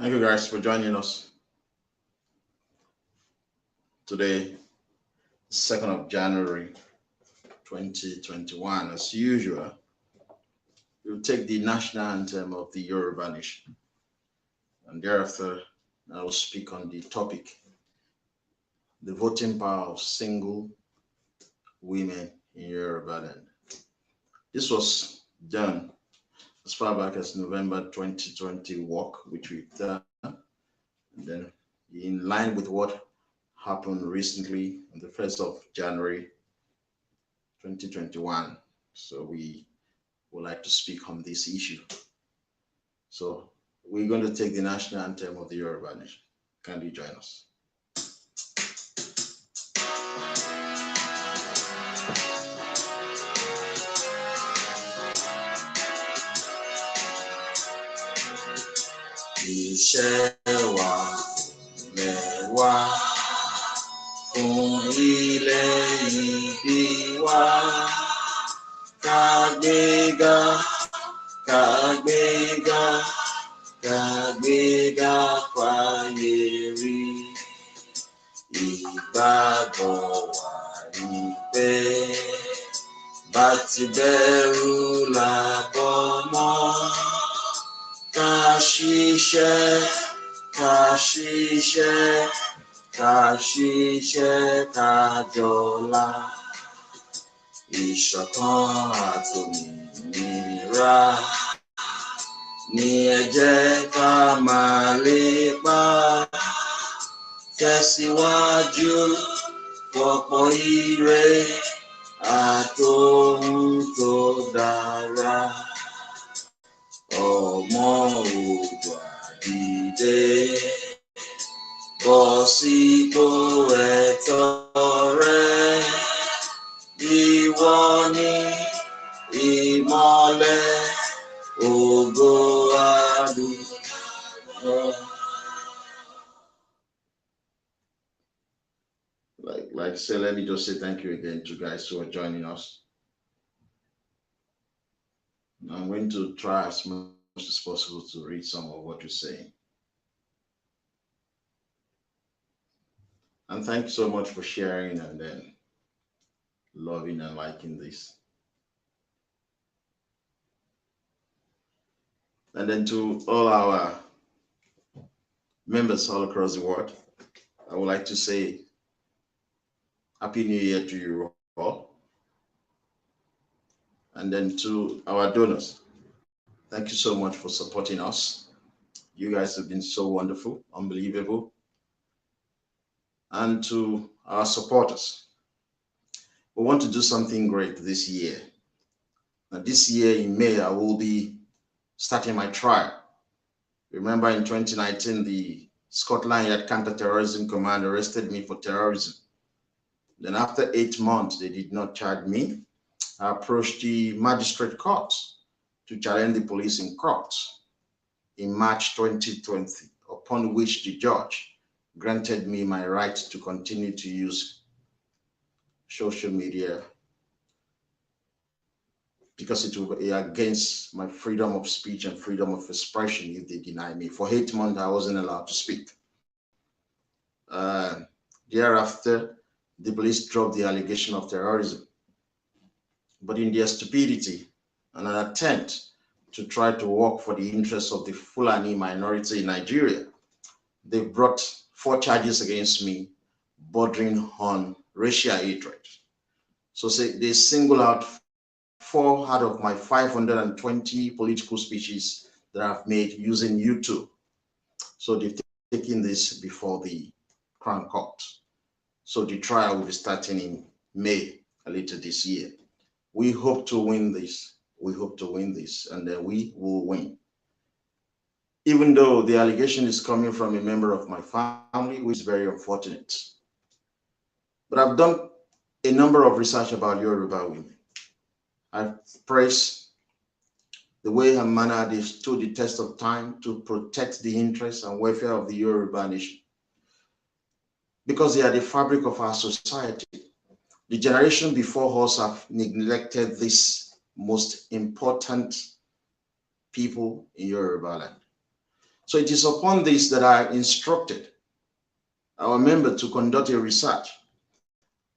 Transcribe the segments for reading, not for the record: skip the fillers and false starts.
Thank you guys for joining us today, 2nd of January 2021. As usual, we'll take the national anthem of the Yoruba nation, and thereafter I will speak on the topic, the voting power of single women in Yorubaland. This was done as far back as November 2020 work, which we've done, and then in line with what happened recently on the 1st of January 2021. So we would like to speak on this issue. So we're going to take the national anthem of the Yoruba nation. Can you join us? Iṣẹ́ wa ilẹ̀ wa fún ilẹ̀ ìbí wa ká gbéga ká gbéga ká gbéga fáyé rí ìgbàgbọ́ wa ní pé bá ti bẹ̀rù làbọ̀ mọ́. Ká ṣiṣẹ́, ká ṣiṣẹ́, ká ṣiṣẹ́, ká jọlá. Ìṣọ̀kan àtòmìnira ni ẹ jẹ́ ká máa lépa. Tẹ̀síwájú fọ̀pọ̀ ire àtòhun tó dára. Ọmọ Oòduà dìde, bọ́ sípò ẹ̀tọ́ rẹ. Ìwọ ni ìmọ́lẹ̀ ògo àdúrà. Like I said, let me just say thank you again to guys who are joining us. I'm going to try as much as possible to read some of what you're saying. And thank you so much for sharing and then loving and liking this. And then to all our members all across the world, I would like to say Happy New Year to you all. And then to our donors, thank you so much for supporting us. You guys have been so wonderful, unbelievable. And to our supporters, we want to do something great this year. Now, this year in May, I will be starting my trial. Remember in 2019, the Scotland Yard Counter-Terrorism Command arrested me for terrorism. Then after 8 months, they did not charge me. I approached the magistrate court to challenge the police in court in March 2020, upon which the judge granted me my right to continue to use social media because it will be against my freedom of speech and freedom of expression if they deny me. For 8 months, I wasn't allowed to speak. Thereafter, the police dropped the allegation of terrorism. But in their stupidity and an attempt to try to work for the interests of the Fulani minority in Nigeria, they brought 4 charges against me bordering on racial hatred. So they single out 4 out of my 520 political speeches that I've made using YouTube. So they've taken this before the Crown Court. So the trial will be starting in May later this year. We hope to win this. We hope to win this, and we will win. Even though the allegation is coming from a member of my family, which is very unfortunate. But I've done a number of research about Yoruba women. I've praised the way her manner they stood the test of time to protect the interests and welfare of the Yoruba nation. Because they are the fabric of our society. The generation before us have neglected these most important people in Yorubaland. So it is upon this that I instructed our member to conduct a research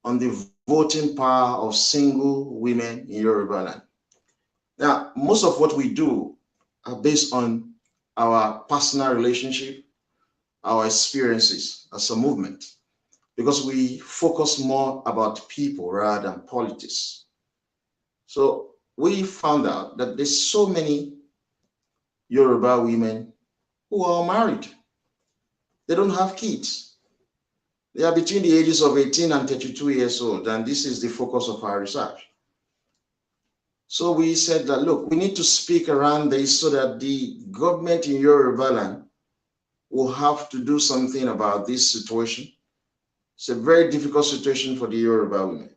on the voting power of single women in Yorubaland. Now, most of what we do are based on our personal relationship, our experiences as a movement, because we focus more about people rather than politics. So we found out that there's so many Yoruba women who are married. They don't have kids. They are between the ages of 18 and 32 years old, and this is the focus of our research. So we said that, look, we need to speak around this so that the government in Yorubaland will have to do something about this situation. It's a very difficult situation for the Yoruba women.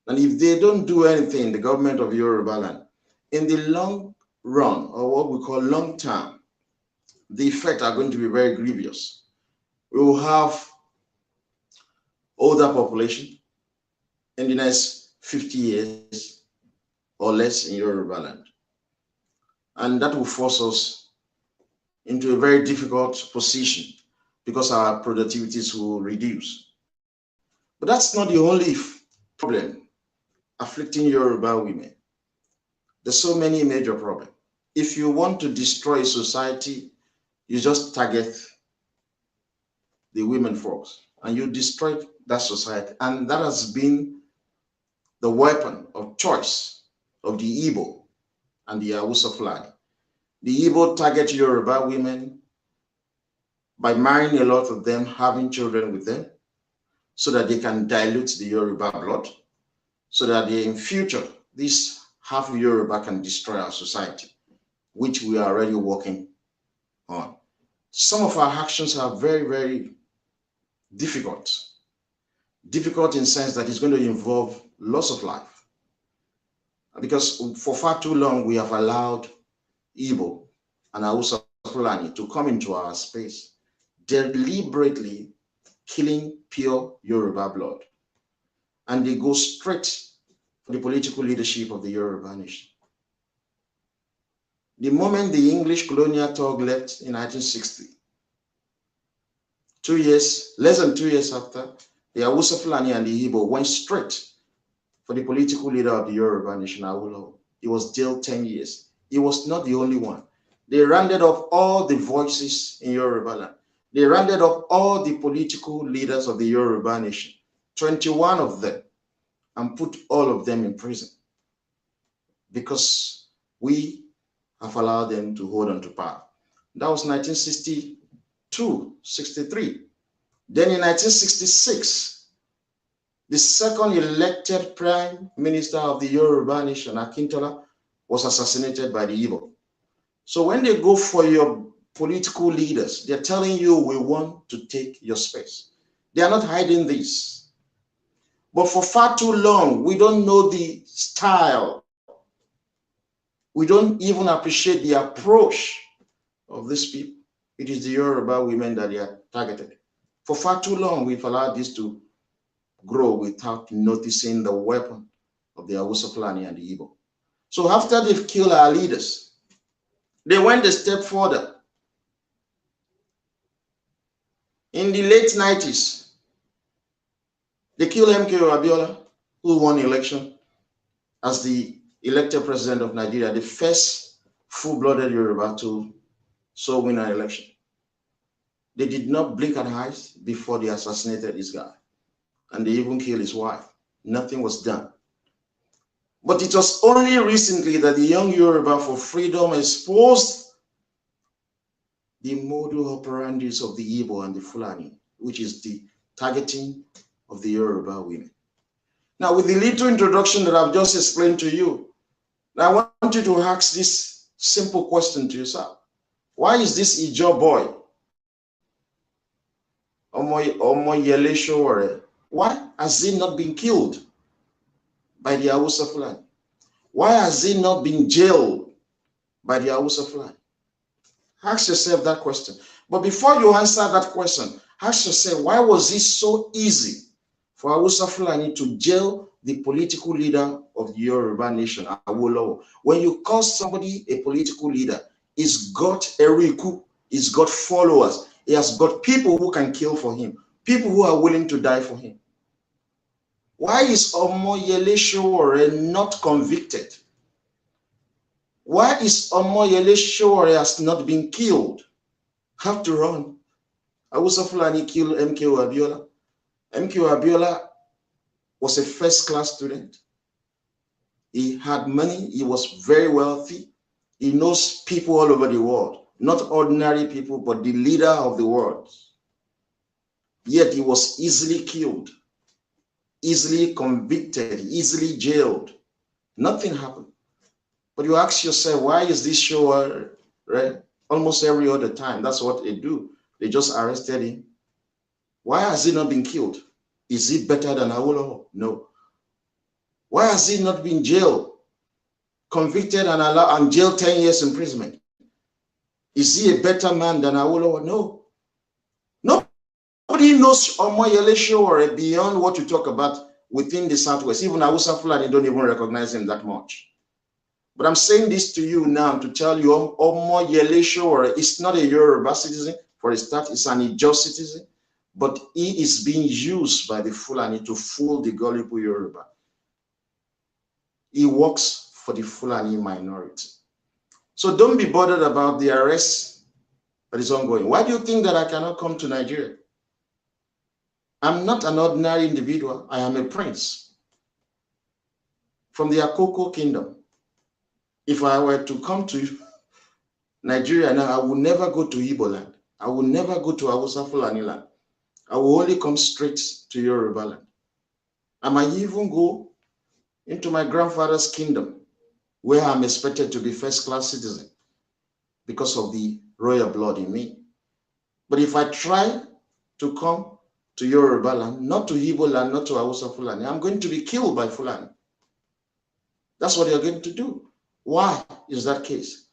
And if they don't do anything, the government of Yorubaland, in the long run, or what we call long term, the effects are going to be very grievous. We will have older population in the next 50 years or less in Yorubaland. And that will force us into a very difficult position because our productivities will reduce. But that's not the only problem afflicting Yoruba women. There's so many major problems. If you want to destroy society, you just target the women folks and you destroy that society. And that has been the weapon of choice of the Igbo and the Hausa flag. The Igbo target Yoruba women by marrying a lot of them, having children with them, so that they can dilute the Yoruba blood, so that in future, this half Yoruba can destroy our society, which we are already working on. Some of our actions are very, very difficult. Difficult in the sense that it's going to involve loss of life. Because for far too long, we have allowed Igbo and Hausa Fulani to come into our space, deliberately killing pure Yoruba blood. And they go straight for the political leadership of the Yoruba nation. The moment the English colonial thug left in 1960, less than 2 years after, the Hausa Fulani and the Igbo went straight for the political leader of the Yoruba nation, Awolowo. He was jailed 10 years. He was not the only one. They rounded up all the voices in Yorubaland. They rounded up all the political leaders of the Yoruba nation, 21 of them, and put all of them in prison because we have allowed them to hold on to power. That was 1962, 63. Then in 1966, the second elected prime minister of the Yoruba nation, Akintola, was assassinated by the Igbo. So when they go for your political leaders, they're telling you, we want to take your space. They are not hiding this. But for far too long, we don't know the style. We don't even appreciate the approach of these people. It is the Yoruba women that they are targeted. For far too long, we've allowed this to grow without noticing the weapon of the Hausa Fulani and the Igbo. So after they've killed our leaders, they went a step further. In the late 90s, they killed MK Abiola, who won the election as the elected president of Nigeria, the first full-blooded Yoruba to so win an election. They did not blink an eye before they assassinated this guy. And they even killed his wife. Nothing was done. But it was only recently that the young Yoruba for freedom exposed the modus operandi of the Igbo and the Fulani, which is the targeting of the Yoruba women. Now, with the little introduction that I've just explained to you, now I want you to ask this simple question to yourself. Why is this Ijo boy, Omoyele Showore, why has he not been killed by the Hausa Fulani? Why has he not been jailed by the Hausa Fulani? Ask yourself that question. But before you answer that question, ask yourself, why was it so easy for Hausa Fulani to jail the political leader of the Yoruba nation, Awolowo? When you call somebody a political leader, it's got Eriku, He's got followers. He has got people who can kill for him, people who are willing to die for him. Why is Omoyele Sowore not convicted? Why is Omoyele Sowore has not been killed? Have to run. Hausa Fulani killed MKO Abiola. MKO Abiola was a first-class student. He had money. He was very wealthy. He knows people all over the world, not ordinary people, but the leader of the world. Yet he was easily killed, easily convicted, easily jailed. Nothing happened. But you ask yourself, why is this show, right? Almost every other time, that's what they do. They just arrested him. Why has he not been killed? Is he better than Awolowo? No. Why has he not been jailed, convicted and jailed 10 years imprisonment? Is he a better man than Awolowo? No. Nobody knows Omoyele Sowore beyond what you talk about within the Southwest. Even Hausa Fulani don't even recognize him that much. But I'm saying this to you now to tell you Omoyele Sowore is not a Yoruba citizen. For a start, he's an Ijaw citizen. But he is being used by the Fulani to fool the gullible Yoruba. He works for the Fulani minority. So don't be bothered about the arrest that is ongoing. Why do you think that I cannot come to Nigeria? I'm not an ordinary individual. I am a prince from the Akoko kingdom. If I were to come to Nigeria now, I would never go to Yorubaland. I will never go to Hausa Fulani land. I will only come straight to Yorubaland. I might even go into my grandfather's kingdom, where I'm expected to be first-class citizen because of the royal blood in me. But if I try to come to Yorubaland, not to Igbo land, not to Hausa Fulani, I'm going to be killed by Fulani. That's what they're going to do. Why is that case?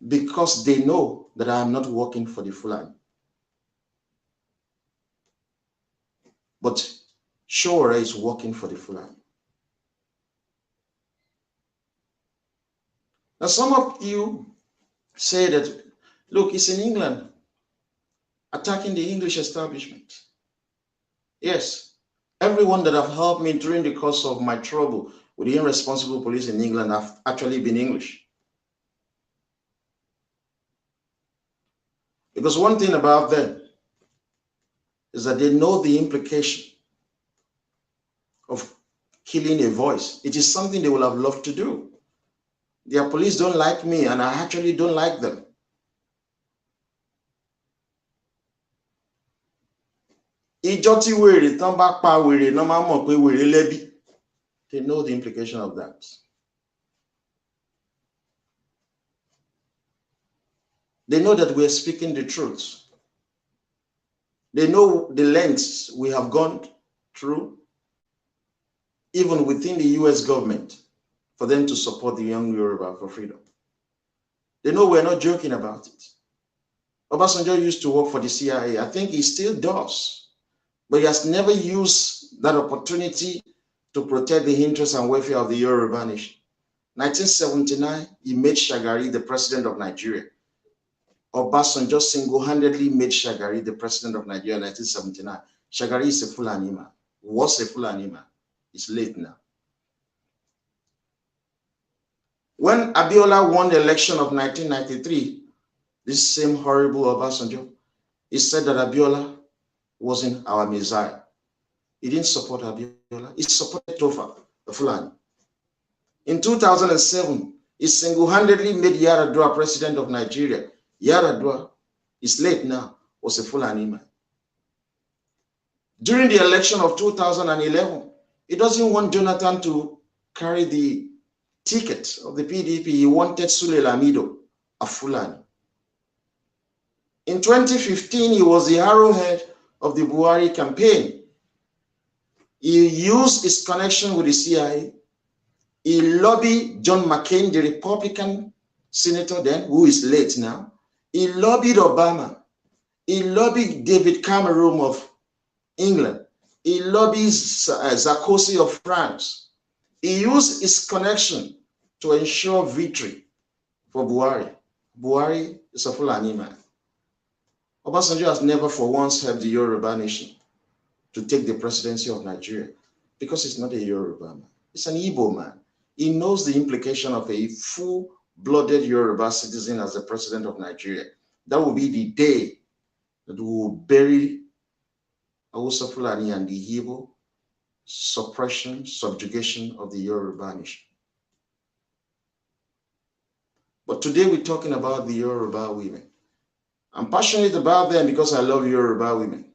Because they know that I am not working for the Fulani. But Sowore is working for the Fulani. Now, some of you say that, look, it's in England, attacking the English establishment. Yes, everyone that have helped me during the course of my trouble with the irresponsible police in England have actually been English. Because one thing about them is that they know the implication of killing a voice. It is something they will have loved to do. Their police don't like me, and I actually don't like them. Ìjọ tí wèrè tán bá pa wèrè náà máa mọ̀ pé wèrè lẹ́bi. They know the implication of that. They know that we're speaking the truth. They know the lengths we have gone through, even within the US government, for them to support the young Yoruba for freedom. They know we're not joking about it. Obasanjo used to work for the CIA. I think he still does. But he has never used that opportunity to protect the interests and welfare of the Yoruba nation. 1979, he made Shagari the president of Nigeria. Obasanjo single-handedly made Shagari the president of Nigeria in 1979. Shagari is a Fulani man, was a Fulani man. He's late now. When Abiola won the election of 1993, this same horrible Obasanjo, he said that Abiola wasn't our Messiah. He didn't support Abiola. He supported Tofa, the Fulani. In 2007, he single-handedly made Yaradua president of Nigeria. Yaradua is late now, was a Fulani man. During the election of 2011, he doesn't want Jonathan to carry the ticket of the PDP. He wanted Sule Lamido, a Fulani. In 2015, he was the arrowhead of the Buhari campaign. He used his connection with the CIA. He lobbied John McCain, the Republican senator then, who is late now. He lobbied Obama. He lobbied David Cameron of England. He lobbied Sarkozy of France. He used his connection to ensure victory for Buhari. Buhari is a Fulani man. Obasanjo has never for once helped the Yoruba nation to take the presidency of Nigeria because he's not a Yoruba man. He's an Igbo man. He knows the implication of a full-blooded Yoruba citizen as the president of Nigeria. That will be the day that we will bury Hausa Fulani and the Igbo suppression, subjugation of the Yoruba nation. But today we're talking about the Yoruba women. I'm passionate about them because I love Yoruba women.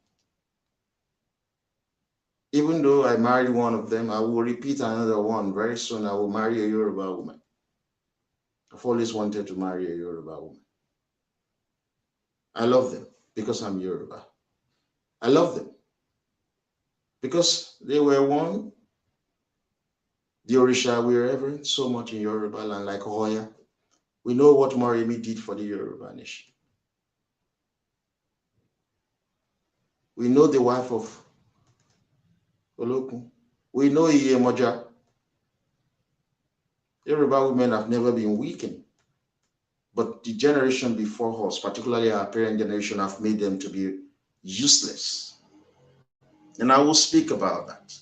Even though I married one of them, I will repeat another one. Very soon I will marry a Yoruba woman. I've always wanted to marry a Yoruba woman. I love them because I'm Yoruba. I love them because they were one. The Orisha, we reverence so much in Yorubaland, like Oya. We know what Moremi did for the Yoruba nation. We know the wife of Olokun. We know Iyemoja. Yoruba women have never been weakened, but the generation before us, particularly our parent generation, have made them to be useless. And I will speak about that.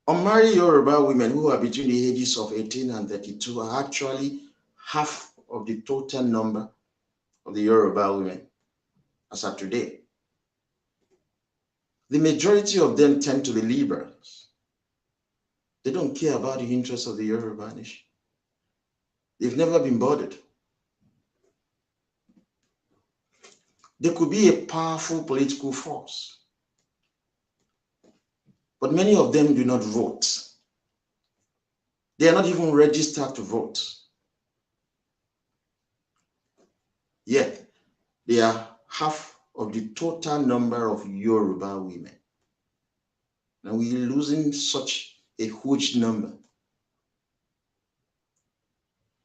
Unmarried Yoruba women who are between the ages of 18 and 32 are actually half of the total number of the Yoruba women as of today. The majority of them tend to be liberals. They don't care about the interests of the Yoruba nation. They've never been bothered. They could be a powerful political force, but many of them do not vote. They are not even registered to vote. Yet, they are half of the total number of Yoruba women. And we're losing such a huge number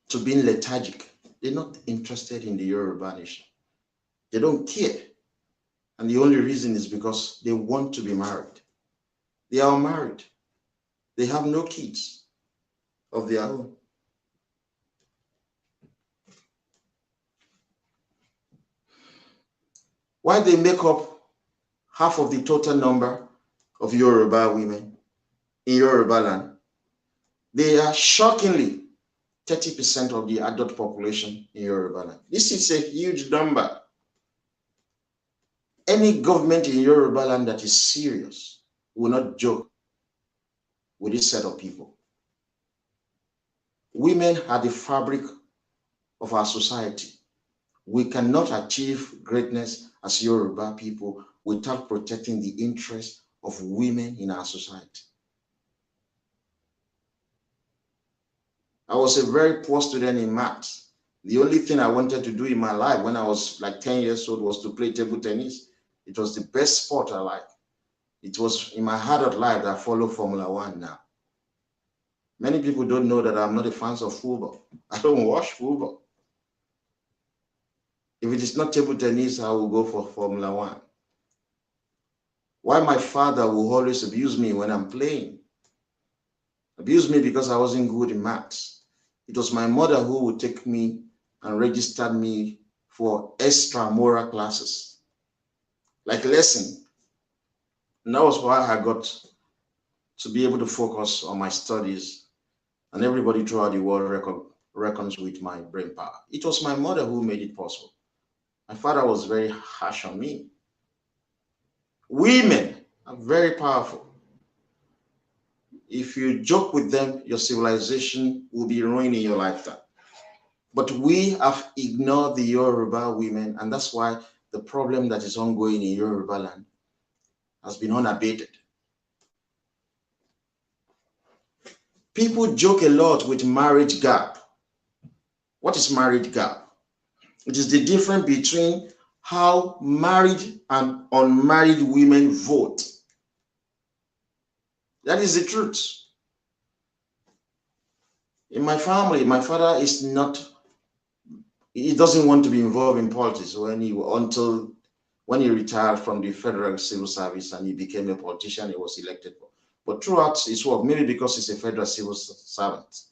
to being lethargic. They're not interested in the Yoruba nation. They don't care. And the only reason is because they want to be married. They are married. They have no kids of their own. Why they make up half of the total number of Yoruba women in Yorubaland, they are shockingly 30% of the adult population in Yorubaland. This is a huge number. Any government in Yorubaland that is serious will not joke with this set of people. Women are the fabric of our society. We cannot achieve greatness as Yoruba people without protecting the interests of women in our society. I was a very poor student in maths. The only thing I wanted to do in my life when I was like 10 years old was to play table tennis. It was the best sport I liked. It was in my adult life that I follow Formula One now. Many people don't know that I'm not a fan of football. I don't watch football. If it is not table tennis, I will go for Formula One. Why my father will always abuse me when I'm playing? Abuse me because I wasn't good in maths. It was my mother who would take me and registered me for extramural classes, like lesson. And that was why I got to be able to focus on my studies, and everybody throughout the world reckons with my brain power. It was my mother who made it possible. My father was very harsh on me. Women are very powerful. If you joke with them, your civilization will be ruined in your lifetime. But we have ignored the Yoruba women, and that's why the problem that is ongoing in Yorubaland has been unabated. People joke a lot with marriage gap. What is marriage gap? It is the difference between how married and unmarried women vote. That is the truth. In my family, my father is not, he doesn't want to be involved in politics until when he retired from the federal civil service and he became a politician, he was elected. But throughout his work, maybe because he's a federal civil servant,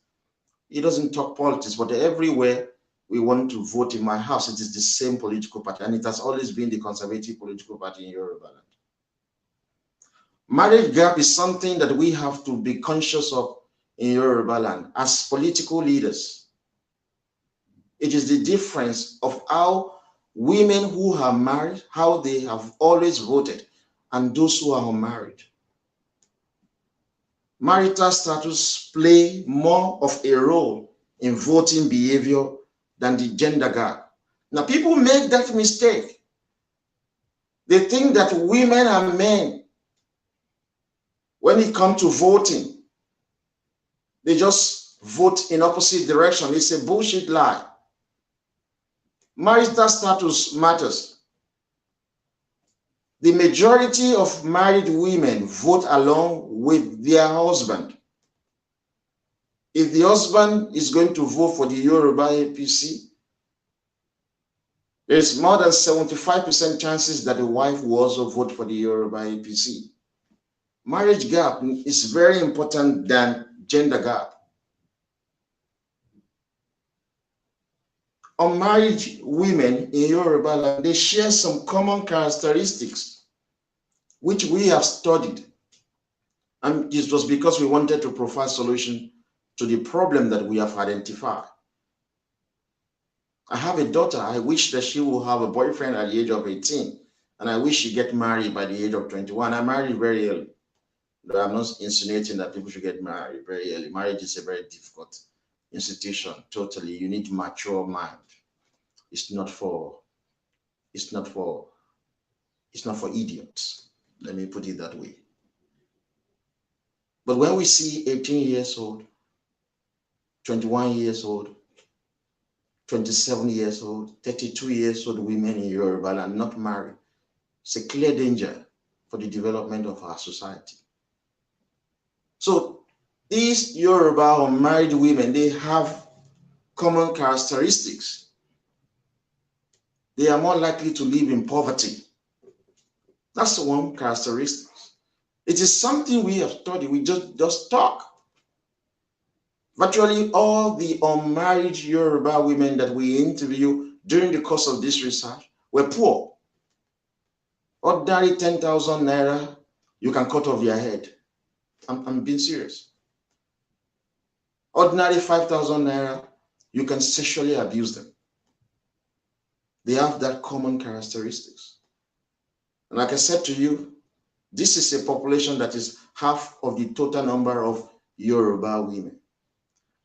he doesn't talk politics, but everywhere we want to vote in my house, it is the same political party, and it has always been the conservative political party in Yorubaland. Marriage gap is something that we have to be conscious of in Yorubaland as political leaders. It is the difference of how women who are married, how they have always voted, and those who are unmarried. Marital status play more of a role in voting behavior than the gender gap. Now, people make that mistake. They think that women and men, when it comes to voting, they just vote in opposite direction. It's a bullshit lie. Marital status matters. The majority of married women vote along with their husband. If the husband is going to vote for the Yoruba APC, there's more than 75% chances that the wife will also vote for the Yoruba APC. Marriage gap is very important than gender gap. Unmarried women in Yoruba, they share some common characteristics which we have studied. And it was because we wanted to provide solution to the problem that we have identified. I have a daughter. I wish that she will have a boyfriend at the age of 18. And I wish she get married by the age of 21. I married very early. But I'm not insinuating that people should get married very early. Marriage is a very difficult institution. Totally. You need mature mind. It's not for idiots. Let me put it that way. But when we see 18 years old, 21 years old, 27 years old, 32 years old women in Yoruba and not married, it's a clear danger for the development of our society. So these Yoruba unmarried women, they have common characteristics. They are more likely to live in poverty. That's the one characteristic. It is something we have studied. We just talk. Virtually all the unmarried Yoruba women that we interview during the course of this research were poor. Ordinary 10,000 naira, you can cut off their head. I'm being serious. Ordinary 5,000 naira, you can sexually abuse them. They have that common characteristics. And like I said to you, this is a population that is half of the total number of Yoruba women.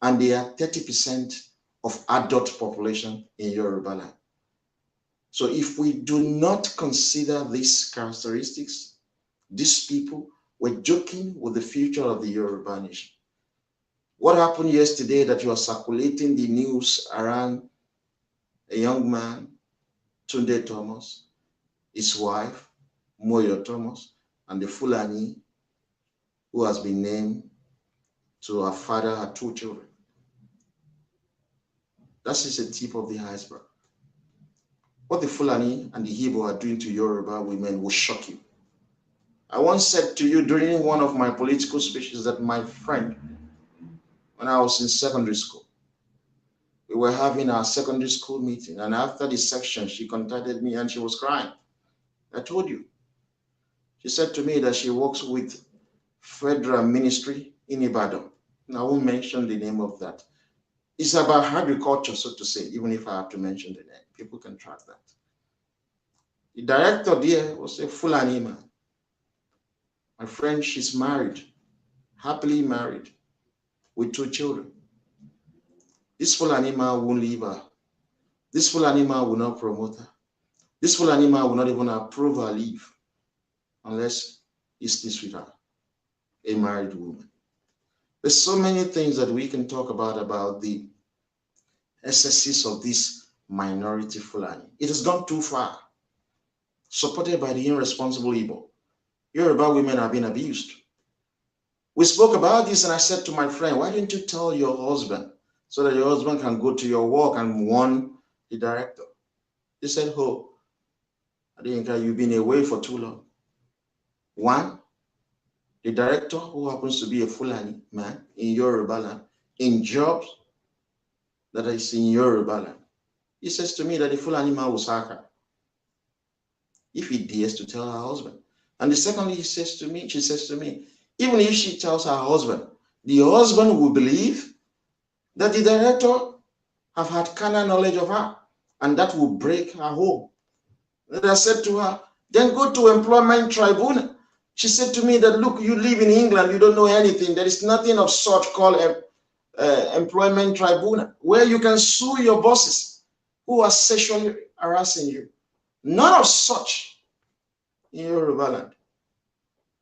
And they are 30% of adult population in Yoruba land. So if we do not consider these characteristics, these people, we're joking with the future of the Yoruba nation. What happened yesterday that you are circulating the news around a young man, Tunde Thomas, his wife, Moyo Thomas, and the Fulani who has been named to her father, her 2 children. That's just a tip of the iceberg. What the Fulani and the Igbo are doing to Yoruba women will shock you. I once said to you during one of my political speeches that my friend, when I was in secondary school, we were having our secondary school meeting, and after the section, she contacted me and she was crying. I told you. She said to me that she works with Federal Ministry in Ibadan. And I won't mention the name of that. It's about agriculture, so to say, even if I have to mention the name. People can track that. The director there was a Fulani man. My friend, she's married, happily married, with 2 children. This Fulani man won't leave her. This Fulani man will not promote her. This Fulani man will not even approve her leave unless he sleeps with her, a married woman. There's so many things that we can talk about the excesses of this minority Fulani. It has gone too far, supported by the irresponsible Igbo. Yoruba women are being abused. We spoke about this and I said to my friend, why didn't you tell your husband so that your husband can go to your work and warn the director? He said, oh, Adinka, you've been away for too long. One, the director, who happens to be a Fulani man in Yoruba land, in jobs that is in Yoruba land, He says to me that the Fulani man will sack her if he dares to tell her husband. And the secondly, she says to me, even if she tells her husband, the husband will believe that the director have had carnal knowledge of her, and that will break her home. And I said to her, then go to employment tribunal. She said to me that, look, you live in England, you don't know anything. There is nothing of such called employment tribunal, where you can sue your bosses who are sexually harassing you. None of such in Yorubaland.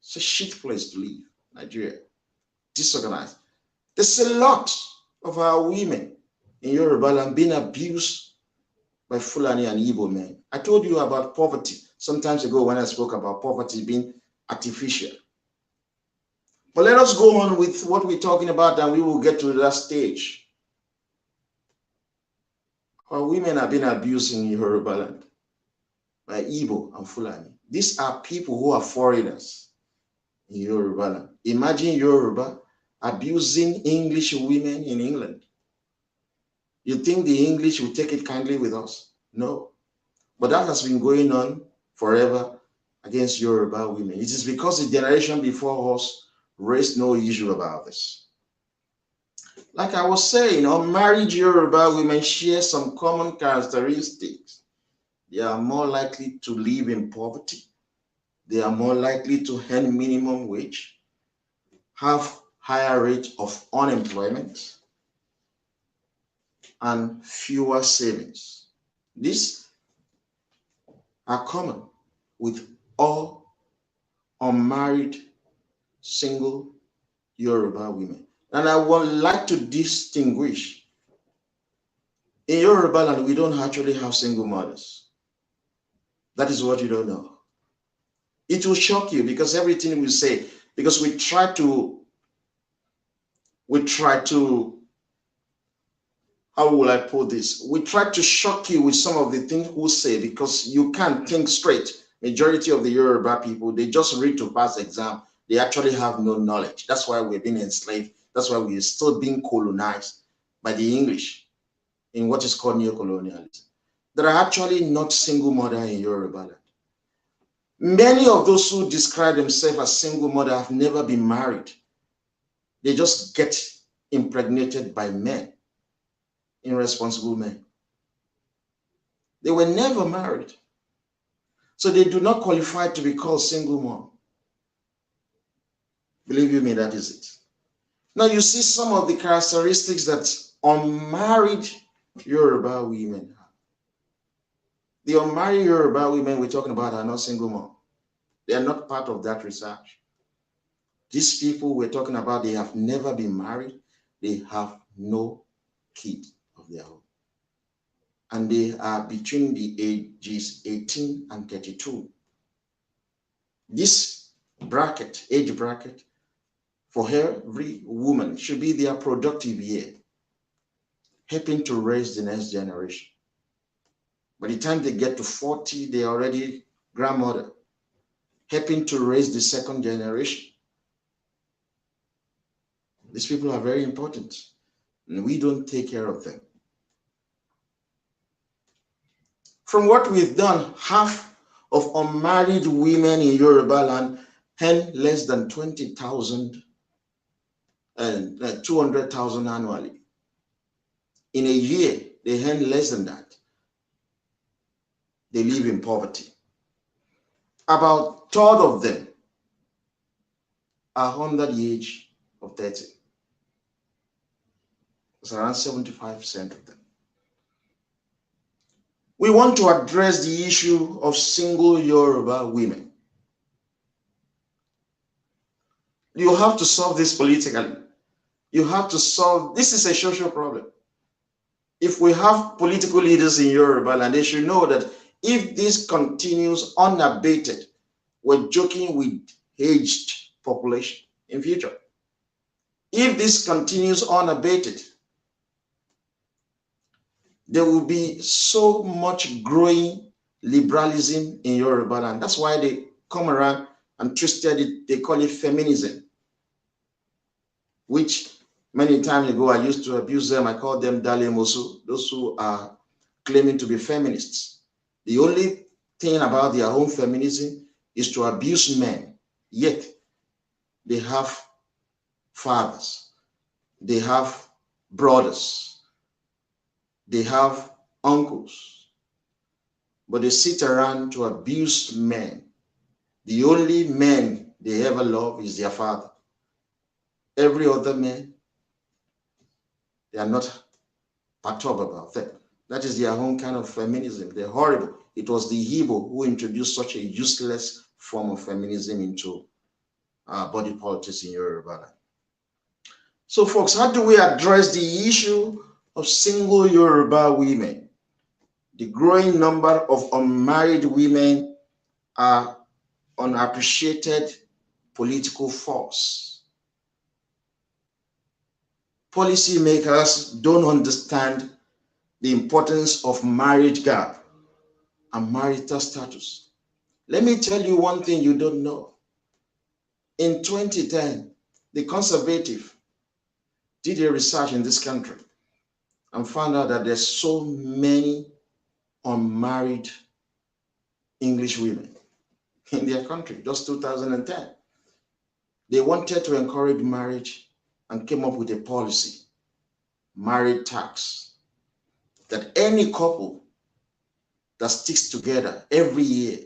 It's a shit place to live, Nigeria. Disorganized. There's a lot of our women in Yorubaland being abused by Fulani and Igbo men. I told you about poverty some time ago when I spoke about poverty being artificial. But let us go on with what we're talking about, and we will get to that stage. Our women have been abused in Yorubaland by Igbo and Fulani. These are people who are foreigners in Yorubaland. Imagine Yoruba abusing English women in England. You think the English will take it kindly with us? No. But that has been going on forever against Yoruba women. It is because the generation before us raised no issue about this. Like I was saying, unmarried Yoruba women share some common characteristics. They are more likely to live in poverty. They are more likely to earn minimum wage, have higher rate of unemployment, and fewer savings. These are common with all unmarried single Yoruba women. And I would like to distinguish. In Yorubaland, we don't actually have single mothers. That is what you don't know. It will shock you because everything we say, because we try to, how will I put this? We try to shock you with some of the things we say because you can't think straight. Majority of the Yoruba people, they just read to pass exam. They actually have no knowledge. That's why we're being enslaved. That's why we're still being colonized by the English in what is called neocolonialism. There are actually not single mother in Yorubaland. Many of those who describe themselves as single mother have never been married. They just get impregnated by men, irresponsible men. They were never married. So they do not qualify to be called single mom. Believe you me, that is it. Now you see some of the characteristics that unmarried Yoruba women have. The unmarried Yoruba women we're talking about are not single mom. They are not part of that research. These people we're talking about, they have never been married. They have no kid of their own. And they are between the ages 18 and 32. This bracket, age bracket, for every woman should be their productive year, helping to raise the next generation. By the time they get to 40, they're already grandmother, helping to raise the second generation. These people are very important, and we don't take care of them. From what we've done, half of unmarried women in Yorubaland earn less than 20,000 and 200,000 annually. In a year, they earn less than that. They live in poverty. About a third of them are under the age of 30. It's around 75% of them. We want to address the issue of single Yoruba women. You have to solve this politically. You have to solve, this is a social problem. If we have political leaders in Yorubaland, they should know that if this continues unabated, we're joking with aged population in future. If this continues unabated, there will be so much growing liberalism in Yorubaland. That's why they come around and twisted it. They call it feminism, which many times ago I used to abuse them. I called them Dale Mosu, those who are claiming to be feminists. The only thing about their own feminism is to abuse men, yet they have fathers, they have brothers, they have uncles, but they sit around to abuse men. The only men they ever love is their father. Every other man, they are not perturbed about that. That is their own kind of feminism. They're horrible. It was the Igbo who introduced such a useless form of feminism into body politics in Yorubaland. So, folks, how do we address the issue of single Yoruba women? The growing number of unmarried women are unappreciated political force. Policymakers don't understand the importance of marriage gap and marital status. Let me tell you one thing you don't know. In 2010, the conservative did a research in this country and found out that there's so many unmarried English women in their country, just 2010. They wanted to encourage marriage and came up with a policy, marriage tax, that any couple that sticks together every year,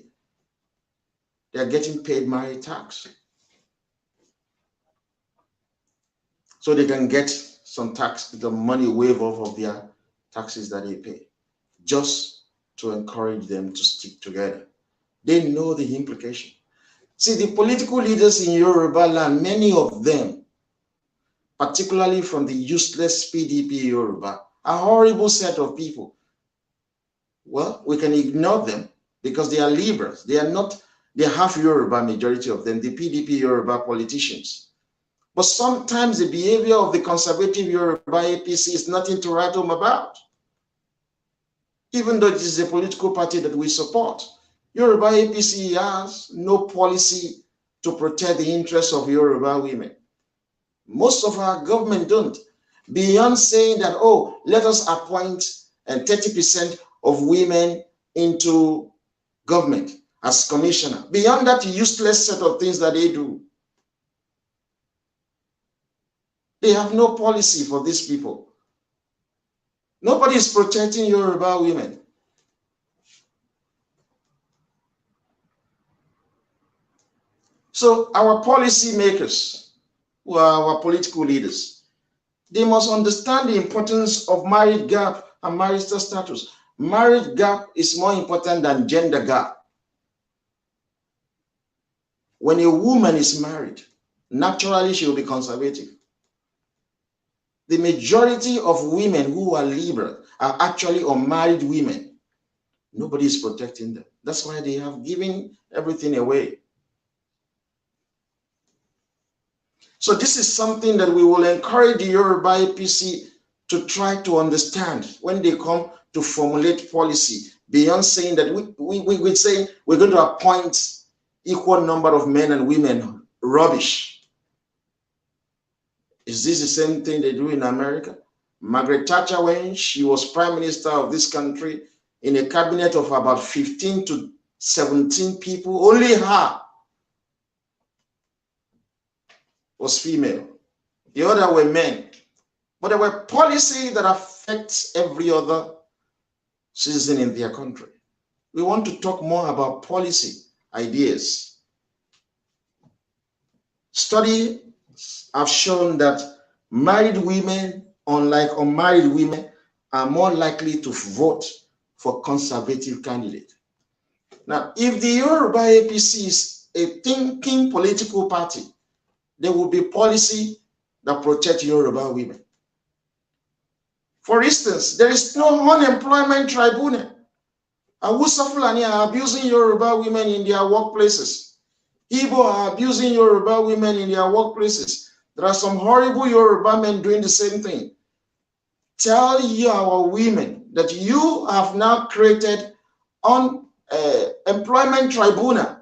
they're getting paid marriage tax. So they can get some tax, the money waive off of their taxes that they pay, just to encourage them to stick together. They know the implication. See, the political leaders in Yorubaland, many of them, particularly from the useless PDP Yoruba, are a horrible set of people. Well, we can ignore them because they are liberals. They are not, they are half Yoruba, majority of them, the PDP Yoruba politicians. But sometimes the behavior of the conservative Yoruba APC is nothing to write home about. Even though it is a political party that we support, Yoruba APC has no policy to protect the interests of Yoruba women. Most of our government don't. Beyond saying that, oh, let us appoint 30% of women into government as commissioner. Beyond that useless set of things that they do, they have no policy for these people. Nobody is protecting Yoruba women. So our policy makers, who are our political leaders, they must understand the importance of marriage gap and marital status. Marriage gap is more important than gender gap. When a woman is married, naturally she will be conservative. The majority of women who are liberal are actually unmarried women. Nobody is protecting them. That's why they have given everything away. So this is something that we will encourage the Yoruba APC to try to understand when they come to formulate policy, beyond saying that we say we're going to appoint equal number of men and women. Rubbish. Is this the same thing they do in America? Margaret Thatcher, when she was prime minister of this country, in a cabinet of about 15 to 17 people, only her was female. The other were men. But there were policies that affect every other citizen in their country. We want to talk more about policy ideas. Studies have shown that married women, unlike unmarried women, are more likely to vote for conservative candidates. Now, if the Yoruba APC is a thinking political party, there will be policy that protect Yoruba women. For instance, there is no unemployment tribunal. Hausa Fulani are abusing Yoruba women in their workplaces. Igbo are abusing Yoruba women in their workplaces. There are some horrible Yoruba men doing the same thing. Tell our women that you have now created an employment tribunal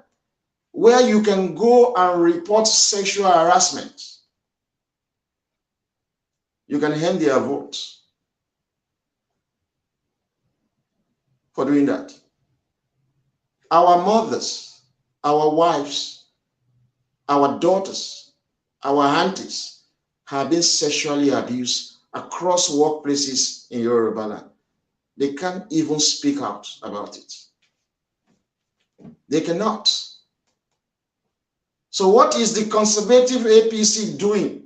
where you can go and report sexual harassment. You can hand their votes. for doing that. Our mothers, our wives, our daughters, our aunties have been sexually abused across workplaces in Yorubaland. They can't even speak out about it. They cannot. So what is the conservative APC doing?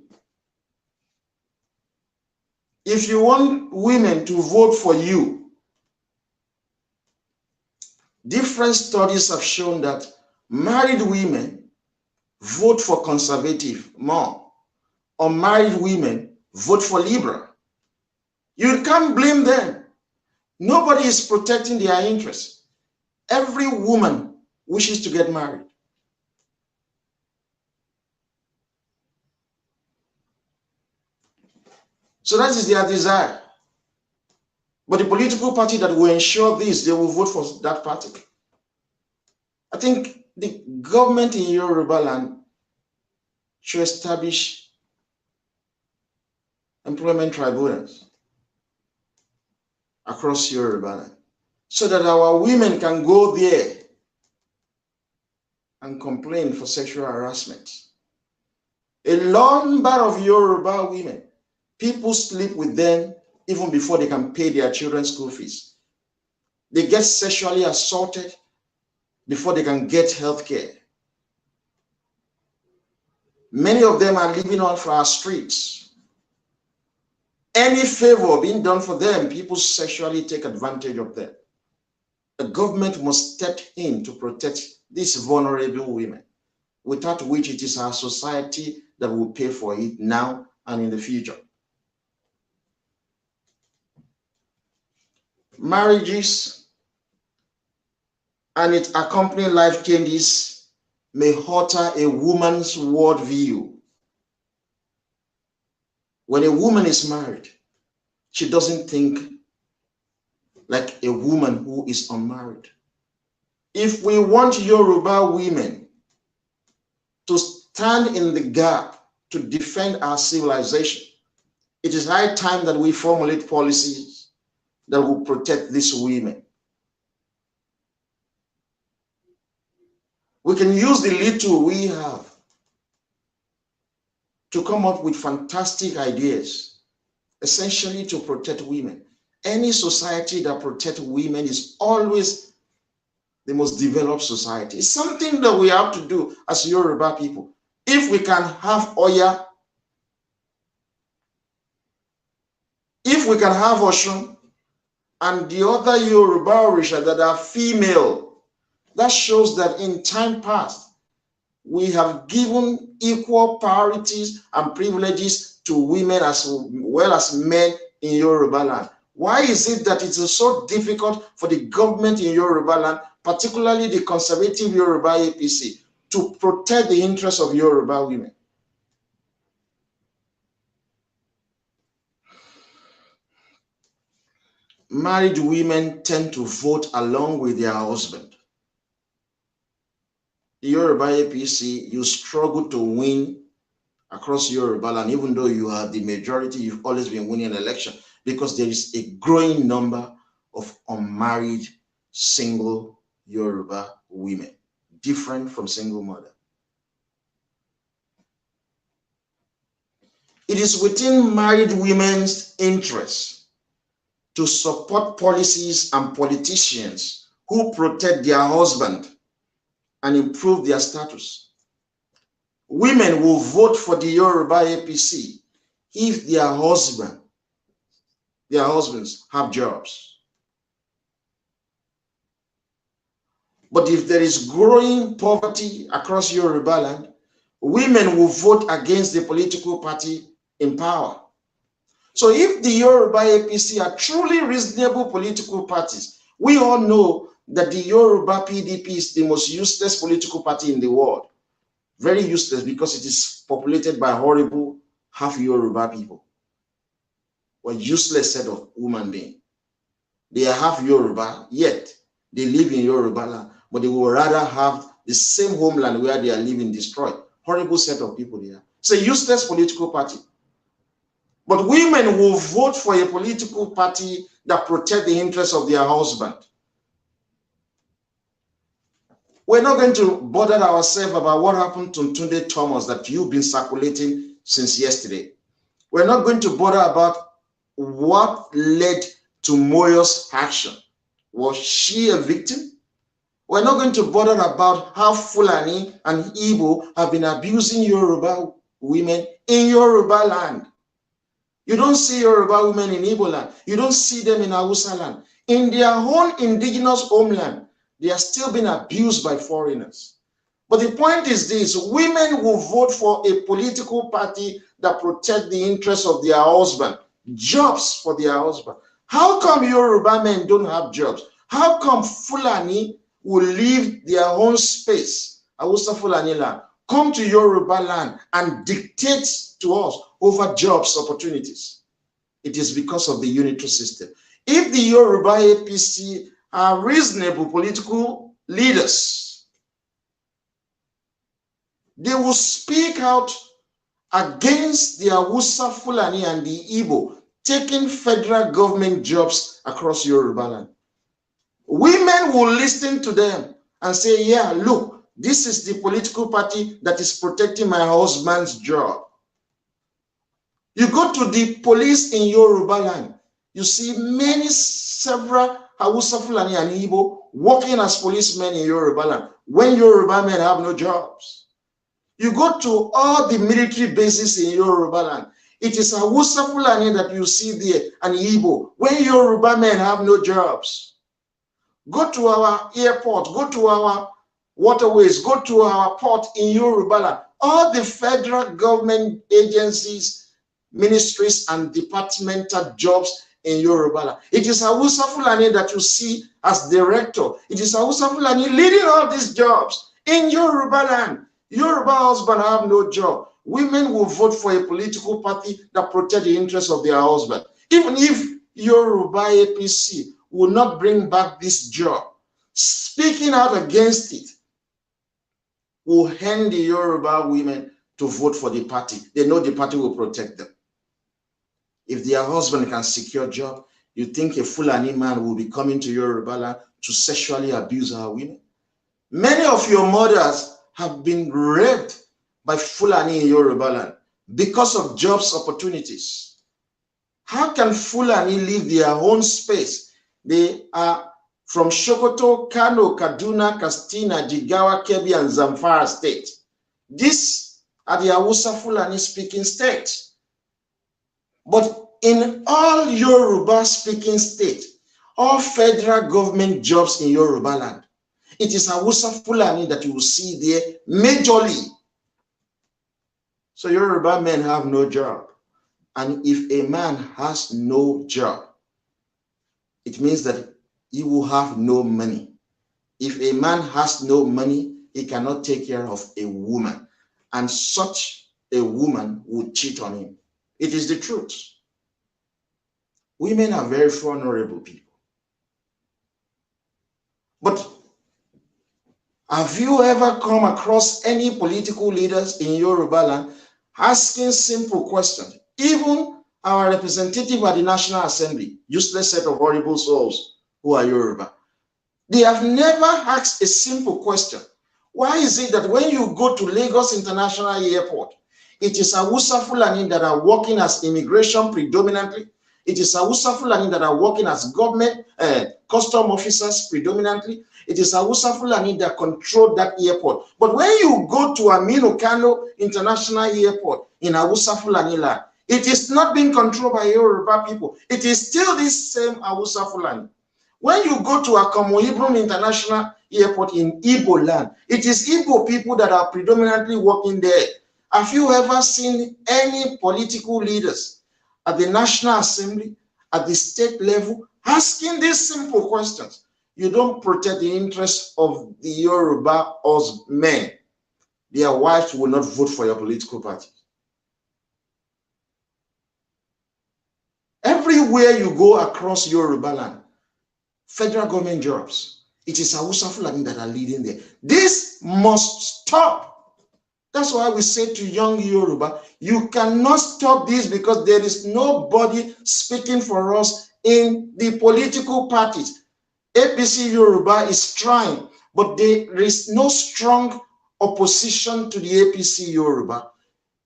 If you want women to vote for you, different studies have shown that married women vote for conservative more. Unmarried women vote for liberal. You can't blame them. Nobody is protecting their interests. Every woman wishes to get married. So that is their desire. But the political party that will ensure this, they will vote for that party. I think the government in Yorubaland should establish employment tribunals across Yorubaland so that our women can go there and complain for sexual harassment. A number of Yoruba women, people sleep with them even before they can pay their children's school fees. They get sexually assaulted before they can get health care. Many of them are living on our streets. Any favor being done for them, people sexually take advantage of them. The government must step in to protect these vulnerable women, without which it is our society that will pay for it now and in the future. Marriages and its accompanying life changes may alter a woman's worldview. When a woman is married, she doesn't think like a woman who is unmarried. If we want Yoruba women to stand in the gap to defend our civilization, it is high time that we formulate policies that will protect these women. We can use the little we have to come up with fantastic ideas, essentially to protect women. Any society that protects women is always the most developed society. It's something that we have to do as Yoruba people. If we can have Oya, if we can have Oshun, and the other Yoruba Orisha that are female, that shows that in time past, we have given equal priorities and privileges to women as well as men in Yorubaland. Why is it that it is so difficult for the government in Yorubaland, particularly the conservative Yoruba APC, to protect the interests of Yoruba women? Married women tend to vote along with their husband. The Yoruba APC, you struggle to win across Yorubaland, even though you are the majority, you've always been winning an election, because there is a growing number of unmarried single Yoruba women, different from single mother. It is within married women's interests to support policies and politicians who protect their husband and improve their status. Women will vote for the Yoruba APC if their husbands have jobs. But if there is growing poverty across Yorubaland, women will vote against the political party in power. So if the Yoruba APC are truly reasonable political parties, we all know that the Yoruba PDP is the most useless political party in the world. Very useless because it is populated by horrible half Yoruba people. A useless set of human beings. They are half Yoruba, yet they live in Yoruba land, but they would rather have the same homeland where they are living destroyed. Horrible set of people they are. It's a useless political party. But women will vote for a political party that protects the interests of their husband. We're not going to bother ourselves about what happened to Tunde Thomas that you've been circulating since yesterday. We're not going to bother about what led to Moyo's action. Was she a victim? We're not going to bother about how Fulani and Igbo have been abusing Yoruba women in Yoruba land. You don't see Yoruba women in Igbo land. You don't see them in Hausa land. In their own indigenous homeland, they are still being abused by foreigners. But the point is this: women will vote for a political party that protects the interests of their husband, jobs for their husband. How come Yoruba men don't have jobs? How come Fulani will leave their own space, Hausa Fulani land, come to Yoruba land and dictate to us over jobs opportunities? It is because of the unitary system. If the Yoruba APC are reasonable political leaders, they will speak out against the Hausa Fulani and the Igbo taking federal government jobs across Yoruba land. Women will listen to them and say, yeah, look, this is the political party that is protecting my husband's job. You go to the police in Yoruba land, you see several Hausa Fulani and Igbo working as policemen in Yoruba land when Yoruba men have no jobs. You go to all the military bases in Yoruba land, it is Hausa Fulani that you see there and Igbo when Yoruba men have no jobs. Go to our airport, go to our waterways, go to our port in Yoruba land. All the federal government agencies, ministries, and departmental jobs in Yoruba land. It is Hausa Fulani that you see as director. It is Hausa Fulani leading all these jobs in Yoruba land. Yoruba husband have no job. Women will vote for a political party that protects the interests of their husband. Even if Yoruba APC will not bring back this job, speaking out against it will hand the Yoruba women to vote for the party. They know the party will protect them. If their husband can secure a job, you think a Fulani man will be coming to Yoruba land to sexually abuse our women? Many of your mothers have been raped by Fulani in Yoruba land because of jobs opportunities. How can Fulani leave their own space? They are from Sokoto, Kano, Kaduna, Katsina, Jigawa, Kebbi, and Zamfara state. These are the Hausa Fulani speaking states. But in all Yoruba speaking states, all federal government jobs in Yoruba land, it is Hausa Fulani that you will see there majorly. So Yoruba men have no job. And if a man has no job, it means that he will have no money. If a man has no money, he cannot take care of a woman. And such a woman would cheat on him. It is the truth. Women are very vulnerable people. But have you ever come across any political leaders in Yoruba land asking simple questions? Even our representative at the National Assembly, useless set of horrible souls who are Yoruba, they have never asked a simple question. Why is it that when you go to Lagos International Airport, it is Hausa Fulani that are working as immigration predominantly? It is Hausa Fulani that are working as government custom officers predominantly. It is Hausa Fulani that control that airport. But when you go to Aminu Kano International Airport in Hausa Fulani land, it is not being controlled by Yoruba people. It is still this same Hausa Fulani. When you go to Akomo Ibrom International Airport in Igbo land, it is Igbo people that are predominantly working there. Have you ever seen any political leaders at the National Assembly, at the state level, asking these simple questions? You don't protect the interests of the Yoruba men. Their wives will not vote for your political party. Everywhere you go across Yoruba land, federal government jobs, it is Hausa Fulani that are leading there. This must stop. That's why we say to young Yoruba, you cannot stop this because there is nobody speaking for us in the political parties. APC Yoruba is trying, but there is no strong opposition to the APC Yoruba.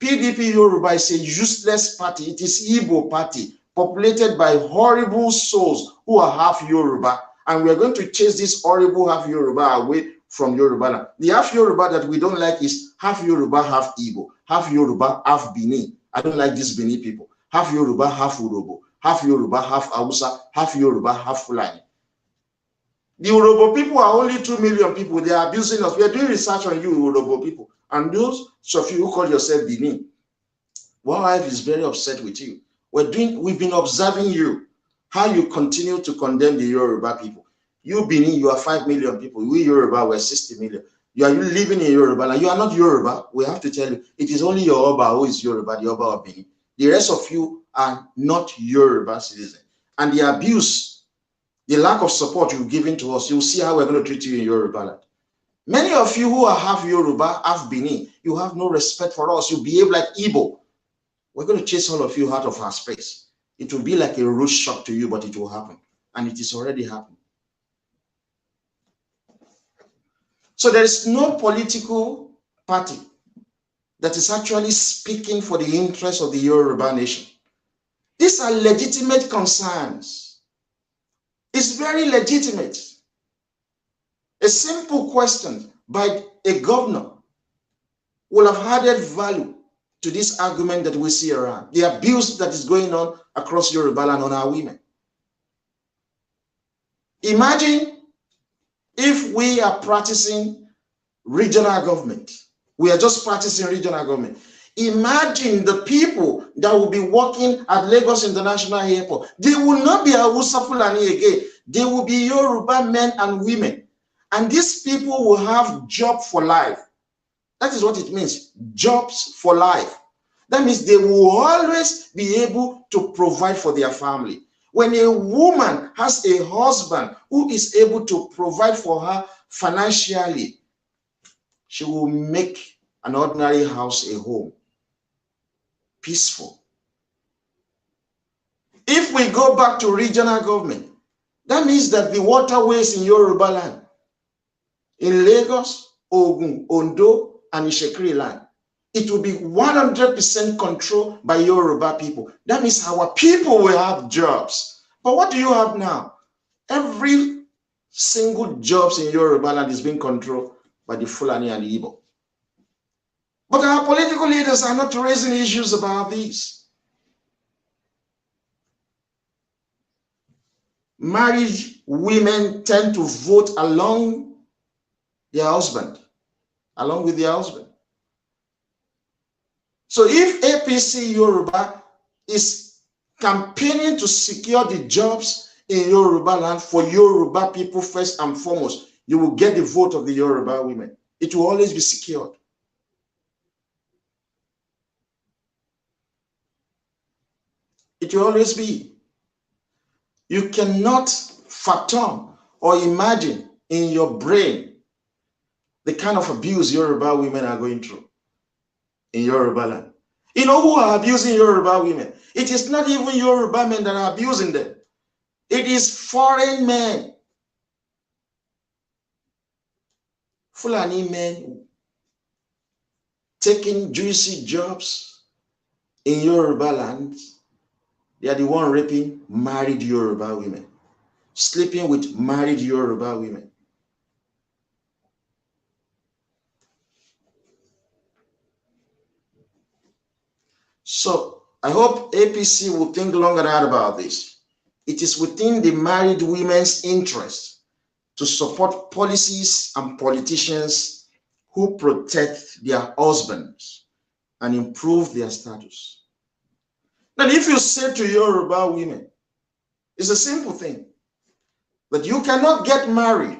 PDP Yoruba is a useless party. It is Igbo party, populated by horrible souls who are half Yoruba. And we are going to chase this horrible half Yoruba away from Yorubaland. The half Yoruba that we don't like is half Yoruba, half Igbo, half Yoruba, half Benin. I don't like these Benin people. Half Yoruba, half Urobo, half Yoruba, half Hausa, half Yoruba, half Fulani. The Urobo people are only 2 million people. They are abusing us. We are doing research on you, Urobo people. And those of you who call yourself Benin, my wife is very upset with you. We've been observing you, how you continue to condemn the Yoruba people. You Benin, you are 5 million people. We Yoruba, we're 60 million. You are living in Yoruba. Like, you are not Yoruba. We have to tell you, it is only your Oba who is Yoruba, the Oba of Benin. The rest of you are not Yoruba citizens. And the abuse, the lack of support you've given to us, you'll see how we're going to treat you in Yorubaland. Many of you who are half Yoruba, half Benin, you have no respect for us. You behave like Igbo. We're going to chase all of you out of our space. It will be like a rude shock to you, but it will happen. And it is already happening. So there is no political party that is actually speaking for the interests of the Yoruba nation. These are legitimate concerns. It's very legitimate. A simple question by a governor will have added value to this argument that we see around, the abuse that is going on across Yorubaland on our women. Imagine if we are practicing regional government. We are just practicing regional government. Imagine the people that will be working at Lagos International Airport. They will not be Hausa Fulani again. They will be Yoruba men and women. And these people will have job for life. That is what it means, jobs for life. That means they will always be able to provide for their family. When a woman has a husband who is able to provide for her financially, she will make an ordinary house a home, peaceful. If we go back to regional government, that means that the waterways in Yorubaland, in Lagos, Ogun, Ondo, and Ishekiri land, it will be 100% controlled by Yoruba people. That means our people will have jobs. But what do you have now? Every single jobs in Yorubaland is being controlled by the Fulani and the Igbo. But our political leaders are not raising issues about these. Married women tend to vote along their husband, along with their husband. So if APC Yoruba is campaigning to secure the jobs in Yorubaland for Yoruba people first and foremost, you will get the vote of the Yoruba women. It will always be secured. It will always be. You cannot fathom or imagine in your brain the kind of abuse Yoruba women are going through in Yorubaland. You know who are abusing Yoruba women? It is not even Yoruba men that are abusing them. It is foreign men. Fulani men taking juicy jobs in Yorubaland. They are the one raping married Yoruba women, sleeping with married Yoruba women. So I hope APC will think long and hard about this. It is within the married women's interest to support policies and politicians who protect their husbands and improve their status. Now, if you say to Yoruba women, it's a simple thing, that you cannot get married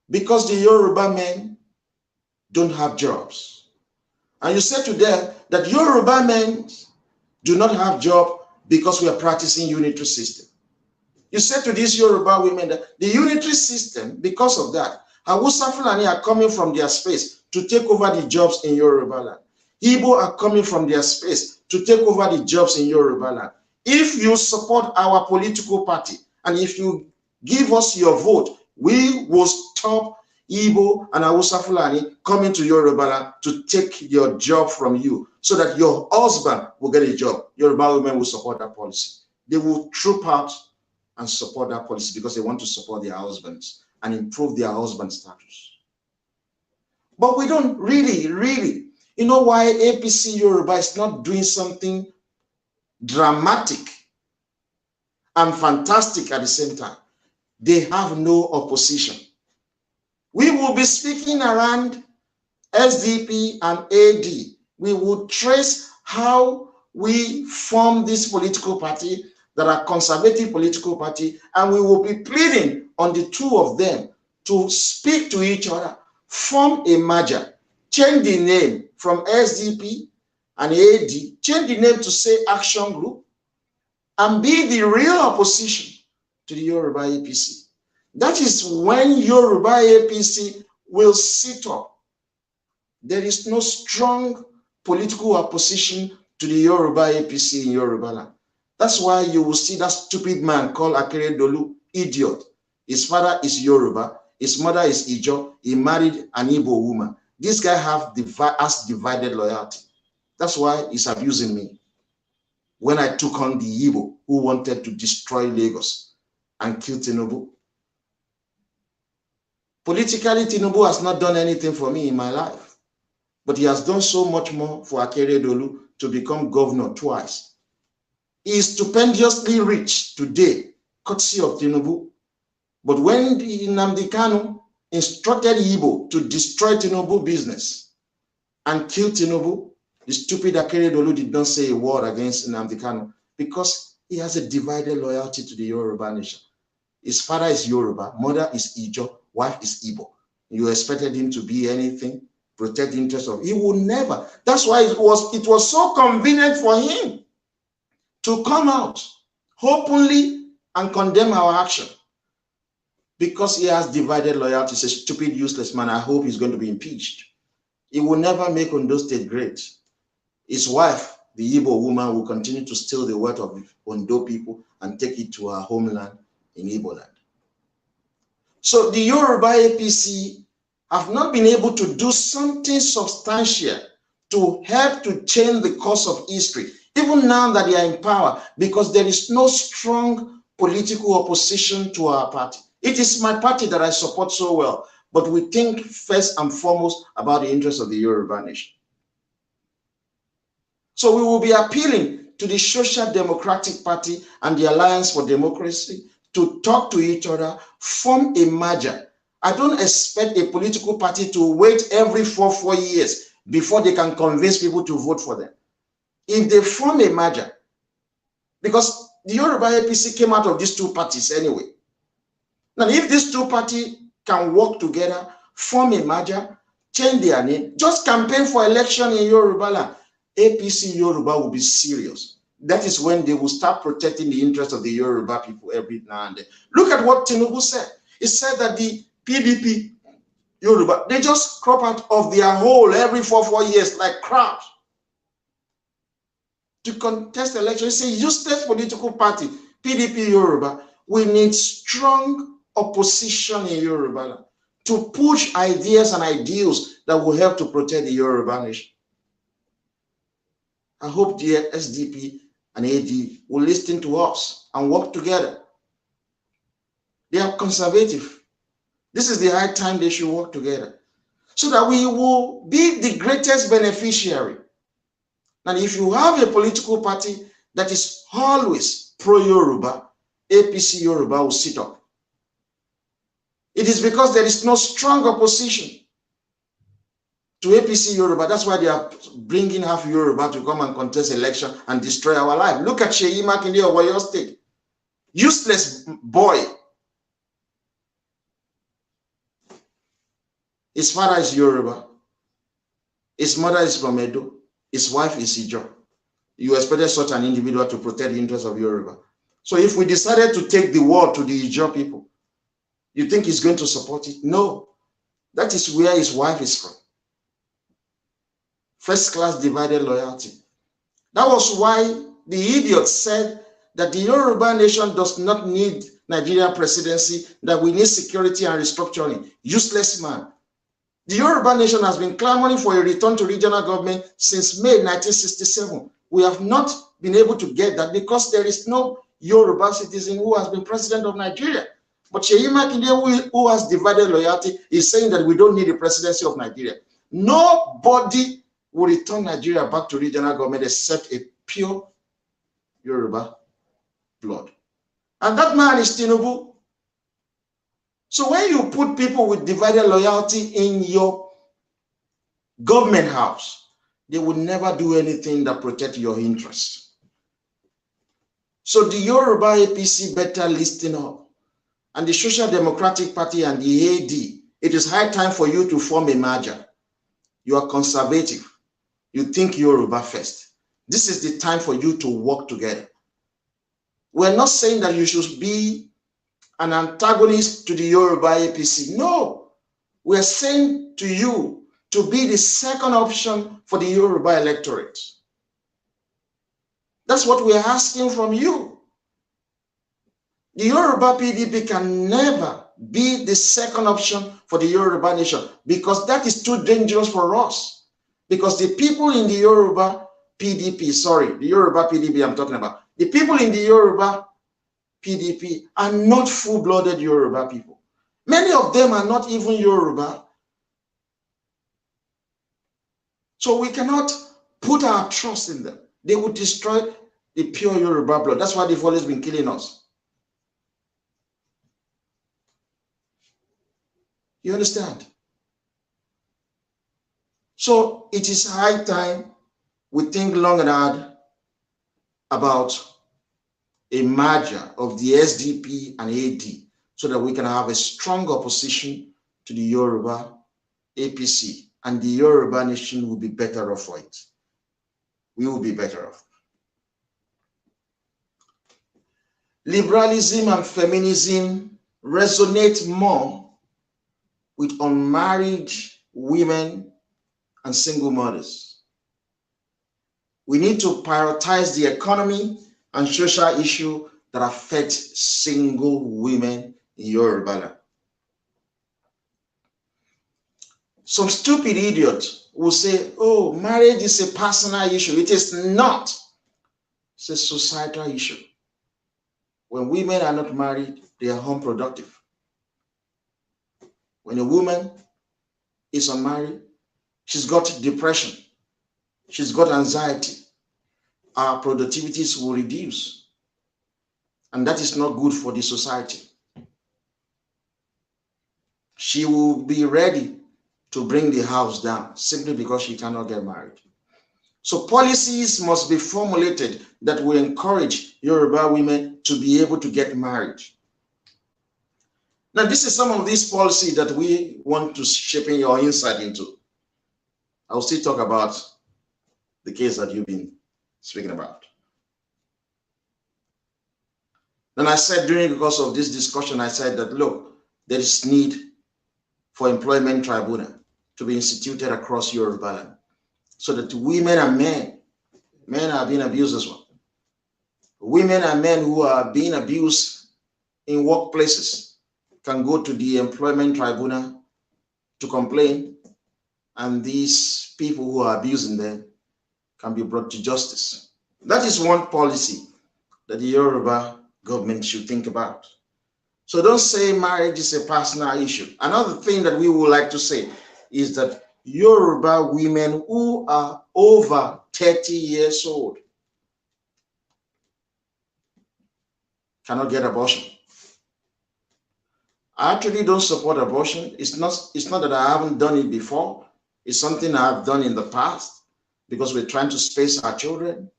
because the Yoruba men don't have jobs. And you say to them that Yoruba men do not have jobs because we are practicing unitary system. You say to these Yoruba women that the unitary system, because of that, Hausa Fulani are coming from their space to take over the jobs in Yorubaland. Igbo are coming from their space to take over the jobs in Yorubaland. If you support our political party and if you give us your vote, We will stop Igbo and Hausa Fulani coming to Yorubaland to take your job from you so that your husband will get a job. Yoruba women will support that policy. They will troop out and support that policy because they want to support their husbands and improve their husband's status. But we don't really, you know why APC Yoruba is not doing something dramatic and fantastic at the same time? They have no opposition. We will be speaking around SDP and AD. We will trace how we form this political party that are conservative political party, and we will be pleading on the two of them to speak to each other, form a merger, change the name from SDP and AD, change the name to say Action Group, and be the real opposition to the Yoruba APC. That is when Yoruba APC will sit up. There is no strong political opposition to the Yoruba APC in Yorubaland. That's why you will see that stupid man called Akeredolu idiot. His father is Yoruba, his mother is Ijo, he married an Igbo woman. This guy has divided loyalty. That's why he's abusing me. When I took on the Igbo who wanted to destroy Lagos and kill Tinubu. Politically, Tinubu has not done anything for me in my life, but he has done so much more for Akeredolu to become governor twice. He is stupendously rich today, courtesy of Tinubu. But when Nnamdi Kanu instructed Igbo to destroy Tinubu business and kill Tinubu, the stupid Akeredolu did not say a word against Nnamdi Kanu because he has a divided loyalty to the Yoruba nation. His father is Yoruba, mother is Ijo, wife is Igbo. You expected him to be anything, protect the interests of, he will never. That's why it was so convenient for him to come out openly and condemn our action because he has divided loyalty. He's a stupid, useless man. I hope he's going to be impeached. He will never make Ondo State great. His wife, the Igbo woman, will continue to steal the wealth of Ondo people and take it to her homeland in Igbo land. So the Yoruba APC have not been able to do something substantial to help to change the course of history, even now that they are in power, because there is no strong political opposition to our party. It is my party that I support so well, but we think first and foremost about the interests of the Yoruba nation. So we will be appealing to the Social Democratic Party and the Alliance for Democracy to talk to each other, form a merger. I don't expect a political party to wait every 4 years before they can convince people to vote for them. If they form a merger, because the Yoruba APC came out of these two parties anyway. Now, if these two parties can work together, form a merger, change their name, just campaign for election in Yorubaland, APC Yoruba will be serious. That is when they will start protecting the interests of the Yoruba people every now and then. Look at what Tinubu said. He said that the PDP Yoruba, they just crop out of their hole every 4 years like crabs to contest elections. It's a useless political party, PDP Yoruba. We need strong opposition in Yoruba to push ideas and ideals that will help to protect the Yoruba nation. I hope the SDP and AD will listen to us and work together. They are conservative. This is the high time they should work together so that we will be the greatest beneficiary. And if you have a political party that is always pro-Yoruba, APC Yoruba will sit up. It is because there is no strong opposition to APC Yoruba. That's why they are bringing half Yoruba to come and contest election and destroy our life. Look at Seyi Makinde of Oyo State. Useless boy. His father is Yoruba. His mother is from Edo. His wife is Ijo. You expected such an individual to protect the interests of Yoruba. So if we decided to take the war to the Ijo people, you think he's going to support it? No. That is where his wife is from. First class divided loyalty. That was why the idiot said that the Yoruba nation does not need Nigeria presidency, that we need security and restructuring. Useless man. The Yoruba nation has been clamoring for a return to regional government since May 1967. We have not been able to get that because there is no Yoruba citizen who has been president of Nigeria. But Seyi Makinde, who has divided loyalty, is saying that we don't need the presidency of Nigeria. Nobody will return Nigeria back to regional government except a pure Yoruba blood. And that man is Tinubu. So when you put people with divided loyalty in your government house, they will never do anything that protect your interests. So the Yoruba APC better listen up. And the Social Democratic Party and the AD, it is high time for you to form a merger. You are conservative. You think Yoruba first. This is the time for you to work together. We're not saying that you should be an antagonist to the Yoruba APC. No, we're saying to you to be the second option for the Yoruba electorate. That's what we're asking from you. The Yoruba PDP can never be the second option for the Yoruba nation because that is too dangerous for us. Because the people in the Yoruba PDP, sorry, the Yoruba PDP I'm talking about, the people in the Yoruba PDP are not full-blooded Yoruba people. Many of them are not even Yoruba. So we cannot put our trust in them. They would destroy the pure Yoruba blood. That's why they've always been killing us. You understand? So it is high time we think long and hard about a merger of the SDP and AD so that we can have a strong opposition to the Yoruba APC, and the Yoruba nation will be better off for it. We will be better off. Liberalism and feminism resonate more with unmarried women and single mothers. We need to prioritize the economy and social issues that affect single women in Yorubaland. Some stupid idiot will say, oh, marriage is a personal issue. It is not. It's a societal issue. When women are not married, they are unproductive. When a woman is unmarried, she's got depression, she's got anxiety, our productivities will reduce. And that is not good for the society. She will be ready to bring the house down simply because she cannot get married. So policies must be formulated that will encourage Yoruba women to be able to get married. Now, this is some of these policies that we want to shape your insight into. I'll still talk about the case that you've been speaking about. Then I said during the course of this discussion, I said that, look, there is need for employment tribunal to be instituted across Yorubaland so that women and men are being abused as well. Women and men who are being abused in workplaces can go to the employment tribunal to complain, and these people who are abusing them can be brought to justice. That is one policy that the Yoruba government should think about. So don't say marriage is a personal issue. Another thing that we would like to say is that Yoruba women who are over 30 years old cannot get abortion. I actually don't support abortion. It's not that I haven't done it before. It's something I've done in the past because we're trying to space our children.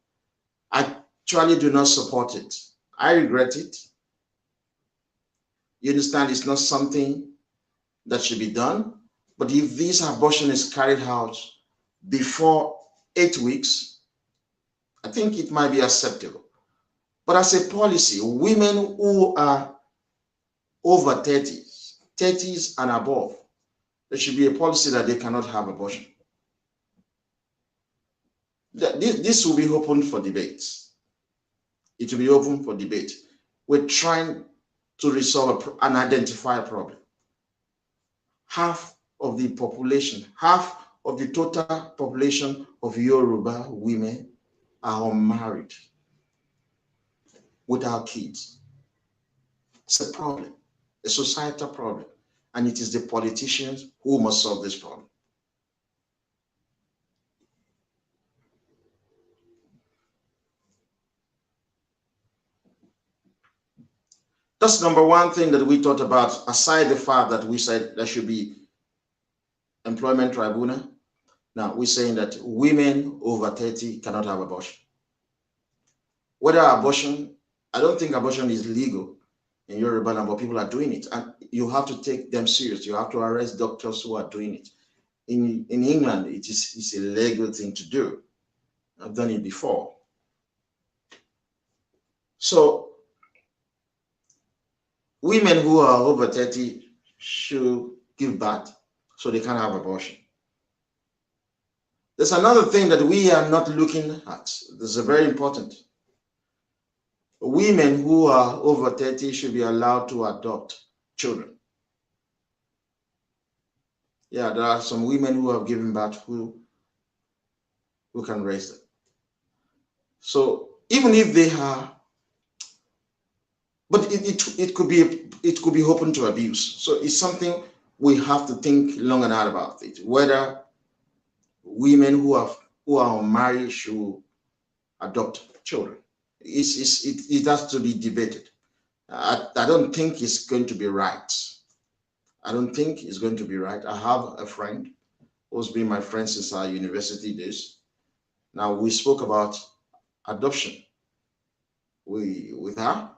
I actually do not support it. I regret it. You understand, it's not something that should be done. But if this abortion is carried out before 8 weeks, I think it might be acceptable. But as a policy, women who are over 30s and above, there should be a policy that they cannot have abortion. This will be open for debate. It will be open for debate. We're trying to resolve and identify a problem. Half of the population, half of the total population of Yoruba women are unmarried without kids. It's a problem, a societal problem, and it is the politicians who must solve this problem. That's number one thing that we thought about, aside the fact that we said there should be employment tribunal. Now we're saying that women over 30 cannot have abortion. Whether abortion, I don't think abortion is legal in Yorubaland, but people are doing it. And you have to take them serious. You have to arrest doctors who are doing it. In England, it's a legal thing to do. I've done it before. So women who are over 30 should give birth so they can have abortion. There's another thing that we are not looking at. This is very important. Women who are over 30 should be allowed to adopt children. Yeah, there are some women who have given birth who can raise them. So even if they are, but it could be open to abuse. So it's something we have to think long and hard about it. Whether women who are unmarried should adopt children. It has to be debated. I don't think it's going to be right. I don't think it's going to be right. I have a friend who's been my friend since our university days. Now we spoke about adoption with her.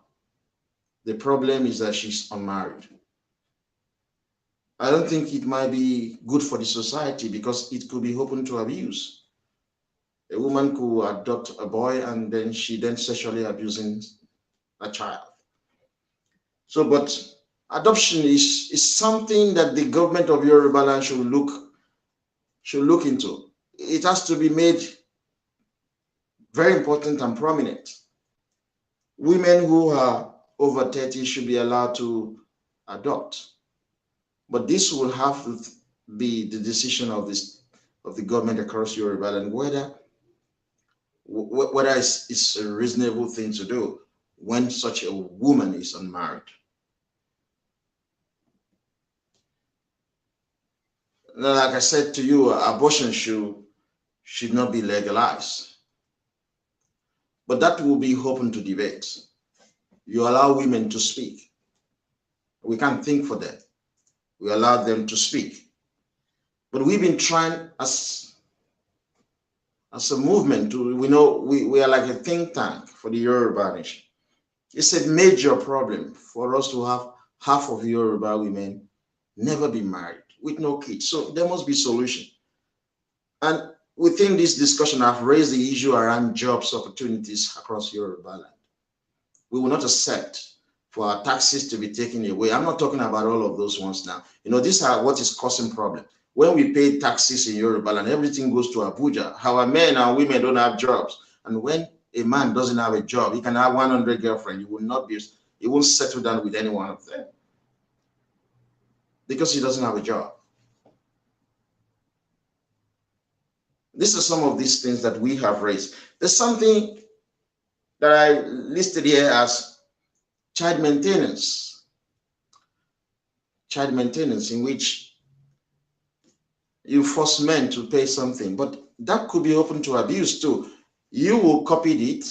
The problem is that she's unmarried. I don't think it might be good for the society because it could be open to abuse. A woman could adopt a boy and then she sexually abusing a child. So, but adoption is something that the government of Yorubaland should look into. It has to be made very important and prominent. Women who are over 30 should be allowed to adopt. But this will have to be the decision of the government across Yorubaland, whether it's a reasonable thing to do when such a woman is unmarried. Now, like I said to you, abortion should not be legalized. But that will be open to debate. You allow women to speak. We can't think for them. We allow them to speak. But we've been trying as a movement we are like a think tank for the Yoruba nation. It's a major problem for us to have half of Yoruba women never be married with no kids. So there must be solution. And within this discussion, I've raised the issue around jobs opportunities across Yorubaland. We will not accept for our taxes to be taken away. I'm not talking about all of those ones now. These are what is causing problem. When we pay taxes in Yorubaland, everything goes to Abuja. Our men and women don't have jobs. And when a man doesn't have a job, he can have 100 girlfriends. He won't settle down with any one of them because he doesn't have a job. These are some of these things that we have raised. There's something that I listed here as child maintenance. Child maintenance, in which you force men to pay something, but that could be open to abuse too. You will copy it.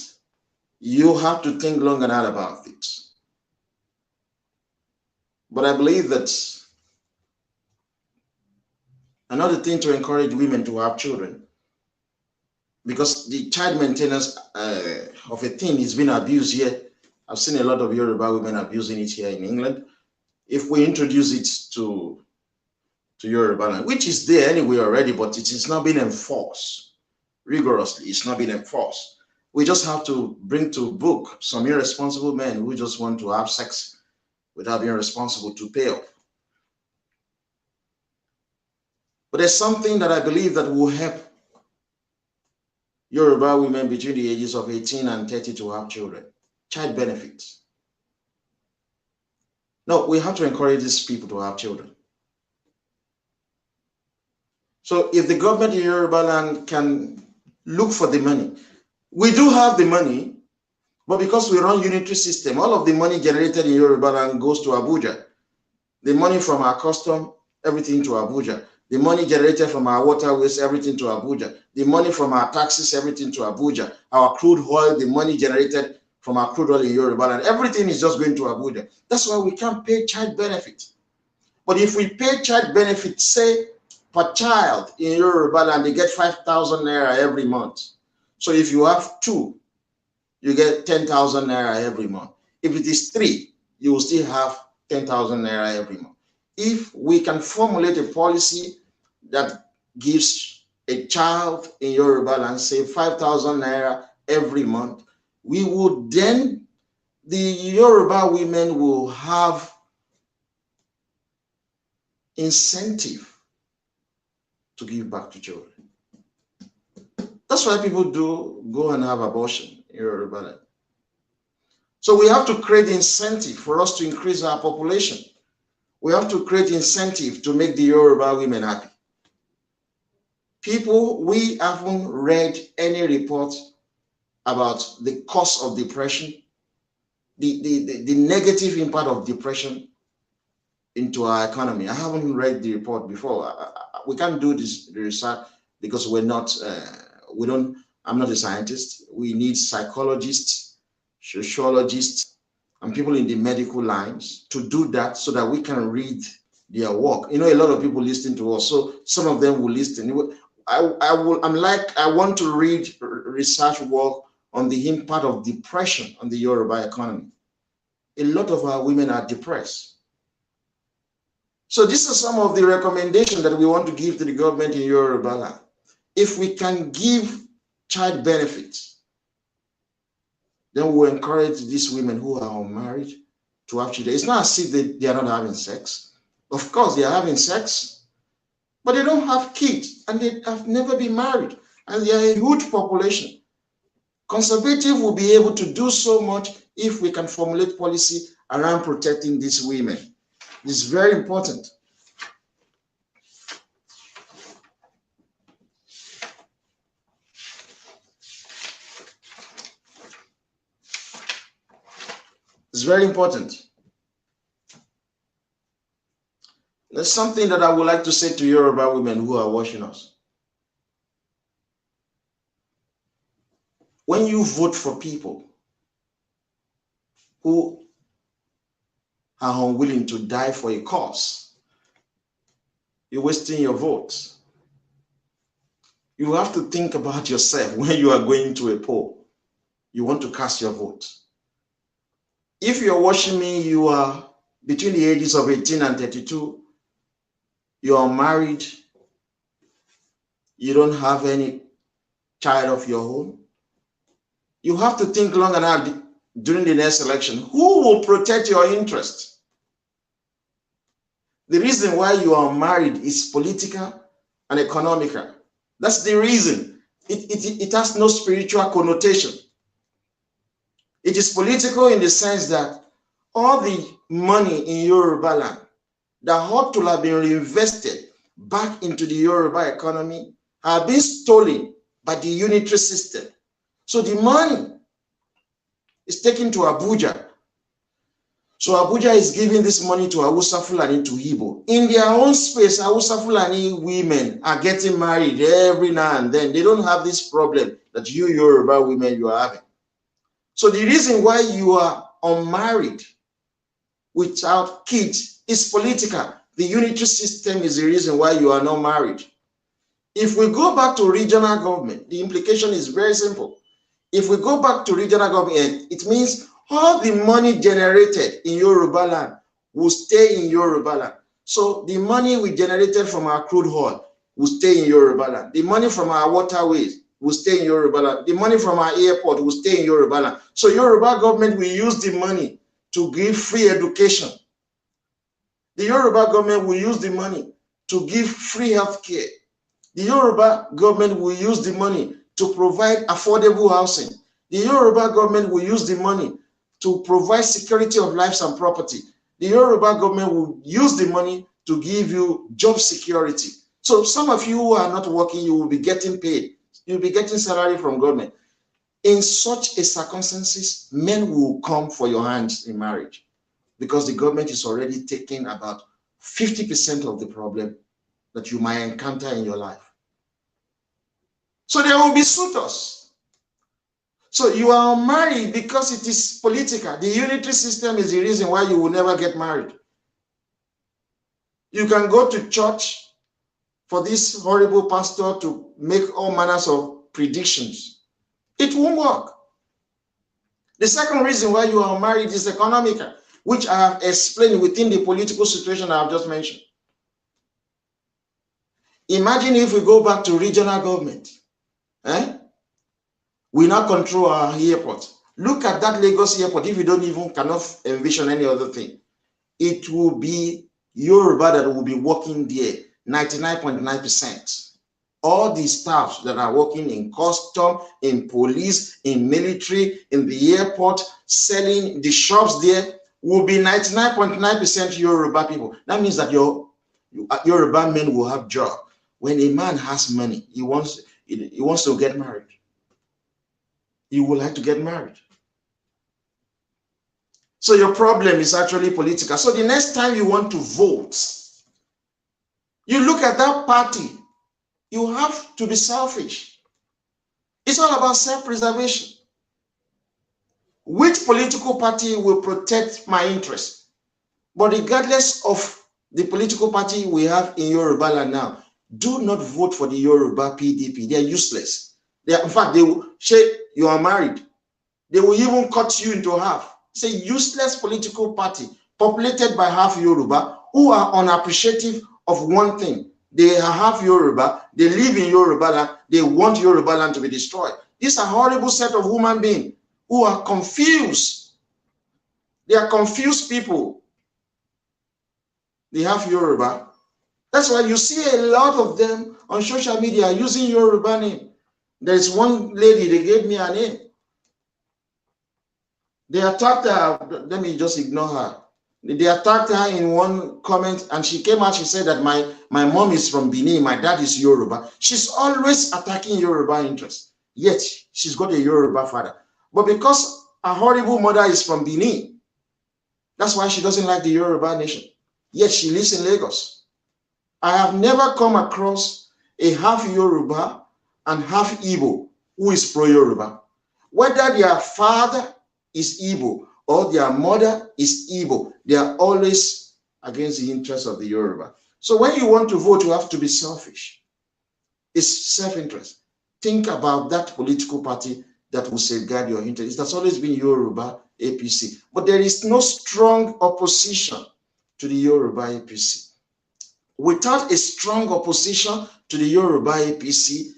You have to think long and hard about it. But I believe that another thing to encourage women to have children, because the child maintenance of a thing is being abused here. I've seen a lot of Yoruba women abusing it here in England. If we introduce it to Yorubaland, which is there anyway already, but it is not being enforced rigorously. It's not being enforced. We just have to bring to book some irresponsible men who just want to have sex without being responsible to pay off. But there's something that I believe that will help Yoruba women between the ages of 18 and 30 to have children. Child benefits. No, we have to encourage these people to have children. So if the government in Yorubaland can look for the money, we do have the money, but because we run unitary system, all of the money generated in Yorubaland goes to Abuja. The money from our custom, everything to Abuja. The money generated from our waterways, everything to Abuja. The money from our taxes, everything to Abuja. Our crude oil, the money generated from our crude oil in Yorubaland, everything is just going to Abuja. That's why we can't pay child benefit. But if we pay child benefit, say per child in Yorubaland, they get 5,000 naira every month. So if you have two, you get 10,000 naira every month. If it is three, you will still have 10,000 naira every month. If we can formulate a policy that gives a child in Yorubaland, say 5,000 naira every month, we would then, the Yoruba women will have incentive to give back to children. That's why people do go and have abortion in Yorubaland. So we have to create incentive for us to increase our population. We have to create incentive to make the Yoruba women happy. People, we haven't read any report about the cause of depression, the negative impact of depression into our economy. I haven't read the report before. We can't do this research because we're not, I'm not a scientist. We need psychologists, sociologists, and people in the medical lines to do that so that we can read their work. You know, a lot of people listen to us, so some of them will listen. I want to read research work on the impact of depression on the Yoruba economy. A lot of our women are depressed. So these are some of the recommendations that we want to give to the government in Yorubaland. If we can give child benefits, then we'll encourage these women who are unmarried to have children. It's not as if they are not having sex. Of course, they are having sex, but they don't have kids and they have never been married. And they are a huge population. Conservative will be able to do so much if we can formulate policy around protecting these women. It's very important. It's very important. There's something that I would like to say to Yoruba women who are watching us. When you vote for people who are unwilling to die for a cause, you're wasting your vote. You have to think about yourself when you are going to a poll. You want to cast your vote. If you're watching me, you are between the ages of 18 and 32, you are married, you don't have any child of your own, you have to think long and hard during the next election. Who will protect your interest? The reason why you are married is political and economical. That's the reason. It has no spiritual connotation. It is political in the sense that all the money in Yorubaland that ought to have been reinvested back into the Yoruba economy have been stolen by the unitary system. So the money is taken to Abuja. So Abuja is giving this money to Hausa Fulani, to Igbo. In their own space, Hausa Fulani women are getting married every now and then. They don't have this problem that you Yoruba women you are having. So the reason why you are unmarried without kids is political. The unitary system is the reason why you are not married. If we go back to regional government, the implication is very simple. If we go back to regional government, it means all the money generated in Yorubaland will stay in Yorubaland. So the money we generated from our crude oil will stay in Yorubaland. The money from our waterways will stay in Yorubaland. The money from our airport will stay in Yorubaland. So Yoruba government will use the money to give free education. The Yoruba government will use the money to give free health care. The Yoruba government will use the money to provide affordable housing. The Yoruba government will use the money to provide security of lives and property. the Yoruba government will use the money to give you job security. So some of you who are not working, you will be getting paid. You'll be getting salary from government. In such a circumstances, men will come for your hands in marriage because the government is already taking about 50% of the problem that you might encounter in your life. So there will be suitors. So you are married because it is political. The unitary system is the reason why you will never get married. You can go to church for this horrible pastor to make all manners of predictions. It won't work. The second reason why you are married is economical, which I have explained within the political situation I have just mentioned. Imagine if we go back to regional government. We now control our airport. Look at that Lagos airport. If you cannot envision any other thing, it will be Yoruba that will be working there, 99.9%. All the staffs that are working in custom, in police, in military, in the airport, selling the shops there will be 99.9% Yoruba people. That means that your Yoruba men will have job. When a man has money, he wants to get married. You would like to get married. So your problem is actually political. So the next time you want to vote, you look at that party, you have to be selfish. It's all about self-preservation. Which political party will protect my interests? But regardless of the political party we have in Yorubaland now, do not vote for the Yoruba PDP. They are useless. In fact, they will say you are married. They will even cut you into half. It's a useless political party populated by half Yoruba who are unappreciative of one thing. They are half Yoruba. They live in Yorubaland. They want Yorubaland to be destroyed. These are horrible set of human beings who are confused. They are confused people. They have Yoruba. That's why you see a lot of them on social media using Yoruba name. There's one lady, they gave me a name. They attacked her. Let me just ignore her. They attacked her in one comment and she came out, she said that my mom is from Benin, my dad is Yoruba. She's always attacking Yoruba interests. Yet, she's got a Yoruba father. But because her horrible mother is from Benin, that's why she doesn't like the Yoruba nation. Yet, she lives in Lagos. I have never come across a half Yoruba and half Igbo who is pro-Yoruba. Whether their father is Igbo or their mother is Igbo, they are always against the interests of the Yoruba. So when you want to vote, you have to be selfish. It's self-interest. Think about that political party that will safeguard your interests. That's always been Yoruba APC. But there is no strong opposition to the Yoruba APC. Without a strong opposition to the Yoruba APC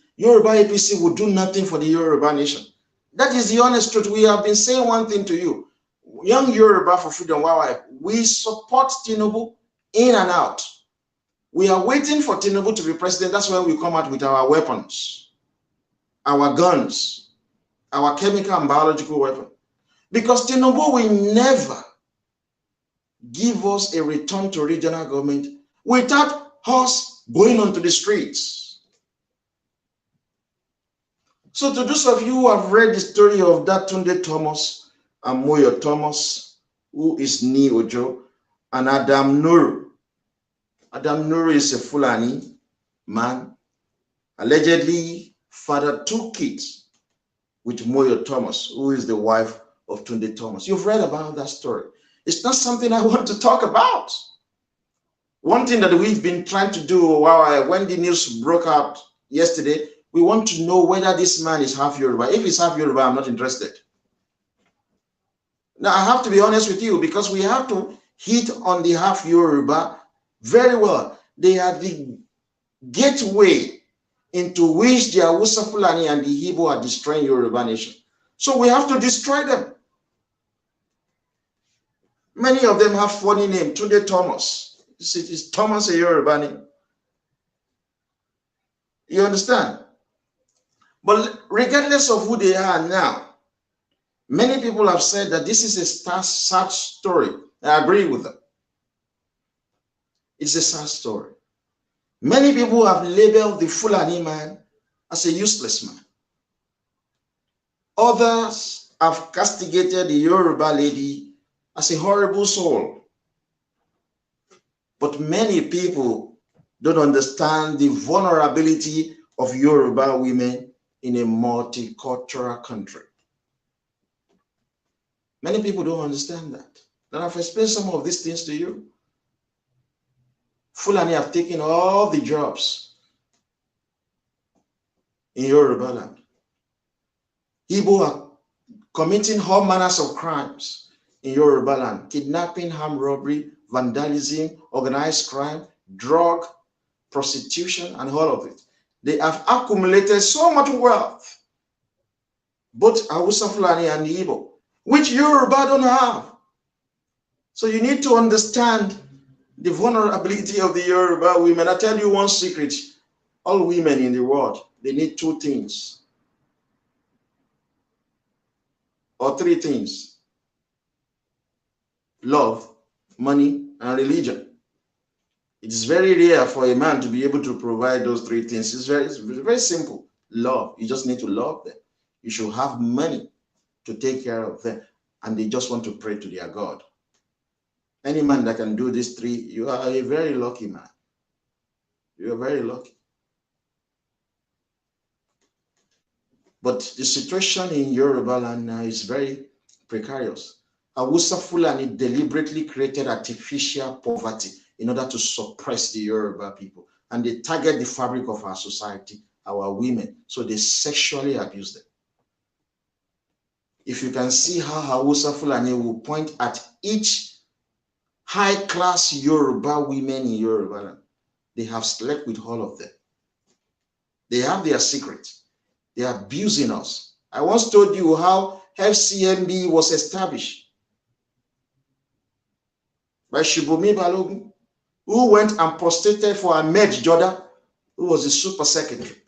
will do nothing for the Yoruba nation. That is the honest truth. We have been saying one thing to you. Young Yoruba for Freedom, we support Tinubu in and out. We are waiting for Tinubu to be president. That's why we come out with our weapons, our guns, our chemical and biological weapon. Because Tinubu will never give us a return to regional government without us going onto the streets. So to those of you who have read the story of that Tunde Thomas and Moyo Thomas, who is Ni Ojo, and Adam Nuru. Adam Nuru is a Fulani man, allegedly fathered 2 kids with Moyo Thomas, who is the wife of Tunde Thomas. You've read about that story. It's not something I want to talk about. One thing that we've been trying to do when the news broke out yesterday, we want to know whether this man is half Yoruba. If he's half Yoruba, I'm not interested. Now, I have to be honest with you because we have to hit on the half Yoruba very well. They are the gateway into which the Hausa Fulani and the Igbo are destroying Yoruba nation. So we have to destroy them. Many of them have funny names. Tunde Thomas. Is Thomas a Yoruba name? You understand? But regardless of who they are now, many people have said that this is a sad story. I agree with them. It's a sad story. Many people have labeled the Fulani man as a useless man. Others have castigated the Yoruba lady as a horrible soul. But many people don't understand the vulnerability of Yoruba women in a multicultural country. Many people don't understand that. And I've explained some of these things to you. Fulani have taken all the jobs in Yorubaland. Igbo are committing all manners of crimes in Yorubaland: kidnapping, armed robbery, vandalism, organized crime, drug, prostitution, and all of it. They have accumulated so much wealth, both Hausa, Fulani, and Igbo, which Yoruba don't have. So you need to understand the vulnerability of the Yoruba women. I tell you one secret: all women in the world, they need two things or three things: love, money, and religion. It is very rare for a man to be able to provide those three things. It's very simple. Love. You just need to love them. You should have money to take care of them, and they just want to pray to their God. Any man that can do these three, you are a very lucky man. You are very lucky. But the situation in Yorubaland now is very precarious. Hausa Fulani deliberately created artificial poverty in order to suppress the Yoruba people. And they target the fabric of our society, our women. So they sexually abuse them. If you can see how Hausa Fulani will point at each high-class Yoruba women in Yorubaland, they have slept with all of them. They have their secrets. They are abusing us. I once told you how FCMB was established by Shibomi Balogun, who went and prostrated for Ahmed Joda, who was the super secretary.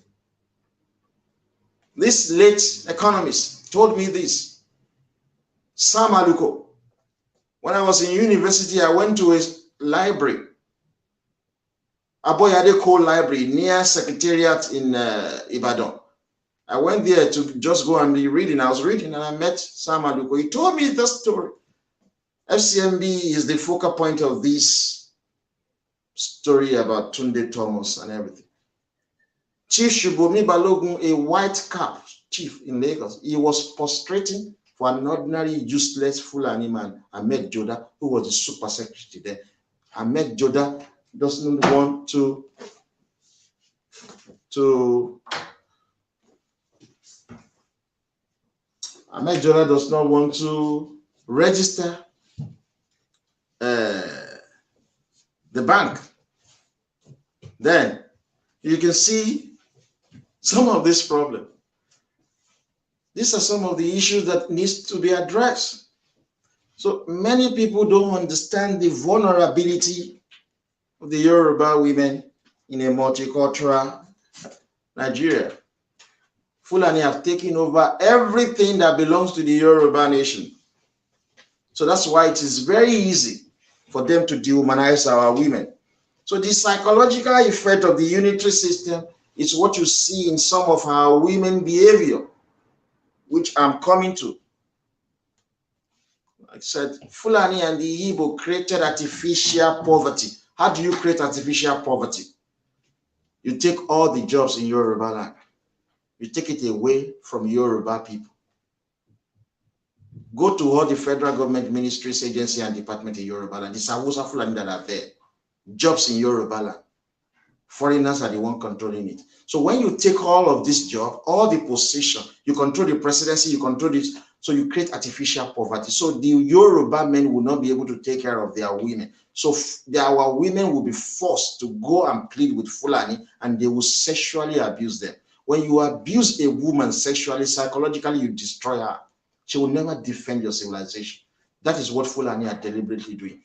This late economist told me this. Sam Aluko. When I was in university, I went to a library, Aboyade Cole Library, near Secretariat in Ibadan. I went there to just go and be reading. I was reading and I met Sam Aluko. He told me the story. FCMB is the focal point of this story about Tunde Thomas and everything. Chief Shubomi Balogun, a white cap chief in Lagos, he was prostrating for an ordinary useless Fulani man, Ahmed Joda, who was the super secretary there. Ahmed Joda doesn't want to Ahmed Joda does not want to register the bank. Then you can see some of this problem. These are some of the issues that needs to be addressed. So many people don't understand the vulnerability of the Yoruba women in a multicultural Nigeria. Fulani have taken over everything that belongs to the Yoruba nation. So that's why it is very easy for them to dehumanize our women. So the psychological effect of the unitary system is what you see in some of our women behavior, which I'm coming to. Like I said, Fulani and the Igbo created artificial poverty. How do you create artificial poverty? You take all the jobs in Yorubaland. You take it away from Yoruba people. Go to all the federal government ministries, agency, and department in Yorubaland. It's Hausa Fulani that are there. Jobs in Yorubaland. Foreigners are the one controlling it. So when you take all of this job, all the position, you control the presidency, you control this, so you create artificial poverty. So the Yoruba men will not be able to take care of their women. So our women will be forced to go and plead with Fulani, and they will sexually abuse them. When you abuse a woman sexually, psychologically, you destroy her. She will never defend your civilization. That is what Fulani are deliberately doing.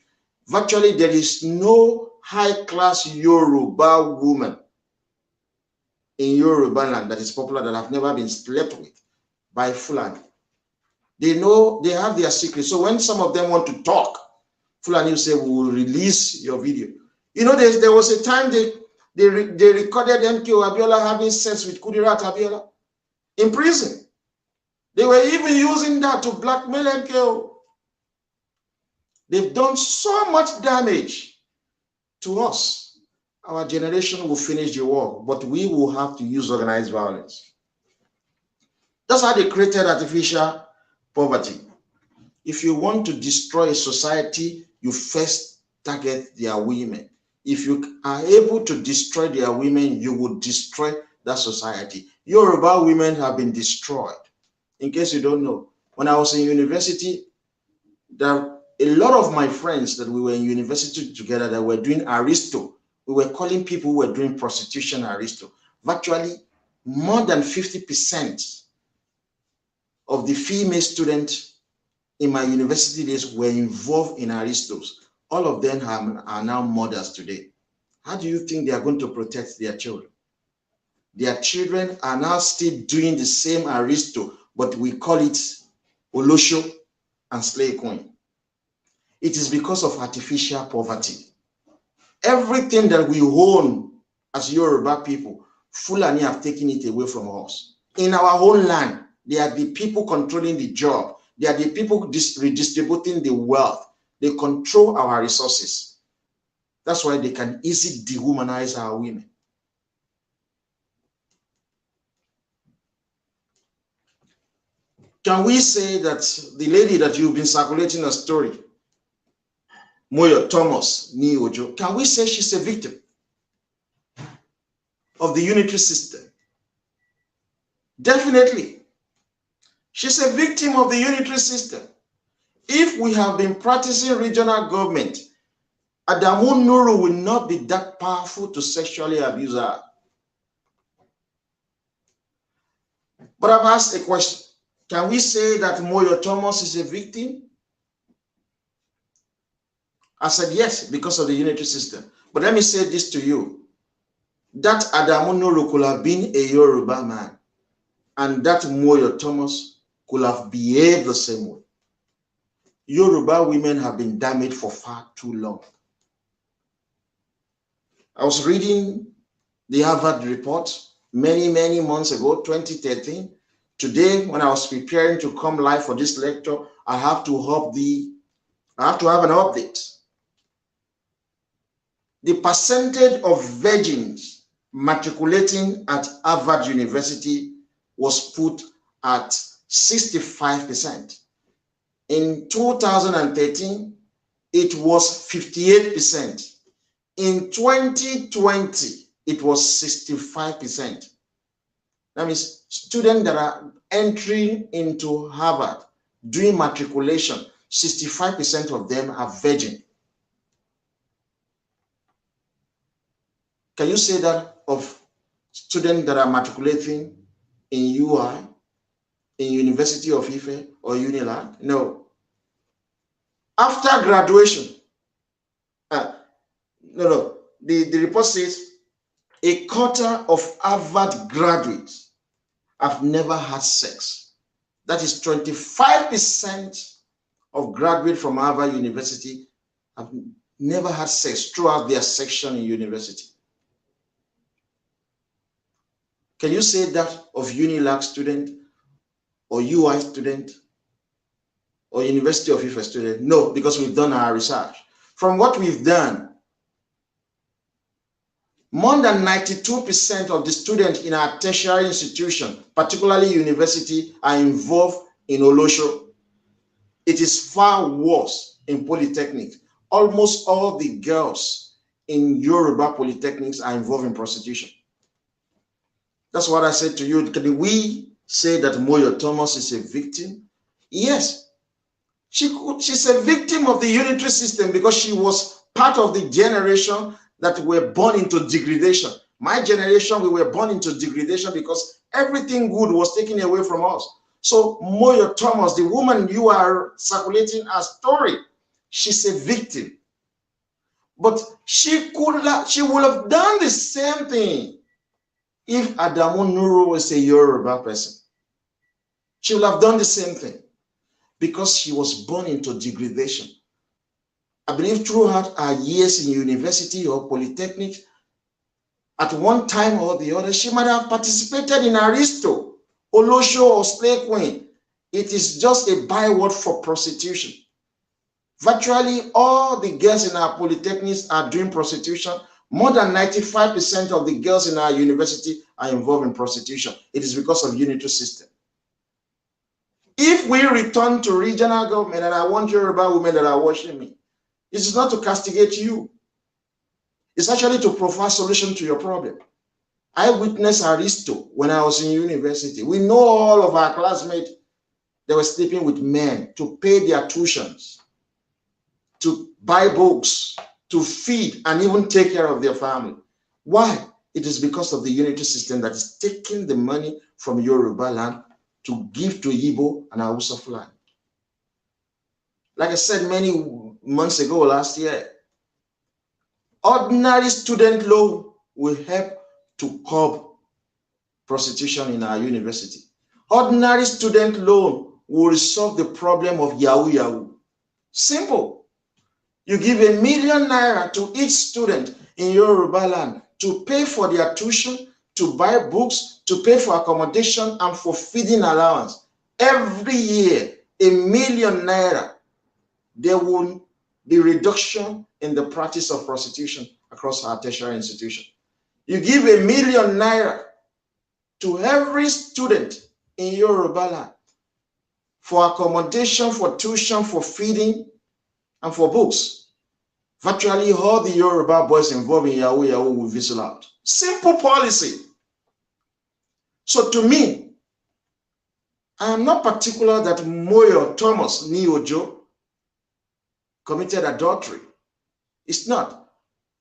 Virtually, there is no high-class Yoruba woman in Yorubaland that is popular that have never been slept with by Fulani. They know, they have their secrets. So when some of them want to talk, Fulani will say, we will release your video. You know, there was a time they recorded MKO Abiola having sex with Kudirat Abiola in prison. They were even using that to blackmail MKO. They've done so much damage to us. Our generation will finish the war, but we will have to use organized violence. That's how they created artificial poverty. If you want to destroy a society, you first target their women. If you are able to destroy their women, you will destroy that society. Yoruba women have been destroyed. In case you don't know, when I was in university, there a lot of my friends that we were in university together that were doing aristo. We were calling people who were doing prostitution aristo. Virtually more than 50% of the female students in my university days were involved in aristos. All of them are now mothers today. How do you think they are going to protect their children? Their children are now still doing the same aristo, but we call it olosho and slave queen. It is because of artificial poverty. Everything that we own as Yoruba people, Fulani have taken it away from us. In our own land, they are the people controlling the job. They are the people redistributing the wealth. They control our resources. That's why they can easily dehumanize our women. Can we say that the lady that you've been circulating a story, Moyo Thomas Ni Ojo, can we say she's a victim of the unitary system? Definitely. She's a victim of the unitary system. If we have been practicing regional government, Adamu Nuru will not be that powerful to sexually abuse her. But I've asked a question. Can we say that Moyo Thomas is a victim? I said yes, because of the unitary system. But let me say this to you. That Adamu Nuru could have been a Yoruba man, and that Moyo Thomas could have behaved the same way. Yoruba women have been damaged for far too long. I was reading the Harvard report many months ago, 2013. Today, when I was preparing to come live for this lecture, I have to have an update. The percentage of virgins matriculating at Harvard University was put at 65%. In 2013, it was 58%. In 2020, it was 65%. That means students that are entering into Harvard doing matriculation, 65% of them are virgin. Can you say that of students that are matriculating in UI, in University of Ife or Unilag? No. After graduation, the report says a quarter of Harvard graduates have never had sex. That is 25% of graduates from Harvard University have never had sex throughout their section in university. Can you say that of Unilag student or UI student or University of Ife student? No, because we've done our research. From what we've done, more than 92% of the students in our tertiary institution, particularly university, are involved in Olosho. It is far worse in polytechnics. Almost all the girls in Yoruba polytechnics are involved in prostitution. That's what I said to you. Can we say that Moyo Thomas is a victim? Yes. She's a victim of the unitary system because she was part of the generation that were born into degradation. My generation, we were born into degradation because everything good was taken away from us. So Moyo Thomas, the woman you are circulating her story, she's a victim. But she would have done the same thing if Adamu Nuru was a Yoruba person. She would have done the same thing because she was born into degradation. I believe throughout our years in university or polytechnic, at one time or the other, she might have participated in Aristo, Olosho, or Slave Queen. It is just a byword for prostitution. Virtually all the girls in our polytechnics are doing prostitution. More than 95% of the girls in our university are involved in prostitution. It is because of unitary system. If we return to regional government, and I want Yoruba women that are watching me, it is not to castigate you. It's actually to provide solution to your problem. I witnessed Aristo when I was in university. We know all of our classmates, they were sleeping with men to pay their tuitions, to buy books, to feed, and even take care of their family. Why? It is because of the unitary system that is taking the money from Yorubaland to give to Igbo and Hausa land. Like I said many months ago, last year, ordinary student loan will help to curb prostitution in our university. Ordinary student loan will resolve the problem of Yahoo Yahoo. Simple. You give ₦1 million to each student in Yorubaland to pay for their tuition, to buy books, to pay for accommodation, and for feeding allowance. Every year, ₦1 million. There will be reduction in the practice of prostitution across our tertiary institution. You give ₦1 million to every student in Yorubaland for accommodation, for tuition, for feeding, and for books. Virtually all the Yoruba boys involved in Yahoo Yahoo will whistle out. Simple policy. So to me, I am not particular that Moyo Thomas Niojo committed adultery. It's not.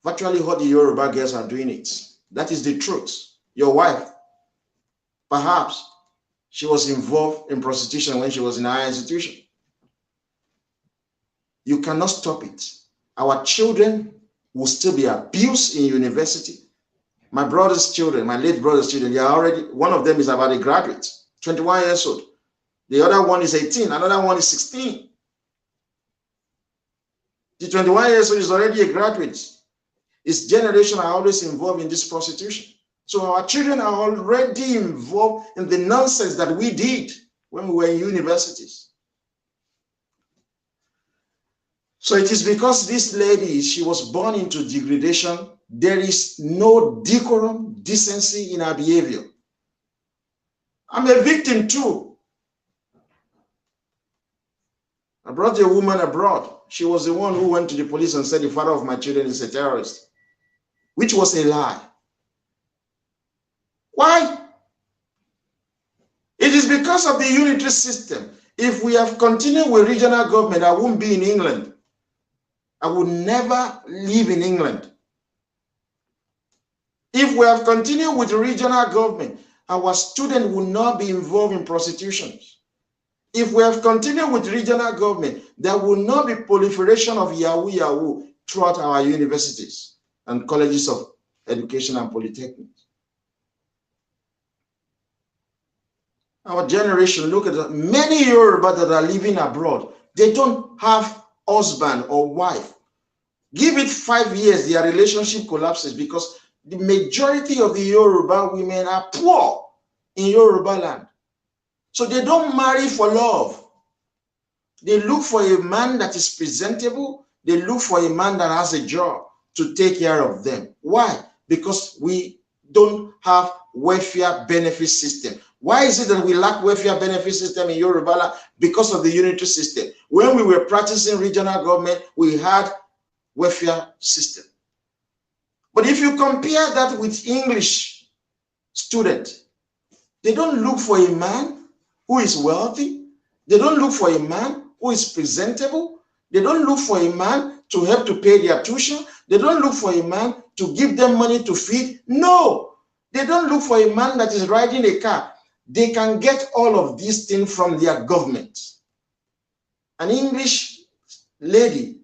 Virtually all the Yoruba girls are doing it. That is the truth. Your wife, perhaps she was involved in prostitution when she was in a higher institution. You cannot stop it. Our children will still be abused in university. My brother's children, my late brother's children, they are already, one of them is about a graduate, 21 years old. The other one is 18, another one is 16. The 21 years old is already a graduate. His generation are always involved in this prostitution. So our children are already involved in the nonsense that we did when we were in universities. So it is because this lady, she was born into degradation. There is no decorum, decency in her behavior. I'm a victim too. I brought a woman abroad. She was the one who went to the police and said the father of my children is a terrorist, which was a lie. Why? It is because of the unitary system. If we have continued with regional government, I won't be in England. I would never live in England. If we have continued with regional government, our students will not be involved in prostitutions. If we have continued with regional government, there will not be proliferation of Yahoo Yahoo throughout our universities and colleges of education and polytechnics. Our generation, look at that. Many Yoruba that are living abroad, they don't have husband or wife. Give it 5 years, their relationship collapses because the majority of the Yoruba women are poor in Yoruba land. So they don't marry for love. They look for a man that is presentable. They look for a man that has a job to take care of them. Why? Because we don't have welfare benefit system. Why is it that we lack welfare benefit system in Yoruba land? Because of the unitary system. When we were practicing regional government, we had welfare system. But if you compare that with English students, they don't look for a man who is wealthy. They don't look for a man who is presentable. They don't look for a man to help to pay their tuition. They don't look for a man to give them money to feed. No, they don't look for a man that is riding a car. They can get all of these things from their government. An English lady,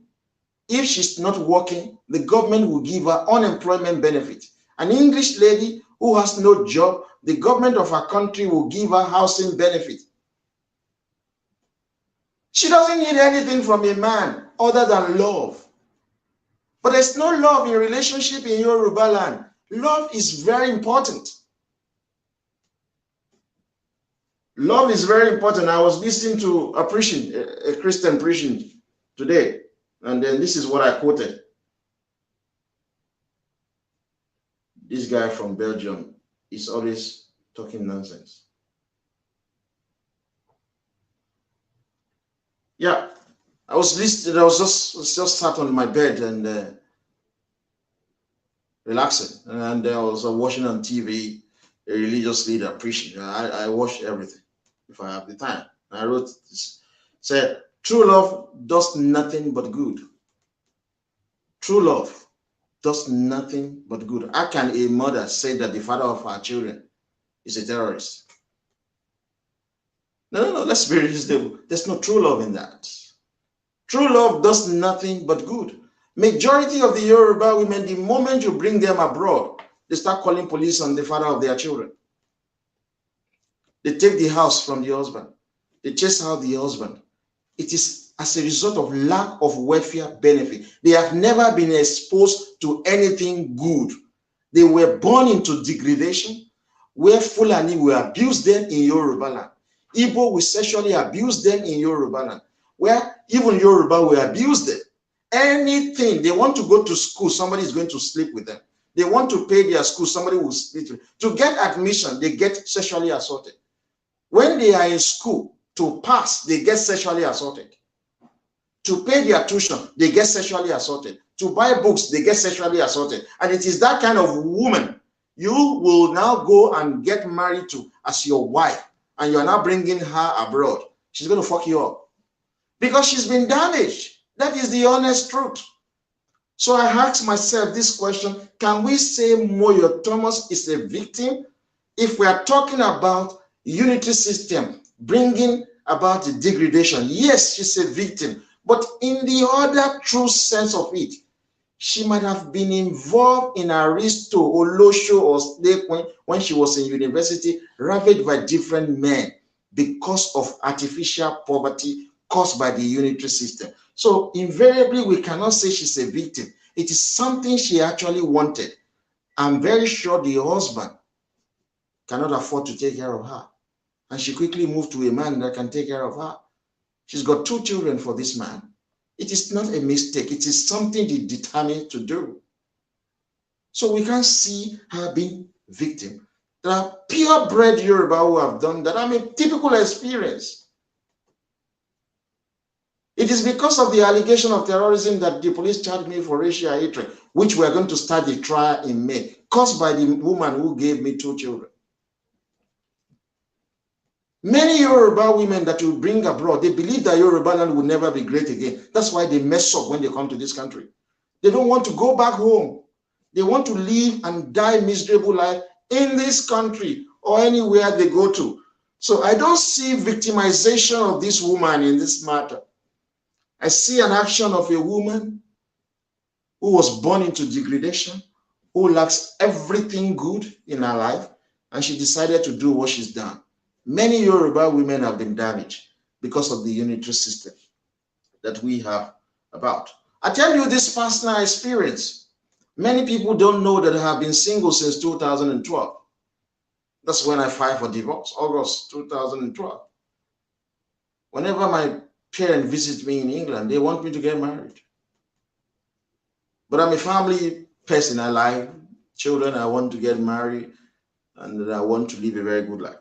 if she's not working, the government will give her unemployment benefit. An English lady who has no job, the government of her country will give her housing benefit. She doesn't need anything from a man other than love. But there's no love in relationship in Yorubaland. Love is very important. Love is very important. I was listening to a preaching, a Christian preaching today, and then this is what I quoted. This guy from Belgium is always talking nonsense. Yeah, I was listening. I was just sat on my bed and relaxing, and I was watching on TV a religious leader preaching. I watch everything if I have the time. I wrote this, said, true love does nothing but good. True love does nothing but good. How can a mother say that the father of her children is a terrorist? No, let's be reasonable. There's no true love in that. True love does nothing but good. Majority of the Yoruba women, the moment you bring them abroad, they start calling police on the father of their children. They take the house from the husband. They chase out the husband. It is as a result of lack of welfare benefit. They have never been exposed to anything good. They were born into degradation, where Fulani will abuse them in Yorubaland. Igbo will sexually abuse them in Yorubaland, where even Yoruba will abuse them. Anything, they want to go to school, somebody is going to sleep with them. They want to pay their school, somebody will sleep with them. To get admission, they get sexually assaulted. When they are in school, to pass, they get sexually assaulted. To pay their tuition, they get sexually assaulted. To buy books, they get sexually assaulted. And it is that kind of woman you will now go and get married to as your wife, and you're now bringing her abroad. She's going to fuck you up because she's been damaged. That is the honest truth. So I asked myself this question: can we say Moyo Thomas is a victim? If we are talking about unity system bringing about the degradation, yes, she's a victim. But in the other true sense of it, she might have been involved in Aristo, Olosho, or slave when she was in university, ravaged by different men because of artificial poverty caused by the unitary system. So invariably, we cannot say she's a victim. It is something she actually wanted. I'm very sure the husband cannot afford to take care of her. And she quickly moved to a man that can take care of her. She's got 2 children for this man. It is not a mistake. It is something they determined to do. So we can't see her being victim. There are purebred Yoruba who have done that. I mean, typical experience. It is because of the allegation of terrorism that the police charged me for racial hatred, which we are going to start the trial in May, caused by the woman who gave me 2 children. Many Yoruba women that you bring abroad, they believe that Yorubaland will never be great again. That's why they mess up when they come to this country. They don't want to go back home. They want to live and die miserable life in this country or anywhere they go to. So I don't see victimization of this woman in this matter. I see an action of a woman who was born into degradation, who lacks everything good in her life, and she decided to do what she's done. Many Yoruba women have been damaged because of the unitary system that we have about. I tell you this personal experience. Many people don't know that I have been single since 2012. That's when I filed for divorce, August 2012. Whenever my parents visit me in England, they want me to get married. But I'm a family person. I like children. I want to get married, and I want to live a very good life.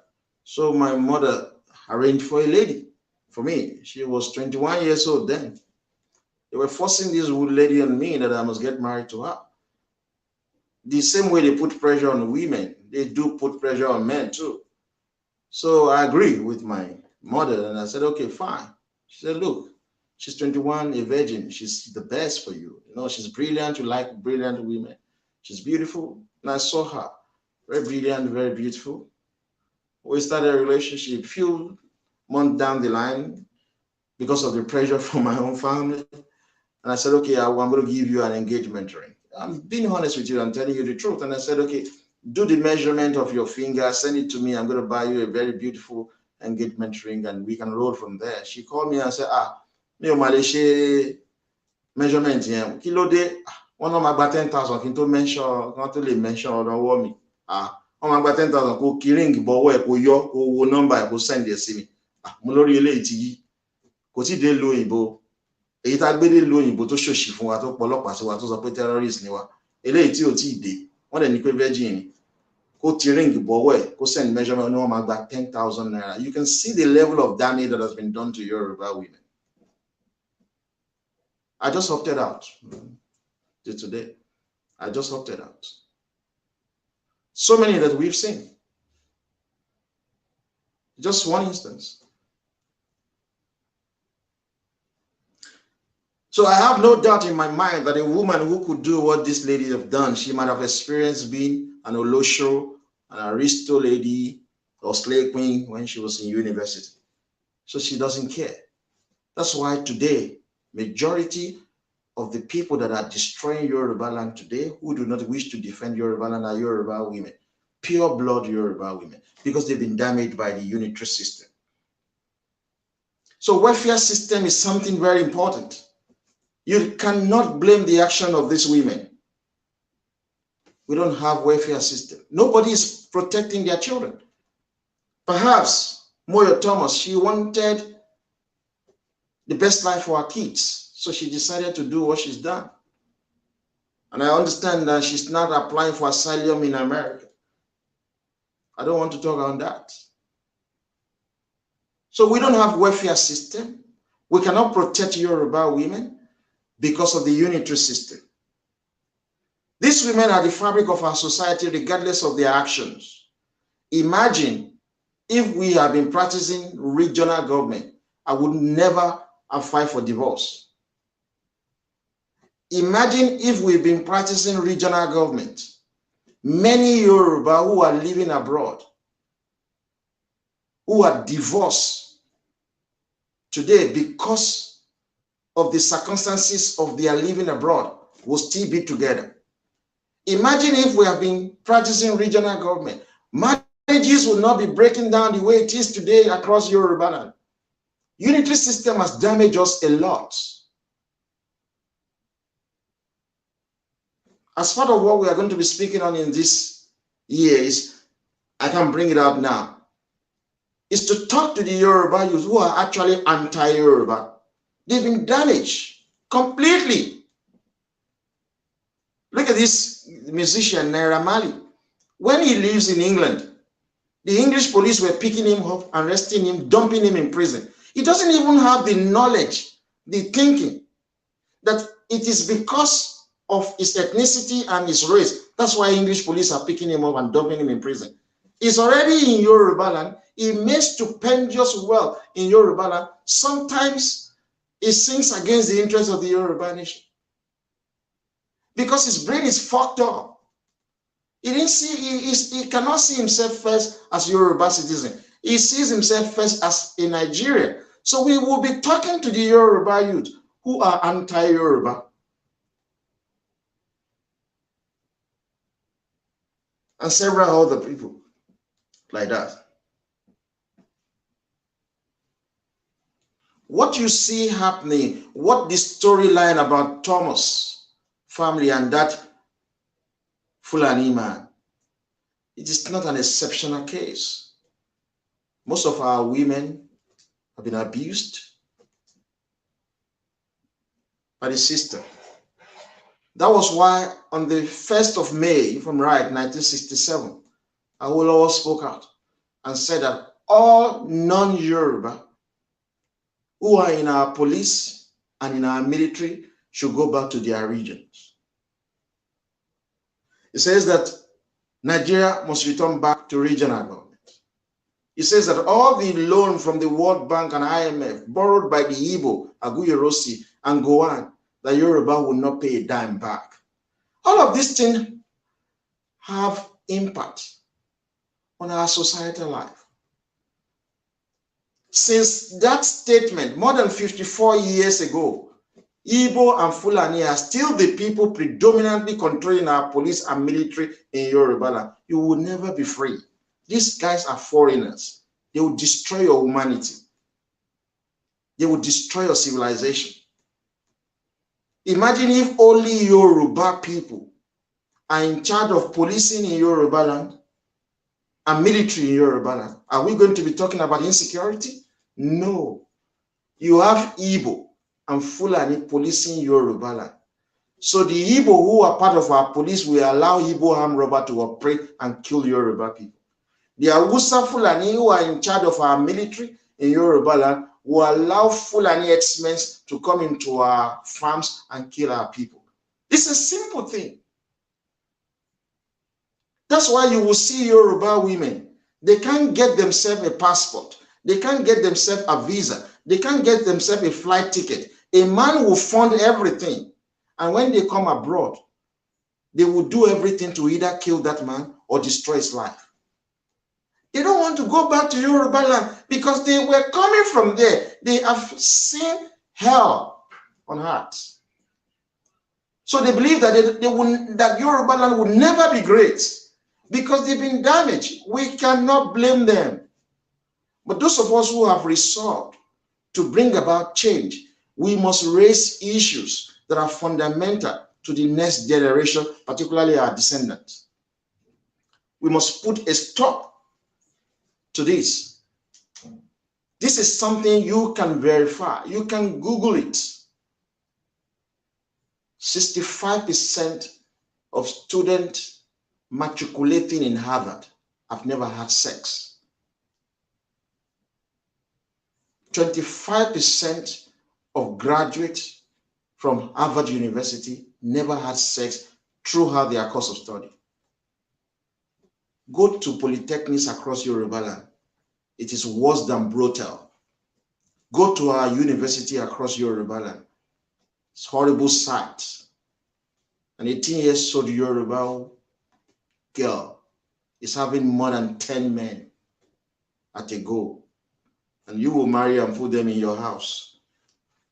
So my mother arranged for a lady for me. She was 21 years old then. They were forcing this lady on me that I must get married to her. The same way they put pressure on women, they do put pressure on men too. So I agreed with my mother and I said, okay, fine. She said, look, she's 21, a virgin. She's the best for you. You know, she's brilliant. You like brilliant women. She's beautiful. And I saw her. Very brilliant, very beautiful. We started a relationship a few months down the line because of the pressure from my own family. And I said, okay, I'm going to give you an engagement ring. I'm being honest with you. I'm telling you the truth. And I said, okay, do the measurement of your finger. Send it to me. I'm going to buy you a very beautiful engagement ring and we can roll from there. She called me and said, mi ò mà lè ṣe measurement yẹn. Kí ló dé? Wọ́n náà máa gba 10,000 kí n tó mention, wọ́n tó lè mention ọwọ́ mi. Wọ́n máa gba 10,000 kó kí ríǹgì bọ́wọ́ ẹ̀ kó yọ kó wo nọ́mbà ẹ̀ kó send ẹ̀ sí mi. Mo lórí eléyìí ti yí. Kò tí ì dé ìlú òyìnbó. Èyí tá gbé dé ìlú òyìnbó tó ṣòṣì fún wa tó pọlọ́pàá sí wa tó sọ pé terrorist ni wa. Eléyìí tí ò tí ì dé. Wọ́n dẹ̀ ní pé virgin ni. Kó ti ríǹgì bọ́wọ́ ẹ̀ kó send measurement ní wọ́n máa gba 10,000 naira. You can see the level of damage that has been done to Yoruba women. I just opted out today. I just opted out. So many that we've seen. Just one instance. So I have no doubt in my mind that a woman who could do what this lady have done, she might have experienced being an Olosho, an Aristo lady, or slave queen when she was in university. So she doesn't care. That's why today, majority of the people that are destroying Yorubaland today, who do not wish to defend Yorubaland, are Yoruba women, pure blood Yoruba women, because they've been damaged by the unitary system. So welfare system is something very important. You cannot blame the action of these women. We don't have welfare system. Nobody is protecting their children. Perhaps Moyo Thomas, she wanted the best life for her kids. So she decided to do what she's done. And I understand that she's not applying for asylum in America. I don't want to talk on that. So we don't have welfare system. We cannot protect Yoruba women because of the unitary system. These women are the fabric of our society regardless of their actions. Imagine if we have been practicing regional government, I would never have filed for divorce. Imagine if we've been practicing regional government. Many Yoruba who are living abroad, who are divorced today because of the circumstances of their living abroad, will still be together. Imagine if we have been practicing regional government. Marriages will not be breaking down the way it is today across Yorubaland. Unitary system has damaged us a lot. As part of what we are going to be speaking on in this year is, I can bring it up now, is to talk to the Yoruba youth who are actually anti-Yoruba. They've been damaged completely. Look at this musician, Naira Marley. When he lives in England, the English police were picking him up, arresting him, dumping him in prison. He doesn't even have the knowledge, the thinking, that it is because of his ethnicity and his race. That's why English police are picking him up and dumping him in prison. He's already in Yorubaland. He makes stupendous wealth in Yorubaland. Sometimes he sings against the interests of the Yoruba nation because his brain is fucked up. He cannot see himself first as Yoruba citizen. He sees himself first as a Nigerian. So we will be talking to the Yoruba youth who are anti-Yoruba. And several other people like that. What you see happening, what the storyline about Thomas family and that Fulani man, it is not an exceptional case. Most of our women have been abused by the system. That was why on the 1st of May, if I'm right, 1967, Awolowo spoke out and said that all non-Yoruba who are in our police and in our military should go back to their regions. He says that Nigeria must return back to regional government. He says that all the loan from the World Bank and IMF borrowed by the Igbo, Aguyerosi, and Goan, that Yoruba will not pay a dime back. All of these things have impact on our societal life. Since that statement, more than 54 years ago, Igbo and Fulani are still the people predominantly controlling our police and military in Yorubaland. You will never be free. These guys are foreigners. They will destroy your humanity. They will destroy your civilization. Imagine if only Yoruba people are in charge of policing in Yorubaland and military in Yorubaland. Are we going to be talking about insecurity? No. You have Igbo and Fulani policing Yorubaland. So the Igbo who are part of our police will allow Igbo armed robber to operate and kill Yoruba people. The Hausa Fulani who are in charge of our military in Yorubaland will allow Fulani herdsmen to come into our farms and kill our people. It's a simple thing. That's why you will see Yoruba women. They can't get themselves a passport. They can't get themselves a visa. They can't get themselves a flight ticket. A man will fund everything. And when they come abroad, they will do everything to either kill that man or destroy his life. They don't want to go back to Yorubaland because they were coming from there. They have seen hell on earth. So they believe that that Yorubaland will never be great because they've been damaged. We cannot blame them. But those of us who have resolved to bring about change, we must raise issues that are fundamental to the next generation, particularly our descendants. We must put a stop to this. This is something you can verify. You can Google it. 65% of students matriculating in Harvard have never had sex. 25% of graduates from Harvard University never had sex throughout their course of study. Go to polytechnics across Yorubaland. It is worse than brutal. Go to our university across Yorubaland. It's a horrible sight. An 18 years old Yoruba girl is having more than 10 men at a go. And you will marry and put them in your house.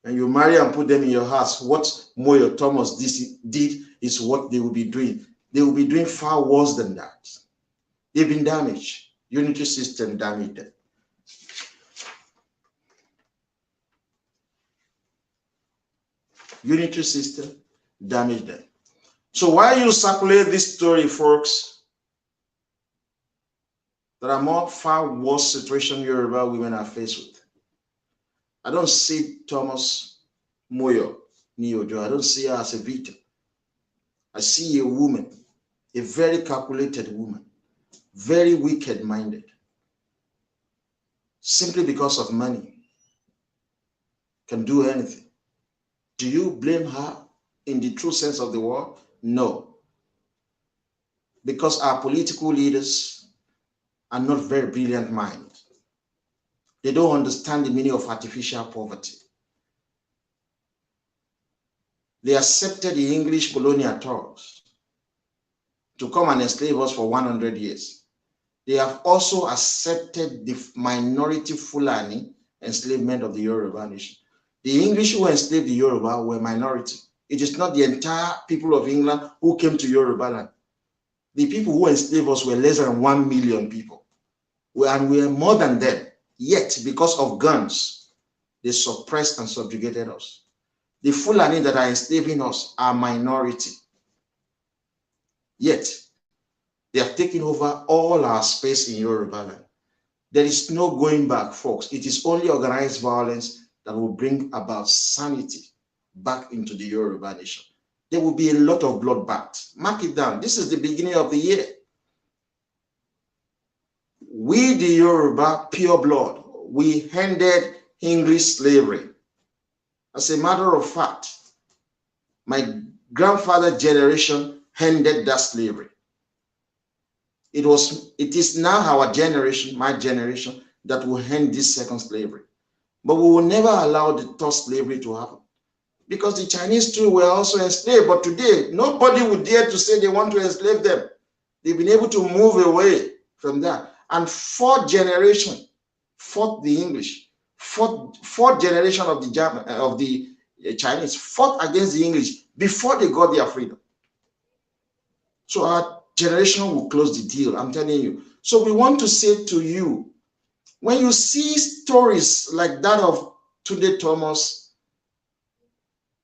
And you marry and put them in your house. What Moyo Thomas did is what they will be doing. They will be doing far worse than that. They've been damaged. Unity system damaged them. Unity system damaged them. So why you circulate this story, folks? There are more far worse situations Yoruba women are faced with. I don't see Thomas Moyo Niojo. I don't see her as a victim. I see a woman, a very calculated woman, very wicked-minded, simply because of money, can do anything. Do you blame her in the true sense of the word? No. Because our political leaders are not very brilliant minds. They don't understand the meaning of artificial poverty. They accepted the English colonial Turks to come and enslave us for 100 years. They have also accepted the minority Fulani enslavement of the Yoruba nation. The English who enslaved the Yoruba were minority. It is not the entire people of England who came to Yorubaland. The people who enslaved us were less than 1 million people. And we are more than them. Yet, because of guns, they suppressed and subjugated us. The Fulani that are enslaving us are minority. Yet, they have taken over all our space in Yorubaland. There is no going back, folks. It is only organized violence that will bring about sanity back into the Yoruba nation. There will be a lot of bloodbath. Mark it down. This is the beginning of the year. We, the Yoruba, pure blood, we ended English slavery. As a matter of fact, my grandfather's generation ended that slavery. It is now our generation, my generation, that will end this second slavery. But we will never allow the third slavery to happen. Because the Chinese too were also enslaved. But today, nobody would dare to say they want to enslave them. They've been able to move away from that. And fourth generation fought the English. Fourth generation of the Chinese fought against the English before they got their freedom. So our generation will close the deal, I'm telling you. So we want to say to you, when you see stories like that of Tunde Thomas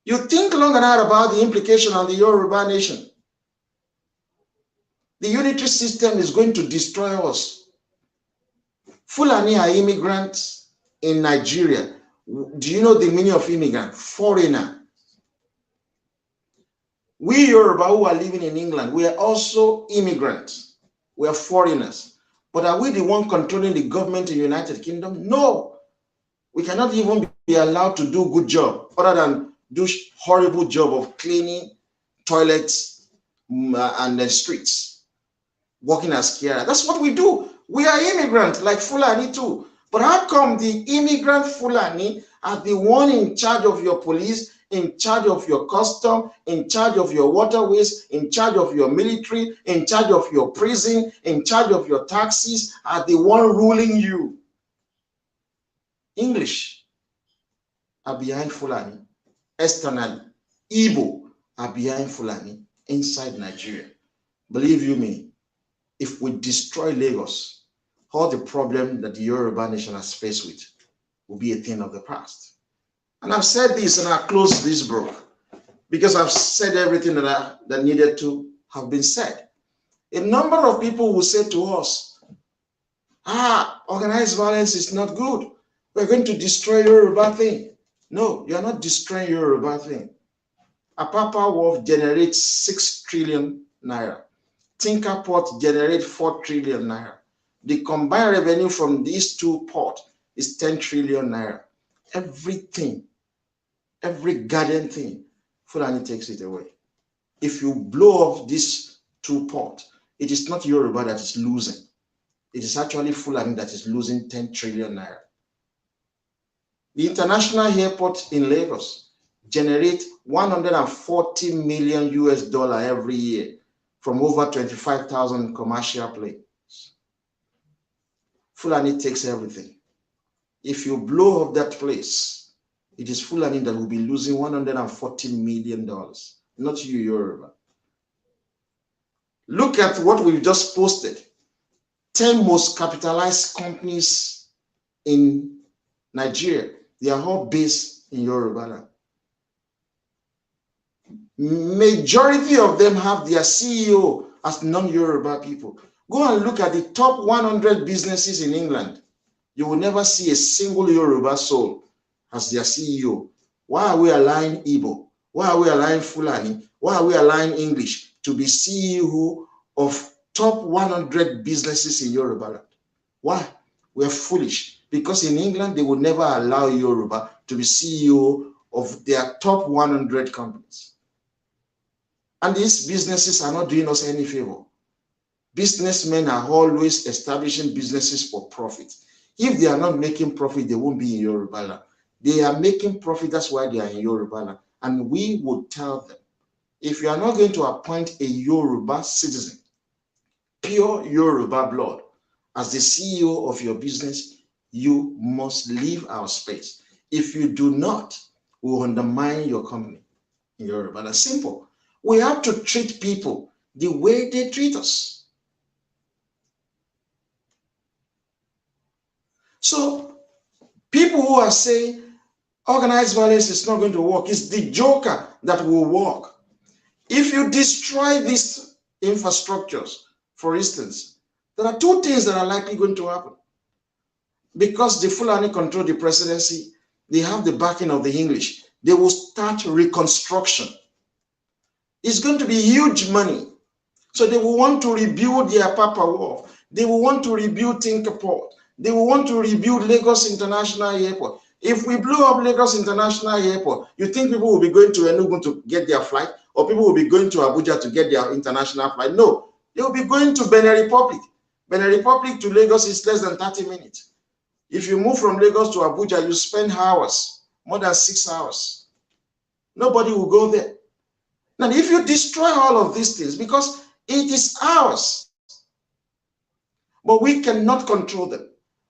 You think long and hard about the implication on the Yoruba nation. The unitary system is going to destroy us. Fulani are immigrants in Nigeria. Do you know the meaning of immigrant? Foreigner. We Yoruba who are living in England, we are also immigrants. We are foreigners. But are we the one controlling the government in the United Kingdom? No. We cannot even be allowed to do a good job other than do horrible job of cleaning toilets and the streets, working as carer. That's what we do. We are immigrants like Fulani too. But how come the immigrant Fulani are the one in charge of your police, in charge of your custom, in charge of your waterways, in charge of your military, in charge of your prison, in charge of your taxes, are the one ruling you? English are behind Fulani externally. Igbo are behind Fulani inside Nigeria. Believe you me, if we destroy Lagos, all the problem that the Yoruba nation has faced with will be a thing of the past. And I've said this, and I'll close this book because I've said everything that needed to have been said. A number of people will say to us, organized violence is not good. We're going to destroy Yoruba thing. No, you're not destroying Yoruba thing. Apapa Wharf generates 6 trillion naira. Tinker Port generates 4 trillion naira. The combined revenue from these two ports is 10 trillion naira. Everything, every garden thing, Fulani takes it away. If you blow off these two ports, it is not Yoruba that is losing. It is actually Fulani that is losing 10 trillion naira. The international airport in Lagos generates 140 million US dollar every year from over 25,000 commercial planes. Fulani takes everything. If you blow up that place, it is Fulani that will be losing $140 million, not you, Yoruba. Look at what we've just posted. 10 most capitalized companies in Nigeria. They are all based in Yorubaland. Majority of them have their CEO as non-Yoruba people. Go and look at the top 100 businesses in England. You will never see a single Yoruba soul as their CEO. Why are we allowing Igbo? Why are we allowing Fulani? Why are we allowing English to be CEO of top 100 businesses in Yorubaland? Why? We're foolish. Because in England, they would never allow Yoruba to be CEO of their top 100 companies. And these businesses are not doing us any favor. Businessmen are always establishing businesses for profit. If they are not making profit, they won't be in Yorubaland. They are making profit, that's why they are in Yorubaland. And we would tell them, if you are not going to appoint a Yoruba citizen, pure Yoruba blood, as the CEO of your business, you must leave our space. If you do not, we will undermine your company in Yoruba. That's simple. We have to treat people the way they treat us. So people who are saying organized violence is not going to work, it's the joker that will work. If you destroy these infrastructures, for instance, there are two things that are likely going to happen. Because the Fulani control the presidency, they have the backing of the English. They will start reconstruction. It's going to be huge money. So they will want to rebuild the Apapa Wharf. They will want to rebuild Tinker Port. They will want to rebuild Lagos International Airport. If we blow up Lagos International Airport, you think people will be going to Enugu to get their flight? Or people will be going to Abuja to get their international flight? No, they will be going to Benin Republic. Benin Republic to Lagos is less than 30 minutes. If you move from Lagos to Abuja, you spend hours, more than 6 hours. Nobody will go there. Now, if you destroy all of these things, because it is ours, but we cannot control them.